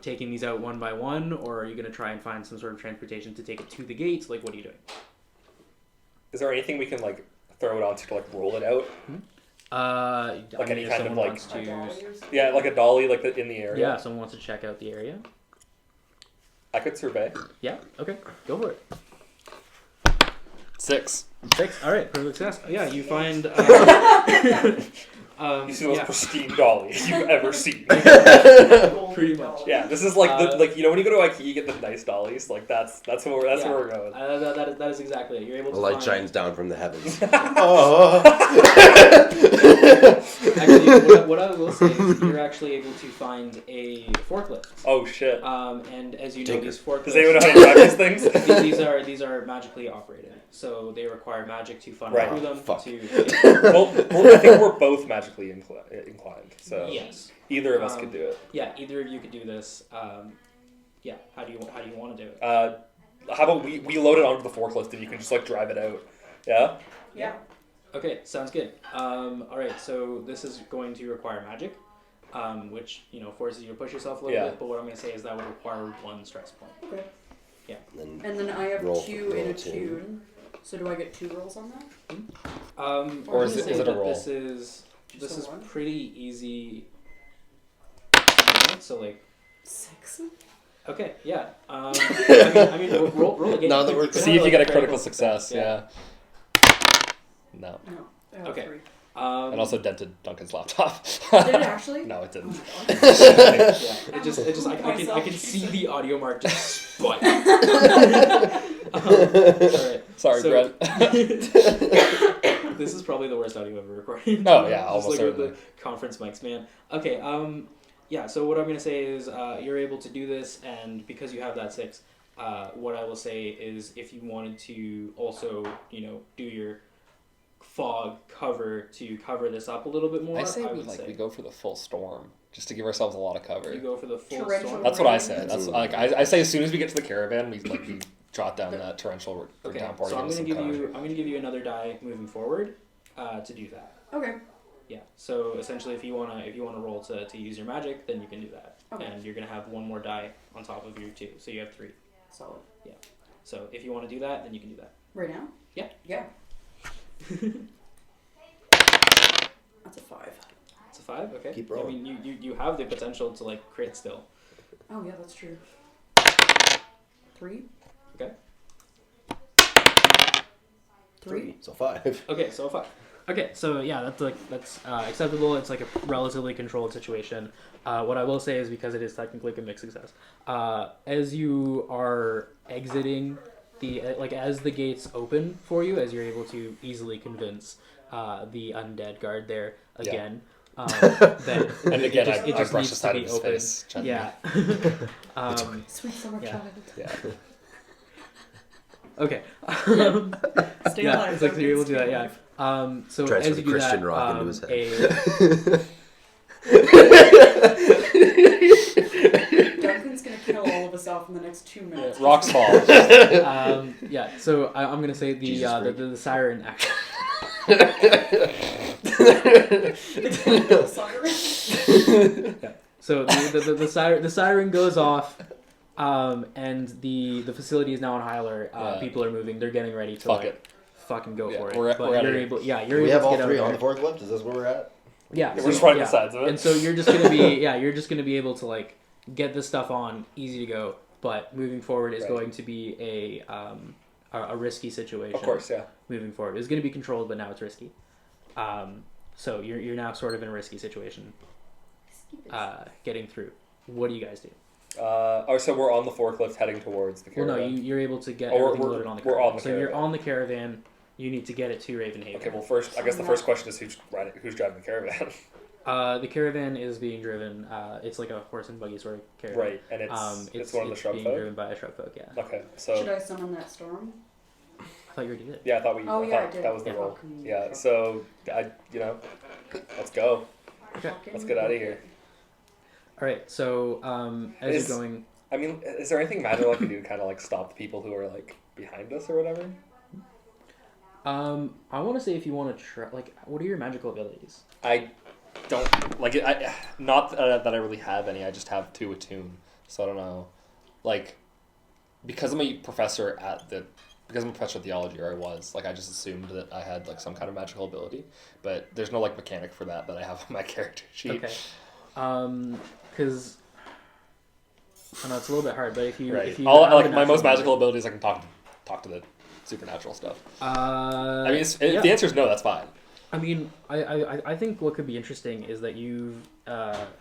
Speaker 1: taking these out one by one, or are you going to try and find some sort of transportation to take it to the gates? Like, what are you doing?
Speaker 2: Is there anything we can like throw it onto to like roll it out?
Speaker 1: Like
Speaker 2: any kind of, like,
Speaker 1: wants to,
Speaker 2: Yeah, like a dolly, like in the area.
Speaker 1: yeah, someone wants to check out the area.
Speaker 2: I could survey.
Speaker 1: Yeah. Okay. Go for it.
Speaker 5: 6.
Speaker 1: 6. All right. Perfect success. Yeah. You find.
Speaker 2: You see the most pristine dolly you've ever seen.
Speaker 1: Pretty much.
Speaker 2: Yeah, this is like when you go to IKEA, you get the nice dollies. Like that's where we're going.
Speaker 1: That is exactly it. You're able to.
Speaker 3: The light
Speaker 1: find...
Speaker 3: shines down from the heavens.
Speaker 1: Actually, what I will say is you're actually able to find a forklift.
Speaker 2: Oh shit!
Speaker 1: And as you know,
Speaker 3: Tinker.
Speaker 1: these forklifts.
Speaker 2: Does anyone know how to drive these things?
Speaker 1: these are magically operated, so they require magic to funnel
Speaker 2: Right.
Speaker 1: through them.
Speaker 3: Fuck.
Speaker 2: well, I think we're both magically inclined, so
Speaker 1: Yes.
Speaker 2: either of us could do it.
Speaker 1: Yeah, either of you could do this. Yeah. How do you want to do it?
Speaker 2: How about we load it onto the forklift and you can just like drive it out? Yeah.
Speaker 4: Yeah.
Speaker 1: Okay, sounds good. All right, so this is going to require magic, which forces you to push yourself a little
Speaker 2: Yeah.
Speaker 1: bit. But what I'm going to say is that would require 1 stress point.
Speaker 4: Okay.
Speaker 3: And
Speaker 4: And then I have
Speaker 3: Roll-
Speaker 4: 2 in
Speaker 3: roll
Speaker 4: a
Speaker 3: a tune.
Speaker 4: tune. So do I get 2 rolls on that?
Speaker 5: Or is
Speaker 1: I'm
Speaker 5: it-
Speaker 1: gonna
Speaker 5: is
Speaker 1: say
Speaker 5: it a
Speaker 1: that
Speaker 5: roll?
Speaker 1: This is
Speaker 4: Just a one?
Speaker 1: pretty easy. So like,
Speaker 4: 6.
Speaker 1: okay, yeah. I mean, roll again.
Speaker 3: Now that we're-
Speaker 1: You could
Speaker 5: See
Speaker 1: have,
Speaker 5: if you
Speaker 1: like,
Speaker 5: get a critical success. Yeah. No.
Speaker 4: No. I have
Speaker 1: Okay.
Speaker 4: 3.
Speaker 5: And also dented Duncan's laptop.
Speaker 4: Did it actually?
Speaker 5: No, it
Speaker 4: Oh
Speaker 5: didn't.
Speaker 4: my god.
Speaker 1: Yeah, it just I can see the audio mark just spike. All right.
Speaker 5: Sorry,
Speaker 1: So-
Speaker 5: Brent.
Speaker 1: This is probably the worst audio I've ever recorded.
Speaker 5: Oh, yeah,
Speaker 1: Just
Speaker 5: almost
Speaker 1: like with
Speaker 5: certainly.
Speaker 1: the conference mics, man. Okay, Yeah, so what I'm going to say is you're able to do this, and because you have that 6, what I will say is if you wanted to also, do your fog cover to cover this up a little bit more,
Speaker 5: I say we go for the full storm just to give ourselves a lot of cover.
Speaker 1: You go for the full
Speaker 4: Torrential
Speaker 1: storm.
Speaker 5: That's what I said. That's like I say as soon as we get to the caravan, we jot down that torrential
Speaker 1: Okay,
Speaker 5: downpour.
Speaker 1: so I'm going to give you another die moving forward to do that.
Speaker 4: Okay.
Speaker 1: Yeah. So essentially, if you wanna roll to use your magic, then you can do that,
Speaker 4: Okay.
Speaker 1: and you're gonna have one more die on top of your 2, so you have 3.
Speaker 4: Solid.
Speaker 1: So if you want to do that, then you can do that.
Speaker 4: Right now?
Speaker 1: Yeah.
Speaker 4: Yeah. That's a 5.
Speaker 1: It's a 5. Okay.
Speaker 3: Keep
Speaker 1: I
Speaker 3: rolling.
Speaker 1: mean, you have the potential to like crit still.
Speaker 4: Oh yeah, that's true. 3.
Speaker 1: Okay.
Speaker 4: 3.
Speaker 3: So 5.
Speaker 1: Okay. So a 5. Okay, so yeah, that's acceptable. It's like a relatively controlled situation. What I will say is because it is technically a mixed success. As you are exiting as the gates open for you, as you're able to easily convince the undead guard there again. That
Speaker 5: And again,
Speaker 1: it
Speaker 5: I
Speaker 1: just
Speaker 5: brush
Speaker 1: needs
Speaker 5: the
Speaker 1: to
Speaker 5: side
Speaker 1: be
Speaker 5: of his
Speaker 1: open.
Speaker 5: face. gently.
Speaker 1: Yeah.
Speaker 4: Sweet summer
Speaker 1: Yeah.
Speaker 4: child.
Speaker 5: Yeah.
Speaker 1: Okay.
Speaker 4: Stay
Speaker 1: Yeah,
Speaker 4: alive.
Speaker 1: it's like you're able to do
Speaker 4: stay
Speaker 1: that. Yeah.
Speaker 4: alive.
Speaker 1: So
Speaker 3: Tries
Speaker 1: as
Speaker 3: for
Speaker 1: you
Speaker 3: the
Speaker 1: do
Speaker 3: Christian
Speaker 1: that,
Speaker 3: rock into his head.
Speaker 4: Duncan's gonna kill all of us off in the next 2 minutes.
Speaker 5: Rocks fall.
Speaker 1: Yeah. So I'm gonna say
Speaker 3: Jesus freak.
Speaker 1: the siren action. So the siren goes off, and the facility is now on high alert. People are moving. They're getting ready to fucking go for it.
Speaker 5: We're
Speaker 1: But
Speaker 5: out of
Speaker 1: you're
Speaker 5: here.
Speaker 1: able. Yeah,
Speaker 3: Do
Speaker 1: you're
Speaker 3: we
Speaker 1: able
Speaker 3: have
Speaker 1: to get
Speaker 3: all
Speaker 1: out
Speaker 3: 3
Speaker 1: of
Speaker 3: on
Speaker 1: there.
Speaker 3: the forklift? Is this where we're at?
Speaker 1: Yeah,
Speaker 2: We're just riding the sides of it.
Speaker 1: And so you're just gonna be you're just gonna be able to like get this stuff on easy to go. But moving forward is
Speaker 2: Right.
Speaker 1: going to be a risky situation.
Speaker 2: Of course, yeah.
Speaker 1: Moving forward, it's going to be controlled, but now it's risky. So you're now sort of in a risky situation. Getting through. What do you guys do?
Speaker 2: So we're on the forklift heading towards the
Speaker 1: Well,
Speaker 2: caravan.
Speaker 1: no, you're able to get
Speaker 2: Oh,
Speaker 1: everything loaded on the
Speaker 2: we're
Speaker 1: caravan.
Speaker 2: on the
Speaker 1: So you're
Speaker 2: caravan.
Speaker 1: on the caravan. You need to get it to Ravenhaven.
Speaker 2: Okay, well, first, I guess the first question is who's driving the caravan?
Speaker 1: The caravan is being driven. It's like a horse and buggy sort of caravan.
Speaker 2: Right, and it's one of the shrub
Speaker 1: being
Speaker 2: folk?
Speaker 1: driven by a shrub folk. Yeah.
Speaker 2: Okay,
Speaker 4: Should
Speaker 2: so
Speaker 4: I summon that storm?
Speaker 1: I thought you already did.
Speaker 2: yeah, I thought
Speaker 4: Oh, yeah, I did.
Speaker 2: that was the
Speaker 1: Yeah.
Speaker 2: role.
Speaker 4: Fucking
Speaker 2: Yeah,
Speaker 4: fuck.
Speaker 2: so let's go.
Speaker 1: Okay.
Speaker 2: Let's get out of here.
Speaker 1: All right. So as
Speaker 2: Is-
Speaker 1: you're going.
Speaker 2: I mean, is there anything magical I can do to kind of like stop the people who are like behind us or whatever?
Speaker 1: I want to say if you want to try, like, what are your magical abilities?
Speaker 5: I don't like it. Not that I really have any. I just have 2 attune, so I don't know. Like, because I'm a professor at theology, or I was, like, I just assumed that I had like some kind of magical ability, but there's no like mechanic for that I have on my character sheet.
Speaker 1: Okay. Because I know it's a little bit hard, but if you
Speaker 5: Right.
Speaker 1: if you
Speaker 5: All
Speaker 1: have a
Speaker 5: like my
Speaker 1: natural
Speaker 5: most magical abilities, I can talk to the supernatural stuff.
Speaker 1: I
Speaker 5: I mean, if the answer is no, that's fine.
Speaker 1: I mean, I think what could be interesting is that you've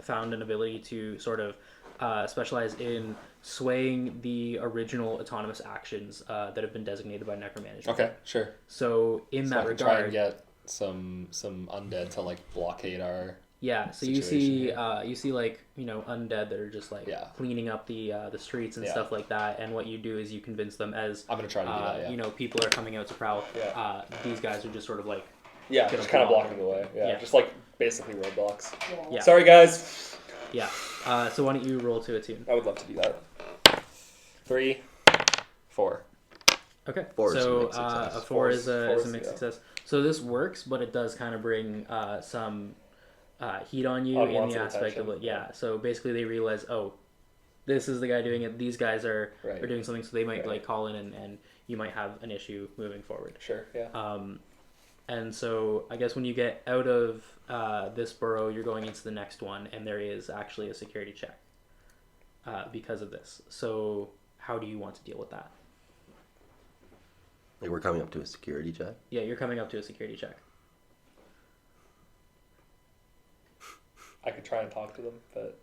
Speaker 1: found an ability to sort of specialize in swaying the original autonomous actions that have been designated by necromanagement.
Speaker 5: Okay, sure.
Speaker 1: So in
Speaker 5: So
Speaker 1: that
Speaker 5: I can try and
Speaker 1: regard,
Speaker 5: get some undead to like blockade our.
Speaker 1: yeah. So
Speaker 5: situation
Speaker 1: you see like undead that are just like
Speaker 5: Yeah.
Speaker 1: cleaning up the streets and
Speaker 5: Yeah.
Speaker 1: stuff like that. And what you do is you convince them as
Speaker 5: I'm gonna try to do that. Yeah.
Speaker 1: people are coming out to prowl.
Speaker 2: Yeah.
Speaker 1: These guys are just sort of like
Speaker 2: Yeah,
Speaker 1: Gonna
Speaker 2: just kind of
Speaker 1: block
Speaker 2: blocking the way. Yeah,
Speaker 1: Yeah.
Speaker 2: just like basically roadblocks.
Speaker 1: Yeah.
Speaker 2: Sorry, guys.
Speaker 1: yeah. So why don't you roll to attune?
Speaker 2: I would love to do that.
Speaker 5: 3, 4.
Speaker 1: Okay.
Speaker 3: 4 is a
Speaker 1: so
Speaker 3: mixed success.
Speaker 1: a 4 is a
Speaker 2: Four is,
Speaker 1: mixed
Speaker 2: yeah.
Speaker 1: success. So this works, but it does kind of bring some heat on you in
Speaker 2: Unwanted
Speaker 1: the aspect of
Speaker 2: attention.
Speaker 1: it. Yeah. So basically, they realize, oh, this is the guy doing it. These guys are
Speaker 2: Right.
Speaker 1: doing something, so they might
Speaker 2: Right.
Speaker 1: like call in, and you might have an issue moving forward.
Speaker 2: Sure. Yeah.
Speaker 1: And so I guess when you get out of this borough, you're going into the next one, and there is actually a security check because of this. So how do you want to deal with that?
Speaker 3: Like we're coming up to a security check.
Speaker 1: Yeah, you're coming up to a security check.
Speaker 2: I could try and talk to them, but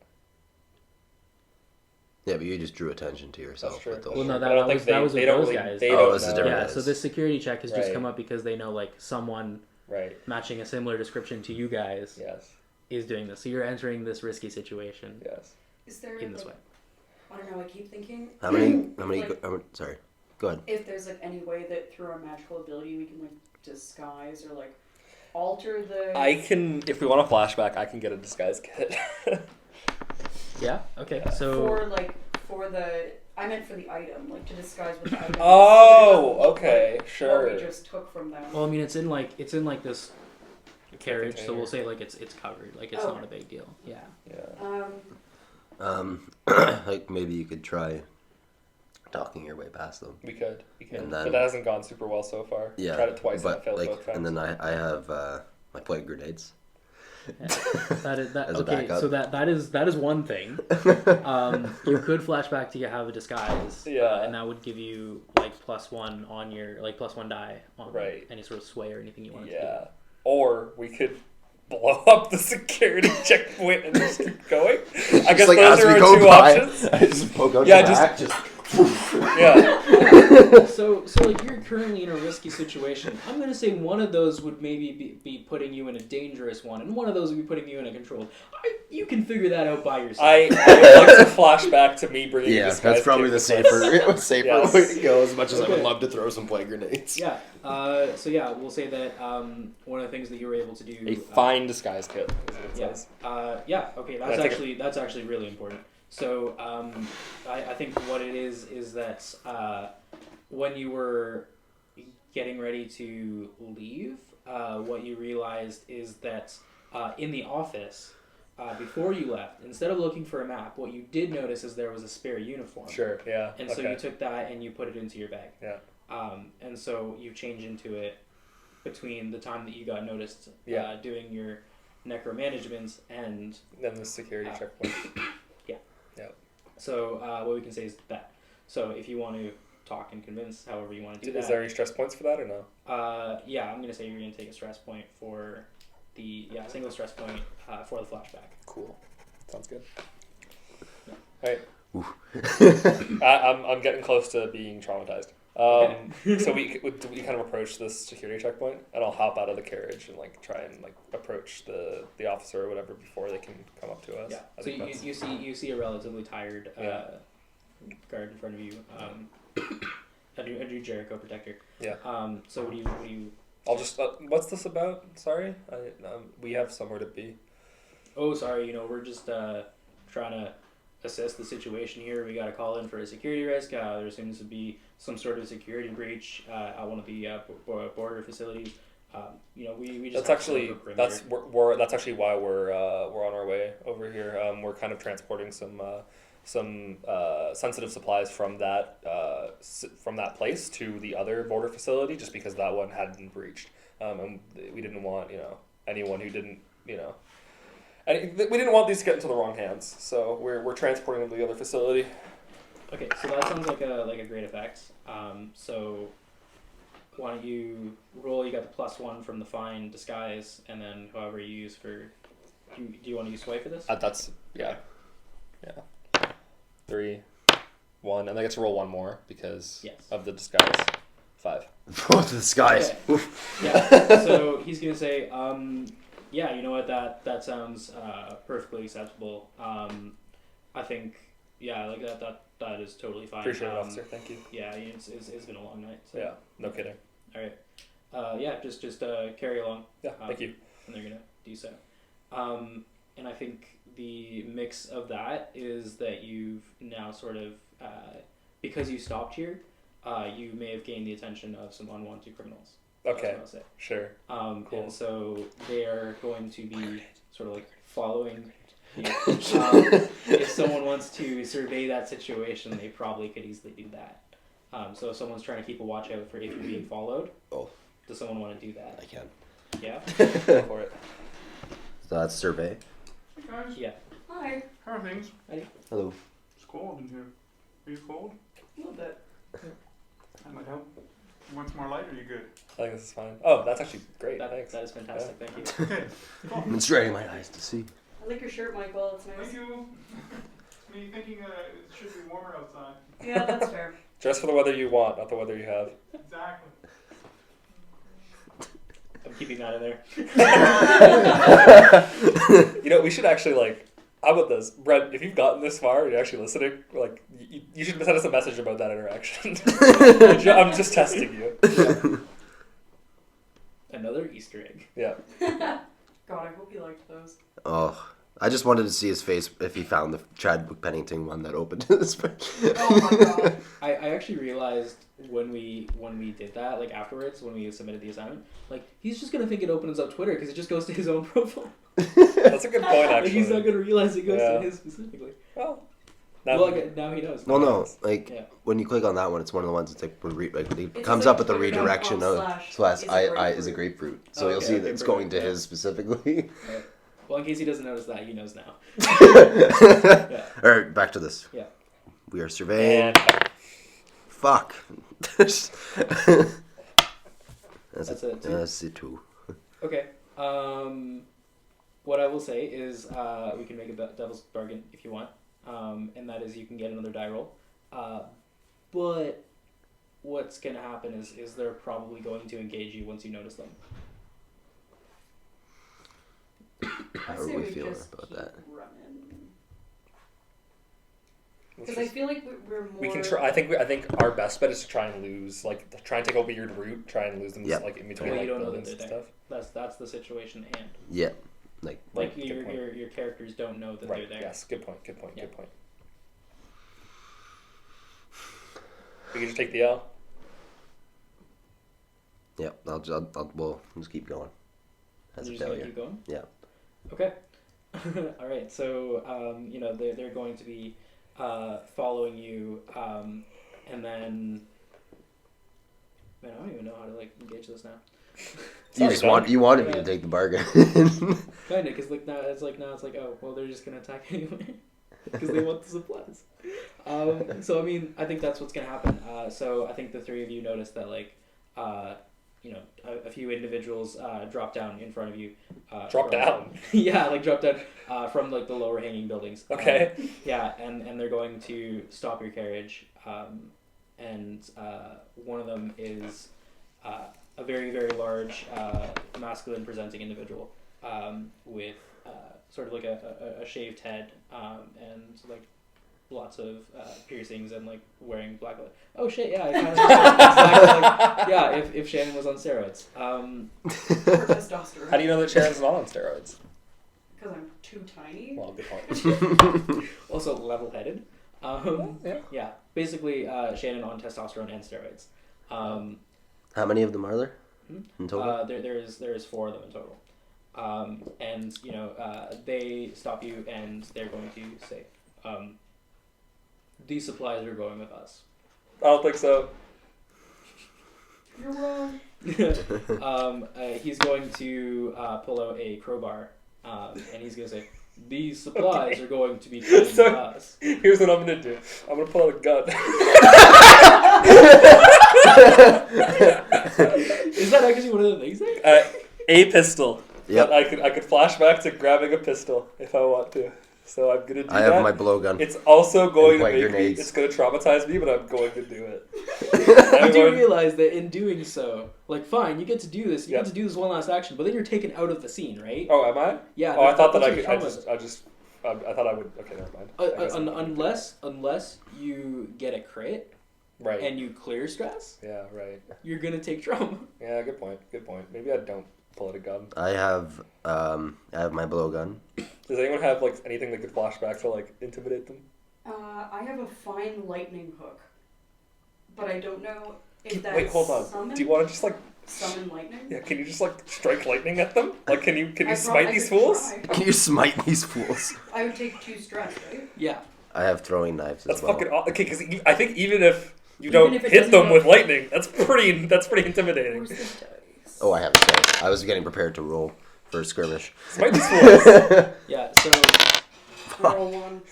Speaker 3: Yeah, but you just drew attention to yourself.
Speaker 2: That's true.
Speaker 3: with the
Speaker 1: Well, no,
Speaker 3: whole-
Speaker 1: that
Speaker 2: I don't
Speaker 1: was
Speaker 2: think
Speaker 1: with
Speaker 2: they
Speaker 1: those
Speaker 2: don't really.
Speaker 1: guys.
Speaker 2: They
Speaker 3: Oh,
Speaker 2: don't
Speaker 3: this is
Speaker 2: know.
Speaker 3: different.
Speaker 1: Yeah, so this security check has just
Speaker 2: Right.
Speaker 1: come up because they know like someone
Speaker 2: Right.
Speaker 1: matching a similar description to you guys
Speaker 2: Yes.
Speaker 1: is doing this. So you're entering this risky situation
Speaker 2: Yes.
Speaker 4: Is there
Speaker 1: in this way.
Speaker 4: I don't know. I keep thinking.
Speaker 3: How many?
Speaker 4: Like,
Speaker 3: Sorry. Go ahead.
Speaker 4: if there's like any way that through our magical ability we can like disguise or like alter the.
Speaker 2: I can, if we want a flashback, I can get a disguise kit.
Speaker 1: Yeah. Okay. So
Speaker 4: for the. I meant for the item, like to disguise what the item is.
Speaker 2: Oh,
Speaker 4: So it doesn't look
Speaker 2: okay,
Speaker 4: like
Speaker 2: sure.
Speaker 4: What we just took from them.
Speaker 1: well, I mean, it's in like this carriage, so
Speaker 2: container.
Speaker 1: we'll say like it's covered, like it's
Speaker 4: Oh.
Speaker 1: not a big deal. Yeah.
Speaker 2: Yeah.
Speaker 3: Like maybe you could try talking your way past them.
Speaker 2: We could.
Speaker 3: And
Speaker 2: But
Speaker 3: then-
Speaker 2: that hasn't gone super well so far.
Speaker 3: Yeah.
Speaker 2: Tried it twice and
Speaker 3: but
Speaker 2: it failed
Speaker 3: like,
Speaker 2: both times.
Speaker 3: and then I have my plague grenades.
Speaker 1: Yeah. That is that.
Speaker 3: As a
Speaker 1: Okay,
Speaker 3: backup.
Speaker 1: so that is one thing. You could flashback to have a disguise.
Speaker 2: Yeah.
Speaker 1: And that would give you like +1 on your like +1 die on
Speaker 2: Right.
Speaker 1: any sort of sway or anything you want to
Speaker 2: Yeah. Or we could blow up the security checkpoint and just keep going. I guess
Speaker 3: Just,
Speaker 2: those
Speaker 3: as
Speaker 2: are
Speaker 3: we
Speaker 2: our
Speaker 3: go
Speaker 2: two
Speaker 3: by,
Speaker 2: options.
Speaker 3: I just poke out
Speaker 2: Yeah,
Speaker 3: your
Speaker 2: just-
Speaker 3: back, just
Speaker 2: Yeah.
Speaker 1: do. So like you're currently in a risky situation. I'm gonna say one of those would maybe be putting you in a dangerous one, and one of those would be putting you in a controlled. You can figure that out by yourself.
Speaker 2: I would like to flash back to me bringing
Speaker 3: yeah,
Speaker 2: a disguise
Speaker 3: that's probably
Speaker 2: kit
Speaker 3: the
Speaker 2: with us.
Speaker 3: safer
Speaker 2: Yes.
Speaker 3: way to go. As much as I would
Speaker 1: Okay.
Speaker 3: love to throw some plague grenades.
Speaker 1: Yeah. So yeah, we'll say that one of the things that you were able to do.
Speaker 2: A fine disguise kit, is what it
Speaker 1: Yeah.
Speaker 2: says.
Speaker 1: Yeah. Okay.
Speaker 2: I think
Speaker 1: That's actually really important. So I think what it is that when you were getting ready to leave, what you realized is that in the office before you left, instead of looking for a map, what you did notice is there was a spare uniform.
Speaker 2: Sure, yeah.
Speaker 1: And so you took that and you put it into your bag.
Speaker 2: Yeah.
Speaker 1: And so you changed into it between the time that you got noticed
Speaker 2: Yeah.
Speaker 1: doing your necromanagement and
Speaker 2: Then the security checkpoint.
Speaker 1: so what we can say is that. So if you want to talk and convince, however you want to do
Speaker 2: Is
Speaker 1: that.
Speaker 2: there any stress points for that or no?
Speaker 1: Yeah, I'm gonna say you're gonna take a stress point for the single stress point for the flashback.
Speaker 2: Cool. Sounds good.
Speaker 1: Yeah.
Speaker 2: Alright. I'm getting close to being traumatized. So we kind of approach this security checkpoint, and I'll hop out of the carriage and like try and like approach the officer or whatever before they can come up to us.
Speaker 1: Yeah.
Speaker 2: I
Speaker 1: So
Speaker 2: think that's-
Speaker 1: you see a relatively tired guard in front of you. A new Jericho protector.
Speaker 2: Yeah.
Speaker 1: So what do you?
Speaker 2: I'll just. What's this about? Sorry, we have somewhere to be.
Speaker 1: Oh, sorry. We're just trying to assess the situation here. We got a call in for a security risk. There seems to be some sort of security breach at one of the border facilities. We just
Speaker 2: That's
Speaker 1: have to
Speaker 2: actually
Speaker 1: go for perimeter.
Speaker 2: that's actually why we're on our way over here. We're kind of transporting some sensitive supplies from that place to the other border facility, just because that one had been breached, and we didn't want anyone who didn't and we didn't want these to get into the wrong hands. So we're transporting them to the other facility.
Speaker 1: Okay, so that sounds like a great effect. So why don't you roll? You got the +1 from the fine disguise, and then however you use for. Do you want to use sway for this?
Speaker 2: That's yeah. 3, 1, and I get to roll one more because
Speaker 1: Yes.
Speaker 2: of the disguise. 5.
Speaker 3: Both the skies.
Speaker 1: Okay. Yeah. So he's gonna say, yeah, you know what? That sounds perfectly acceptable. I think, yeah, like that is totally fine.
Speaker 2: Appreciate it, officer. Thank you.
Speaker 1: Yeah, it's been a long night. So.
Speaker 2: Yeah, no kidding.
Speaker 1: All right. Yeah, just carry along.
Speaker 2: Yeah, thank you.
Speaker 1: And they're gonna do so. And I think the mix of that is that you've now sort of, because you stopped here, you may have gained the attention of some unwanted criminals. That's
Speaker 2: Okay,
Speaker 1: what I'll say.
Speaker 2: sure. Cool.
Speaker 1: And so they are going to be sort of like following you. If someone wants to survey that situation, they probably could easily do that. So if someone's trying to keep a watch out for if you're being followed, does someone want to do that?
Speaker 3: I can.
Speaker 1: Yeah?
Speaker 2: Go for it.
Speaker 3: So that's survey.
Speaker 7: Hey guys,
Speaker 1: Yeah.
Speaker 4: Hi.
Speaker 7: how are things?
Speaker 3: Hello.
Speaker 7: It's cold in here. Are you cold?
Speaker 4: A little bit.
Speaker 7: That might help. You want some more light or are you good?
Speaker 2: I think this is fine. Oh, that's actually great.
Speaker 1: That
Speaker 2: Thanks.
Speaker 1: is fantastic. Thank you.
Speaker 7: Okay, cool.
Speaker 3: I'm straining my eyes to see.
Speaker 4: I like your shirt, Michael. It's
Speaker 7: Thank
Speaker 4: nice.
Speaker 7: you. Me thinking it should be warmer outside.
Speaker 4: Yeah, that's fair.
Speaker 2: Dress for the weather you want, not the weather you have.
Speaker 7: Exactly.
Speaker 1: keeping that in there.
Speaker 2: You know, we should actually like. How about this, Brent? If you've gotten this far and you're actually listening, like you should send us a message about that interaction. I'm just testing you.
Speaker 1: Yeah. Another Easter egg.
Speaker 2: Yeah.
Speaker 4: God, I hope you liked those.
Speaker 3: Oh, I just wanted to see his face if he found the Chadwick Pennington one that opened his.
Speaker 4: Oh my god.
Speaker 1: I actually realized when we did that, like afterwards, when we submitted the assignment, like he's just gonna think it opens up Twitter because it just goes to his own profile.
Speaker 2: That's a good point,
Speaker 1: Like
Speaker 2: actually.
Speaker 1: he's not gonna realize it goes
Speaker 2: Yeah.
Speaker 1: to his specifically.
Speaker 2: Well,
Speaker 1: Well, now he knows.
Speaker 3: Well, no, like
Speaker 1: Yeah.
Speaker 3: when you click on that one, it's one of the ones that's like, it
Speaker 4: It's
Speaker 3: comes
Speaker 4: like
Speaker 3: up with the
Speaker 4: twitter.com
Speaker 3: redirection of
Speaker 4: slash
Speaker 3: I
Speaker 4: is
Speaker 3: is
Speaker 4: a
Speaker 3: a grapefruit. So
Speaker 1: Oh,
Speaker 3: you'll
Speaker 1: okay,
Speaker 3: see
Speaker 1: okay,
Speaker 3: that it's
Speaker 1: perfect,
Speaker 3: going to
Speaker 1: yeah.
Speaker 3: his specifically.
Speaker 1: Right. Well, in case he doesn't notice that, he knows now.
Speaker 3: All right, back to this.
Speaker 1: Yeah.
Speaker 3: We are surveying.
Speaker 2: and
Speaker 3: Fuck.
Speaker 1: That's
Speaker 3: That's
Speaker 1: it, too?
Speaker 3: That's it too.
Speaker 1: Okay. What I will say is we can make a devil's bargain if you want, and that is you can get another die roll. But what's going to happen is they're probably going to engage you once you notice them.
Speaker 3: How
Speaker 4: I
Speaker 3: are
Speaker 4: say
Speaker 3: we
Speaker 4: we
Speaker 3: feeling
Speaker 4: just
Speaker 3: about
Speaker 4: keep
Speaker 3: that?
Speaker 4: running.
Speaker 2: let's
Speaker 4: Because I
Speaker 2: just-
Speaker 4: feel like we're more.
Speaker 2: we can try. I think our best bet is to try and lose, like, try and take a weird route, try and lose them,
Speaker 3: Yep.
Speaker 2: like in between
Speaker 1: Well,
Speaker 2: like
Speaker 1: you don't know that
Speaker 2: buildings
Speaker 1: they're
Speaker 2: and
Speaker 1: there.
Speaker 2: stuff.
Speaker 1: That's the situation at hand.
Speaker 3: Yeah. Like
Speaker 1: Like
Speaker 2: Good
Speaker 1: your
Speaker 2: point.
Speaker 1: your characters don't know that
Speaker 2: Right.
Speaker 1: they're there.
Speaker 2: Yes. Good point. Good point.
Speaker 1: Yeah.
Speaker 2: Good point. We can just take the L.
Speaker 3: yeah, we'll just keep going. As a
Speaker 1: You're just gonna
Speaker 3: failure.
Speaker 1: keep going?
Speaker 3: Yeah.
Speaker 1: Okay. All right. So they're going to be following you, and then man, I don't even know how to like engage this now.
Speaker 3: You wanted me
Speaker 1: Yeah.
Speaker 3: to take the bargain.
Speaker 1: Kinda, because like now it's like oh well they're just gonna attack anyway because they want the supplies. So I mean I think that's what's gonna happen. So I think the three of you notice that like a few individuals drop down in front of you.
Speaker 2: Drop down.
Speaker 1: Yeah, like drop down from like the lower hanging buildings.
Speaker 2: Okay.
Speaker 1: Yeah, and they're going to stop your carriage. And one of them is a very, very large masculine presenting individual with sort of like a shaved head and like lots of piercings and like wearing black leather. Oh shit, yeah, I kind of exactly like, yeah, if Shannon was on steroids.
Speaker 4: For testosterone.
Speaker 2: How do you know that Sharon's not on steroids?
Speaker 4: Because I'm too tiny.
Speaker 2: Well, good point.
Speaker 1: Also level-headed.
Speaker 2: Yeah.
Speaker 1: Yeah, basically Shannon on testosterone and steroids.
Speaker 3: How many of them are there
Speaker 1: Hmm?
Speaker 3: in total?
Speaker 1: There is 4 of them in total. And they stop you and they're going to say, these supplies are going with us.
Speaker 2: I don't think so.
Speaker 4: You're wrong.
Speaker 1: He's going to pull out a crowbar, and he's going to say, these supplies are going to be coming
Speaker 2: So-
Speaker 1: with us.
Speaker 2: Here's what I'm gonna do. I'm gonna pull out a gun.
Speaker 1: Is that actually one of the things there?
Speaker 2: A pistol.
Speaker 3: Yep.
Speaker 2: But I could flash back to grabbing a pistol if I want to. So I'm gonna do
Speaker 3: I
Speaker 2: that.
Speaker 3: have my blowgun.
Speaker 2: It's also going to
Speaker 3: white
Speaker 2: make me.
Speaker 3: grenades.
Speaker 2: It's going to traumatize me, but I'm going to do it.
Speaker 1: You
Speaker 2: I'm
Speaker 1: do
Speaker 2: going-
Speaker 1: realize that in doing so, like, fine, you get to do this, you
Speaker 2: Yeah.
Speaker 1: get to do this one last action, but then you're taken out of the scene, right?
Speaker 2: Oh, am I?
Speaker 1: Yeah.
Speaker 2: Oh, I thought that
Speaker 1: that's
Speaker 2: I
Speaker 1: what
Speaker 2: could. I thought I would. Okay, never mind. I guess
Speaker 1: unless you get a crit
Speaker 2: Right.
Speaker 1: and you clear stress,
Speaker 2: Yeah. Right.
Speaker 1: you're gonna take trauma.
Speaker 2: Yeah. Good point. Good point. Maybe I don't pull out a gun.
Speaker 3: I have my blowgun.
Speaker 2: Does anyone have like anything that could flash back to like intimidate them?
Speaker 4: I have a fine lightning hook, but I don't know if that's
Speaker 2: Wait, hold on.
Speaker 4: summon,
Speaker 2: Do you want to just like?
Speaker 4: summon lightning.
Speaker 2: Yeah. Can you just like strike lightning at them? Like, can you
Speaker 4: I
Speaker 2: smite
Speaker 4: I
Speaker 2: these
Speaker 4: could
Speaker 2: fools?
Speaker 4: try.
Speaker 3: Can you smite these fools?
Speaker 4: I would take 2 stress, right?
Speaker 1: Yeah.
Speaker 3: I have throwing knives
Speaker 2: That's
Speaker 3: as well.
Speaker 2: fucking okay. Because I think even if you
Speaker 4: Even
Speaker 2: don't
Speaker 4: if it
Speaker 2: hit
Speaker 4: doesn't
Speaker 2: them
Speaker 4: go-
Speaker 2: with lightning, that's pretty intimidating.
Speaker 4: Where's the dice?
Speaker 3: Oh, I have it there. I was getting prepared to roll for a skirmish.
Speaker 2: Smite these fools.
Speaker 1: Yeah. So
Speaker 4: Roll 1.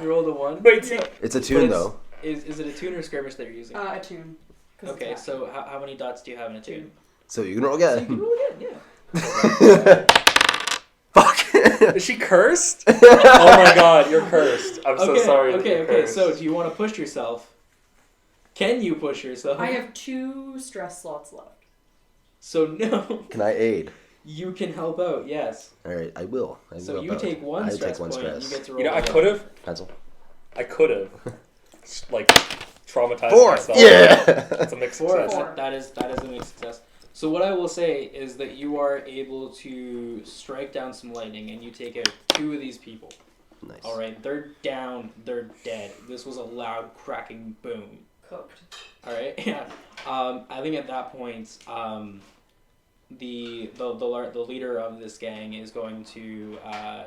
Speaker 1: you rolled a 1.
Speaker 2: Wait, see,
Speaker 3: It's a
Speaker 1: But
Speaker 3: tune
Speaker 1: it's-
Speaker 3: though.
Speaker 1: Is it a tune or a skirmish that you're using?
Speaker 4: A tune. 'Cause it's
Speaker 1: Okay.
Speaker 4: attack.
Speaker 1: So how many dots do you have in a tune?
Speaker 3: So you can roll
Speaker 1: So you can
Speaker 3: again.
Speaker 1: roll again. Yeah.
Speaker 3: Fuck.
Speaker 2: is she cursed? Oh my god, you're cursed. I'm so
Speaker 1: Okay.
Speaker 2: sorry. that
Speaker 1: Okay.
Speaker 2: you're
Speaker 1: Okay.
Speaker 2: cursed.
Speaker 1: So do you want to push yourself? Can you push yourself?
Speaker 4: I have 2 stress slots left.
Speaker 1: So no,
Speaker 3: Can I aid?
Speaker 1: you can help out. Yes.
Speaker 3: All right, I will.
Speaker 1: So
Speaker 3: help
Speaker 1: you
Speaker 3: out.
Speaker 1: take one
Speaker 3: I
Speaker 1: stress
Speaker 3: take one
Speaker 1: point.
Speaker 3: stress.
Speaker 1: You get to roll.
Speaker 2: You know, I
Speaker 1: again.
Speaker 2: could have,
Speaker 3: Pencil.
Speaker 2: like, traumatized
Speaker 3: 4.
Speaker 2: myself.
Speaker 3: Yeah.
Speaker 2: It's a mixed
Speaker 1: 4.
Speaker 2: success.
Speaker 4: Four.
Speaker 1: That is a mixed success. So what I will say is that you are able to strike down some lightning, and you take out 2 of these people.
Speaker 3: Nice.
Speaker 1: All right, they're down. They're dead. This was a loud cracking boom.
Speaker 4: Cooked.
Speaker 1: All right. Yeah. I think at that point, the leader of this gang is going to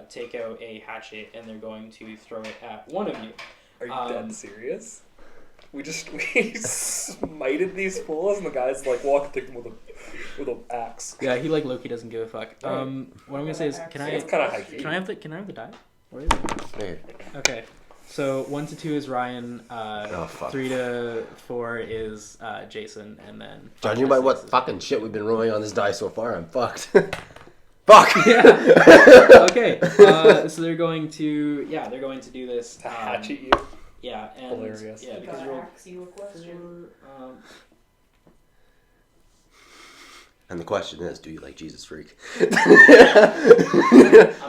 Speaker 1: take out a hatchet, and they're going to throw it at one of you.
Speaker 2: Are you dead serious? We smited these fools, and the guy's like walking to them with an axe.
Speaker 1: Yeah, he like Loki doesn't give a fuck. What I'm gonna say is, can
Speaker 2: It's
Speaker 1: I
Speaker 2: kind of high key.
Speaker 1: have the die? Where is it?
Speaker 3: Here.
Speaker 1: Okay. So 1 to 2 is Ryan.
Speaker 3: Oh, fuck.
Speaker 1: 3 to 4 is Jason, and then.
Speaker 3: Judging
Speaker 1: 5
Speaker 3: by
Speaker 1: to
Speaker 3: what
Speaker 1: 6 is-
Speaker 3: fucking shit we've been rolling on this die so far, I'm fucked. Fuck.
Speaker 1: Yeah. Okay. So they're going to do this.
Speaker 2: To hatchet you.
Speaker 1: Yeah, and
Speaker 2: Hilarious.
Speaker 1: yeah,
Speaker 4: You
Speaker 1: because
Speaker 4: gotta
Speaker 1: you're
Speaker 4: ask you a question.
Speaker 3: And the question is, do you like Jesus Freak?
Speaker 1: I'm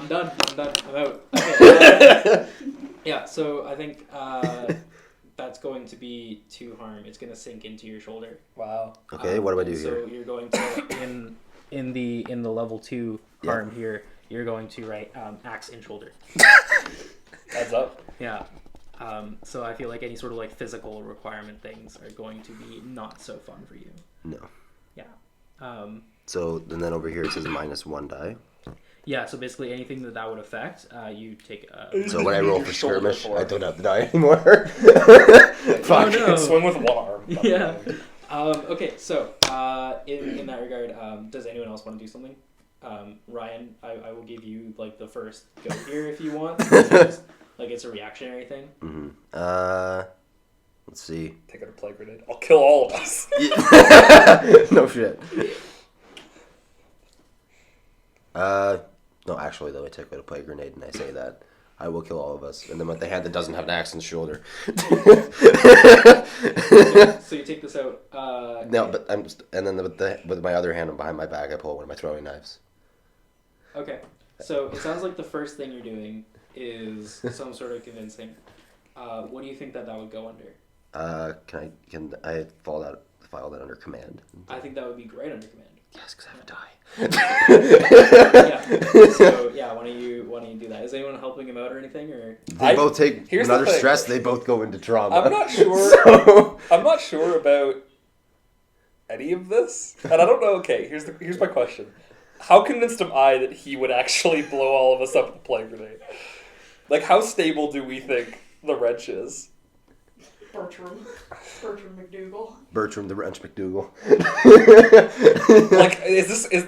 Speaker 1: done. I'm out. Okay, yeah, so I think that's going to be 2 harm. It's going to sink into your shoulder.
Speaker 2: Wow.
Speaker 3: Okay, what do I do
Speaker 1: so
Speaker 3: here?
Speaker 1: So you're going to in the level 2
Speaker 3: Yeah.
Speaker 1: harm here. You're going to write axe in shoulder.
Speaker 2: Heads up.
Speaker 1: Yeah. So I feel like any sort of like physical requirement things are going to be not so fun for you.
Speaker 3: No.
Speaker 1: Yeah.
Speaker 3: So, and then over here it says -1 die.
Speaker 1: Yeah, so basically anything that would affect, you take.
Speaker 3: So when I roll
Speaker 2: Your
Speaker 3: for
Speaker 2: shoulder
Speaker 3: skirmish,
Speaker 2: for
Speaker 3: I
Speaker 2: it.
Speaker 3: don't have to die anymore. Fuck.
Speaker 1: Oh,
Speaker 2: You
Speaker 1: no.
Speaker 2: can swing with one arm.
Speaker 1: Yeah. Okay, so in that regard, does anyone else want to do something? Ryan, I will give you like the first go here if you want. Because, like it's a reactionary thing.
Speaker 3: Mm-hmm. Let's see.
Speaker 2: Take out a plague grenade. I'll kill all of us.
Speaker 3: No shit. No, actually though, I take out a plague grenade and I say that I will kill all of us, and then with the hand that doesn't have an axe in the shoulder.
Speaker 1: So you take this out.
Speaker 3: No, but I'm just, and then with my other hand behind my back, I pull one of my throwing knives.
Speaker 1: Okay, so it sounds like the first thing you're doing is some sort of convincing. What do you think that would go under?
Speaker 3: Can I file that under command?
Speaker 1: I think that would be great under command.
Speaker 3: Yes, because I have a die.
Speaker 1: Yeah. So yeah, why don't you do that? Is anyone helping him out or anything, or?
Speaker 3: They both take
Speaker 2: here's the
Speaker 3: another
Speaker 2: thing.
Speaker 3: stress. They both go into trauma.
Speaker 2: I'm not sure.
Speaker 3: So-
Speaker 2: I'm not sure about any of this, and I don't know. Okay, here's my question: how convinced am I that he would actually blow all of us up with a plague grenade? Like, how stable do we think the wrench is?
Speaker 4: Bertram McDougal.
Speaker 3: Bertram the Wrench McDougal.
Speaker 2: Like,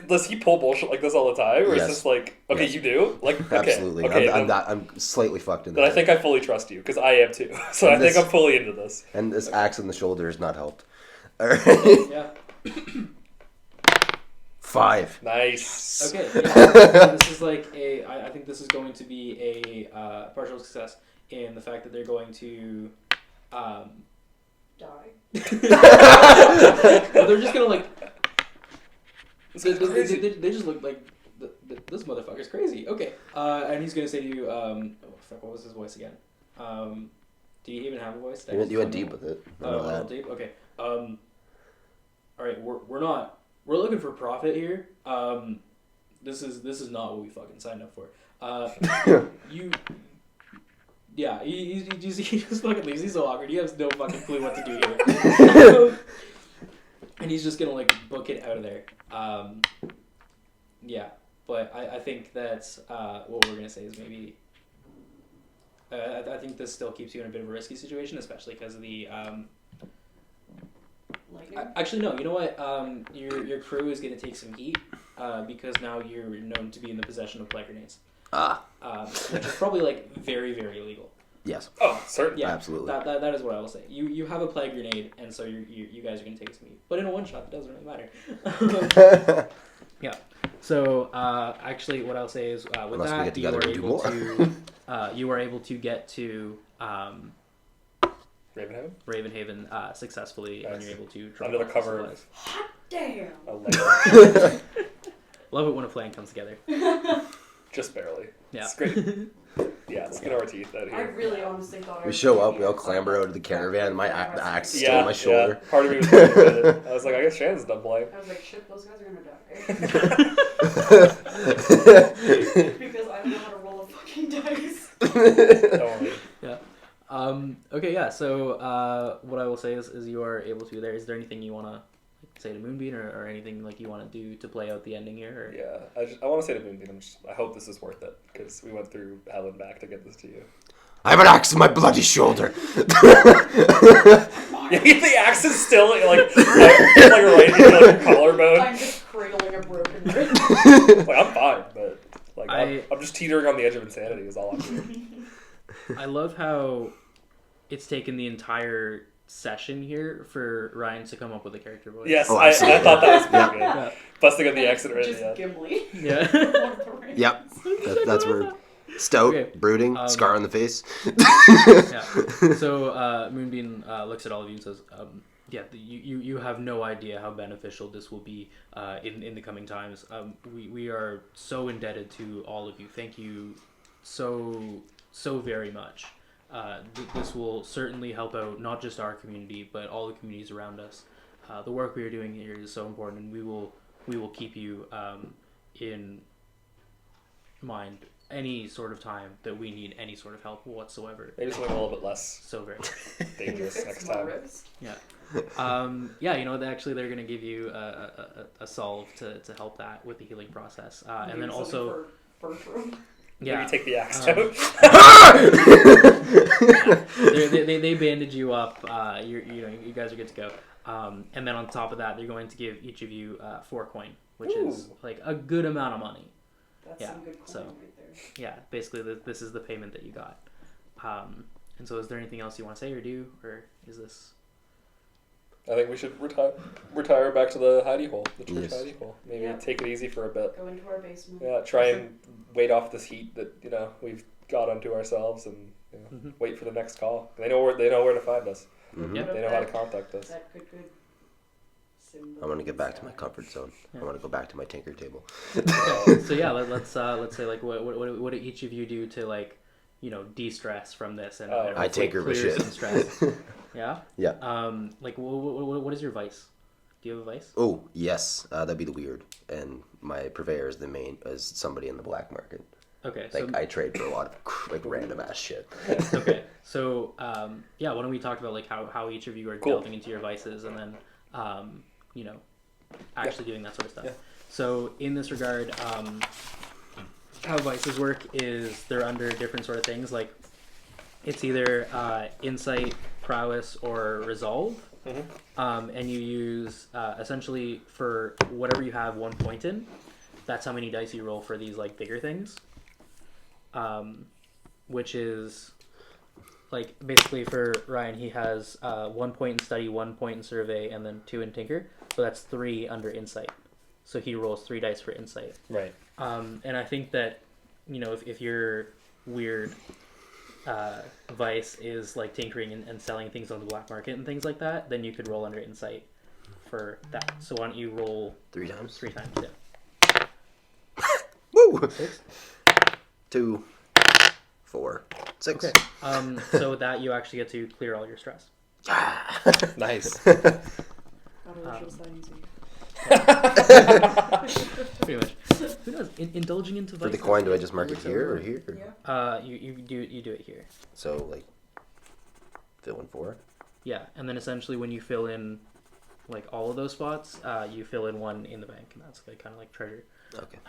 Speaker 2: does he pull bullshit like this all the time, or
Speaker 3: Yes.
Speaker 2: is this like okay,
Speaker 3: Yes.
Speaker 2: you do? Like, okay,
Speaker 3: Absolutely.
Speaker 2: okay,
Speaker 3: I'm slightly fucked in
Speaker 2: then I
Speaker 3: that.
Speaker 2: think I fully trust you because I am too. So
Speaker 3: And
Speaker 2: I think
Speaker 3: this-
Speaker 2: I'm fully into this.
Speaker 3: And this axe in the shoulder has not helped. All right.
Speaker 1: Yeah.
Speaker 3: 5.
Speaker 2: Nice.
Speaker 1: Okay. Yeah. So this is like I think this is going to be a partial success in the fact that they're going to.
Speaker 4: Die.
Speaker 1: Well, they're just gonna like.
Speaker 2: This
Speaker 1: They,
Speaker 2: is
Speaker 1: they,
Speaker 2: crazy.
Speaker 1: they just look like this motherfucker's crazy. Okay, and he's gonna say to you, oh fuck, what was his voice again? Do you even have a voice?
Speaker 3: You went deep with it. I know
Speaker 1: Oh,
Speaker 3: that.
Speaker 1: deep. Okay. All right, we're looking for profit here. This is not what we fucking signed up for. Yeah, he just fucking leaves. He's so awkward. He has no fucking clue what to do here. And he's just gonna like book it out of there. Yeah, but I think that's what we're gonna say is maybe. I think this still keeps you in a bit of a risky situation, especially because of the.
Speaker 4: Lightning.
Speaker 1: Actually, no. You know what? Your crew is gonna take some heat because now you're known to be in the possession of plague grenades. Which is probably like very, very illegal.
Speaker 3: Yes.
Speaker 2: Oh, certainly.
Speaker 1: Yeah,
Speaker 3: Absolutely.
Speaker 1: That is what I will say. You have a plague grenade, and so you guys are gonna take some heat. But in a one shot, it doesn't really matter. Yeah. So actually, what I'll say is with
Speaker 3: Unless we
Speaker 1: that
Speaker 3: get together and do more.
Speaker 1: you are able to get to
Speaker 2: Ravenhaven?
Speaker 1: Ravenhaven successfully, and
Speaker 2: Nice.
Speaker 1: you're able to drop
Speaker 2: Under the
Speaker 1: off
Speaker 2: cover of-
Speaker 1: supplies.
Speaker 4: Damn.
Speaker 2: A layer.
Speaker 1: Love it when a plan comes together.
Speaker 2: Just barely.
Speaker 1: Yeah.
Speaker 2: It's great. Yeah, skin our teeth out
Speaker 4: I
Speaker 2: here.
Speaker 4: really honestly thought I
Speaker 3: We
Speaker 4: was
Speaker 3: show
Speaker 4: gonna
Speaker 3: up,
Speaker 4: be
Speaker 3: we all
Speaker 4: outside.
Speaker 3: clamber out of the caravan. My the axe is still
Speaker 2: Yeah,
Speaker 3: on my shoulder.
Speaker 2: yeah. Part of me was pretty good. I was like, I guess Shannon's done playing.
Speaker 4: I was like, shit, those guys are gonna die. Because I don't know how to roll a fucking dice.
Speaker 2: Don't worry.
Speaker 1: Okay, yeah. So what I will say is you are able to there. Is there anything you want to say to Moonbeam or anything like you want to do to play out the ending here? Or?
Speaker 2: Yeah, I want to say to Moonbeam, I hope this is worth it because we went through hell and back to get this to you.
Speaker 3: I have an axe in my bloody shoulder.
Speaker 2: Yeah, the axe is still like right into like your collarbone.
Speaker 4: I'm just cradling a broken wrist.
Speaker 2: Like I'm fine, but like I'm just teetering on the edge of insanity. Is all I'm doing.
Speaker 1: I love how it's taken the entire session here for Ryan to come up with a character voice.
Speaker 2: Yes,
Speaker 3: Oh,
Speaker 2: I
Speaker 3: absolutely.
Speaker 2: thought that was pretty good.
Speaker 1: Yeah.
Speaker 2: Busting up the exit right at
Speaker 4: Just
Speaker 2: the end.
Speaker 4: Gimli.
Speaker 1: Yeah.
Speaker 4: Lord of the Rings.
Speaker 3: Yep, that's where stout,
Speaker 1: Okay.
Speaker 3: brooding, scar on the face.
Speaker 1: Yeah. So Moonbeam looks at all of you and says, "Yeah, you have no idea how beneficial this will be in the coming times. We are so indebted to all of you. Thank you so very much. This will certainly help out not just our community but all the communities around us. The work we are doing here is so important, and we will keep you in mind." Any sort of time that we need any sort of help whatsoever.
Speaker 2: Maybe something a little bit less
Speaker 1: So very
Speaker 2: dangerous
Speaker 4: Fix
Speaker 2: next
Speaker 4: my
Speaker 2: time.
Speaker 4: wrist.
Speaker 1: yeah, you know, they're going to give you a solve to help that with the healing process. And
Speaker 4: Maybe
Speaker 1: then
Speaker 4: something
Speaker 1: also,
Speaker 4: for Bertram.
Speaker 1: yeah,
Speaker 2: Maybe take the axe
Speaker 1: um,
Speaker 2: out.
Speaker 1: they bandage you up. You guys are good to go. And then on top of that, they're going to give each of you 4 coin, which is
Speaker 2: Ooh.
Speaker 1: like a good amount of money.
Speaker 4: That's
Speaker 1: Yeah,
Speaker 4: some good coin
Speaker 1: so-
Speaker 4: right there.
Speaker 1: Yeah, basically this is the payment that you got. And so is there anything else you want to say or do, or is this...
Speaker 2: I think we should retire back to the hidey hole, the church
Speaker 3: Yes.
Speaker 2: hidey hole. Maybe
Speaker 4: Yeah.
Speaker 2: take it easy for a bit.
Speaker 4: Go into our basement.
Speaker 2: Yeah, try and wait off this heat that we've got onto ourselves, and
Speaker 1: Mhm.
Speaker 2: wait for the next call. They know where to find us.
Speaker 3: Mhm.
Speaker 1: Yep.
Speaker 2: They know how to contact us.
Speaker 4: That good symbol.
Speaker 3: I want to get back to my comfort zone.
Speaker 1: Yeah.
Speaker 3: I want to go back to my tinker table.
Speaker 1: Okay, so yeah, let's say like what do each of you do to like de-stress from this and
Speaker 2: I
Speaker 1: hopefully
Speaker 3: tinker with
Speaker 1: clear
Speaker 3: shit.
Speaker 1: some stress. Yeah.
Speaker 3: Yeah.
Speaker 1: Like what is your vice? Do you have a vice?
Speaker 3: Oh yes, that'd be the weird. And my purveyor is is somebody in the black market.
Speaker 1: Okay.
Speaker 3: Like
Speaker 1: So
Speaker 3: I trade for a lot of like random ass shit.
Speaker 1: okay. So yeah, why don't we talk about like how each of you are
Speaker 2: Cool.
Speaker 1: delving into your vices and then actually doing that sort of stuff.
Speaker 2: Yeah.
Speaker 1: So in this regard, how vices work is they're under different sort of things. Like it's either insight, prowess, or resolve.
Speaker 2: Mhm.
Speaker 1: And you use essentially for whatever you have 1 point in. That's how many dice you roll for these like bigger things. Which is like basically for Ryan, he has 1 point in study, 1 point in survey, and then 2 in tinker. So that's 3 under insight. So he rolls 3 dice for insight.
Speaker 2: Right.
Speaker 1: And I think that if your weird vice is like tinkering and selling things on the black market and things like that, then you could roll under insight for that. So why don't you roll
Speaker 3: 3 times.
Speaker 1: 3 times? Yeah.
Speaker 3: Woo!
Speaker 1: 6.
Speaker 3: 2, 4, 6.
Speaker 1: Okay. So with that, you actually get to clear all your stress.
Speaker 2: Nice.
Speaker 4: Artificial science.
Speaker 1: Pretty much. Who knows? Indulging into
Speaker 3: For the
Speaker 1: vices
Speaker 3: coin, do I
Speaker 1: is
Speaker 3: just mark it
Speaker 1: always so
Speaker 3: here or
Speaker 1: good.
Speaker 3: here? Or-
Speaker 4: Yeah.
Speaker 1: You do it here.
Speaker 3: So like, fill in 4.
Speaker 1: Yeah, and then essentially when you fill in like all of those spots, you fill in 1 in the bank, and that's like, kind of like treasure.
Speaker 3: Okay.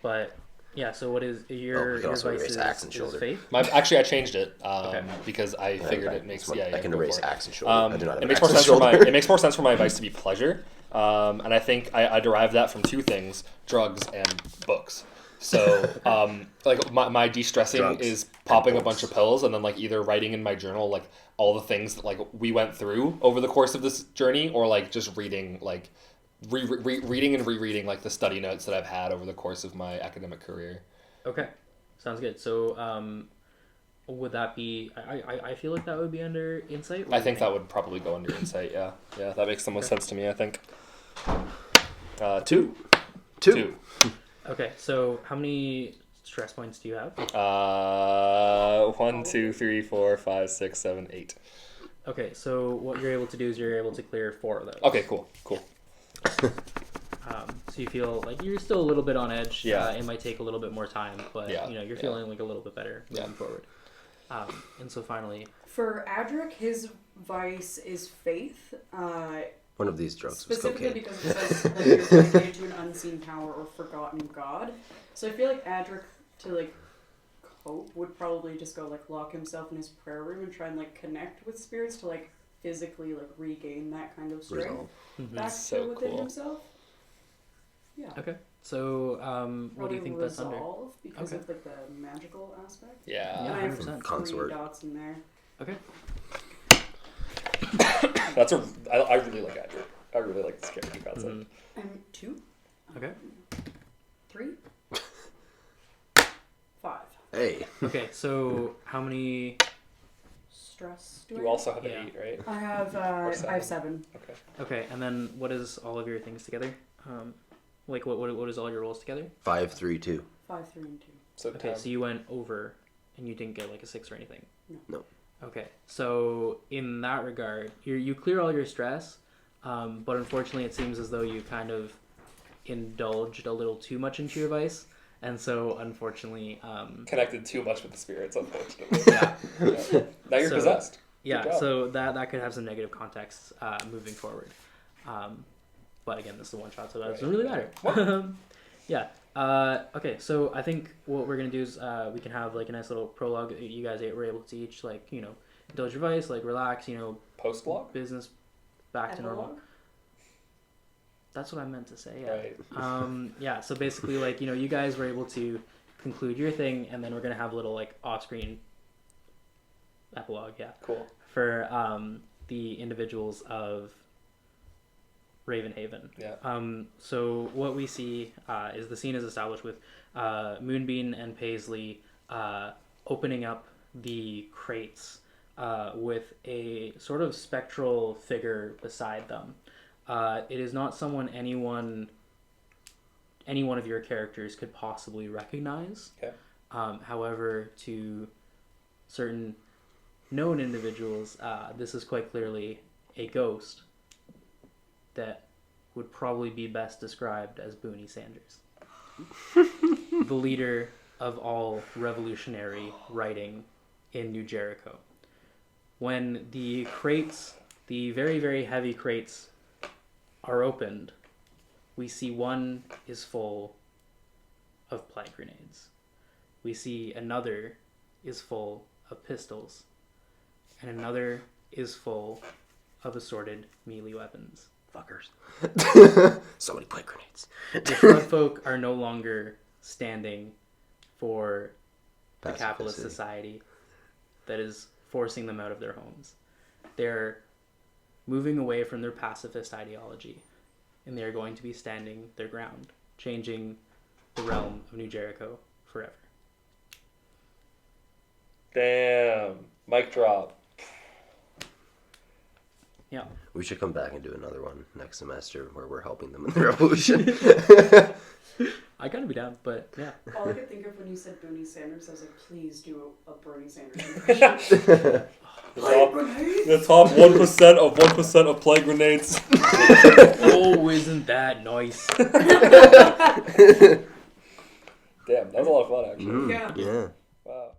Speaker 1: But yeah, so what is
Speaker 3: we
Speaker 1: your
Speaker 3: can also
Speaker 1: vice
Speaker 3: erase axe and
Speaker 1: is
Speaker 3: shoulder.
Speaker 1: faith?
Speaker 5: Actually, I changed it
Speaker 1: Okay.
Speaker 5: because I figured it makes
Speaker 3: I can
Speaker 5: go
Speaker 3: erase
Speaker 5: for it.
Speaker 3: axe and shoulder. I do not have
Speaker 5: It makes
Speaker 3: axe
Speaker 5: more
Speaker 3: and
Speaker 5: sense for my
Speaker 3: shoulder.
Speaker 5: it makes more sense for my advice to be pleasure, and I think I derived that from 2 things: drugs and books. So like my de-stressing
Speaker 3: Drugs
Speaker 5: is popping a
Speaker 3: books.
Speaker 5: bunch of pills and then like either writing in my journal like all the things that like we went through over the course of this journey, or like just reading like reading and rereading like the study notes that I've had over the course of my academic career.
Speaker 1: Okay, sounds good. So would that be? I feel like that would be under insight.
Speaker 5: I think that would probably go under insight. Yeah, that makes the most sense to me. I think. 2.
Speaker 3: Two.
Speaker 1: Okay, so how many stress points do you have?
Speaker 5: 1, 2, 3, 4, 5, 6, 7, 8.
Speaker 1: Okay, so what you're able to do is you're able to clear 4 of those.
Speaker 5: Okay, cool.
Speaker 1: So you feel like you're still a little bit on edge.
Speaker 5: Yeah.
Speaker 1: It might take a little bit more time, but
Speaker 5: Yeah,
Speaker 1: you're
Speaker 5: yeah.
Speaker 1: feeling like a little bit better moving
Speaker 5: Yeah.
Speaker 1: forward. And so finally,
Speaker 4: For Adric, his vice is faith.
Speaker 3: One of these drugs was
Speaker 4: Specifically
Speaker 3: cocaine.
Speaker 4: because it says that you're dedicated to an unseen power or forgotten god. So I feel like Adric, to like cope, would probably just go like lock himself in his prayer room and try and like connect with spirits to like physically like regain that kind of strength
Speaker 3: Resolve.
Speaker 4: back
Speaker 5: So
Speaker 4: to within
Speaker 5: cool.
Speaker 4: himself. Yeah.
Speaker 1: okay. So what do you think that's under?
Speaker 4: Resolve because
Speaker 1: Okay.
Speaker 4: of like the magical aspect.
Speaker 5: Yeah.
Speaker 4: And I have
Speaker 1: 100%.
Speaker 4: 3
Speaker 3: Consort.
Speaker 4: dots in there.
Speaker 1: Okay.
Speaker 5: I really like Adric. I really like this character concept.
Speaker 1: Mhm.
Speaker 4: 2,
Speaker 1: Okay.
Speaker 4: 3, 5.
Speaker 3: Hey.
Speaker 1: Okay. So how many?
Speaker 4: Stress. Do
Speaker 5: You
Speaker 4: I
Speaker 5: also have
Speaker 1: Yeah.
Speaker 5: an 8, right?
Speaker 4: I have
Speaker 5: Or
Speaker 4: I have 7.
Speaker 5: Okay.
Speaker 1: Okay, and then what is all of your things together? Like what is all your rolls together?
Speaker 3: 5, 3, 2.
Speaker 4: 5, 3, and 2.
Speaker 5: So
Speaker 1: Okay,
Speaker 5: 10.
Speaker 1: so you went over, and you didn't get like a 6 or anything.
Speaker 3: No.
Speaker 1: Okay, so in that regard, you clear all your stress, but unfortunately, it seems as though you kind of indulged a little too much into your vice, and so unfortunately,
Speaker 5: Connected too much with the spirits, unfortunately.
Speaker 1: yeah,
Speaker 5: Yeah. Now you're
Speaker 1: So-
Speaker 5: possessed.
Speaker 1: yeah.
Speaker 5: Good job.
Speaker 1: So that could have some negative contexts moving forward. But again, this is a one shot, so that doesn't really matter. Yeah. Okay, so I think what we're gonna do is we can have like a nice little prologue that you guys were able to each like indulge your vice, like relax,
Speaker 5: Post-log?
Speaker 1: business back to normal.
Speaker 4: Epilogue?
Speaker 1: That's what I meant to say. Yeah.
Speaker 5: Right.
Speaker 1: Yeah. So basically, like you guys were able to conclude your thing, and then we're gonna have a little like off-screen epilogue. Yeah.
Speaker 5: Cool.
Speaker 1: For the individuals of Ravenhaven.
Speaker 5: Yeah.
Speaker 1: So what we see is the scene is established with Moonbeam and Paisley opening up the crates with a sort of spectral figure beside them. It is not someone any one of your characters could possibly recognize.
Speaker 5: Okay.
Speaker 1: However, to certain known individuals, this is quite clearly a ghost that would probably be best described as Booney Sanders, the leader of all revolutionary writing in New Jericho. When the crates, the very, very heavy crates, are opened, we see one is full of plague grenades. We see another is full of pistols, and another is full of assorted melee weapons.
Speaker 3: Fuckers. So many plague grenades.
Speaker 1: The shrub folk are no longer standing for the capitalist
Speaker 3: Pacificity.
Speaker 1: society that is forcing them out of their homes. They're moving away from their pacifist ideology, and they're going to be standing their ground, changing the realm of New Jericho forever.
Speaker 5: Damn. Mic drop.
Speaker 1: Yeah.
Speaker 3: We should come back and do another one next semester where we're helping them in the revolution.
Speaker 1: I gotta be down, but yeah.
Speaker 4: All I could think of when you said Bernie Sanders, I was like, please do a Bernie Sanders impression.
Speaker 5: The top 1% of 1% of plague grenades.
Speaker 1: Oh, isn't that nice?
Speaker 5: Damn, that was a lot of fun, actually.
Speaker 3: Mm,
Speaker 4: Yeah.
Speaker 3: yeah.
Speaker 5: Wow.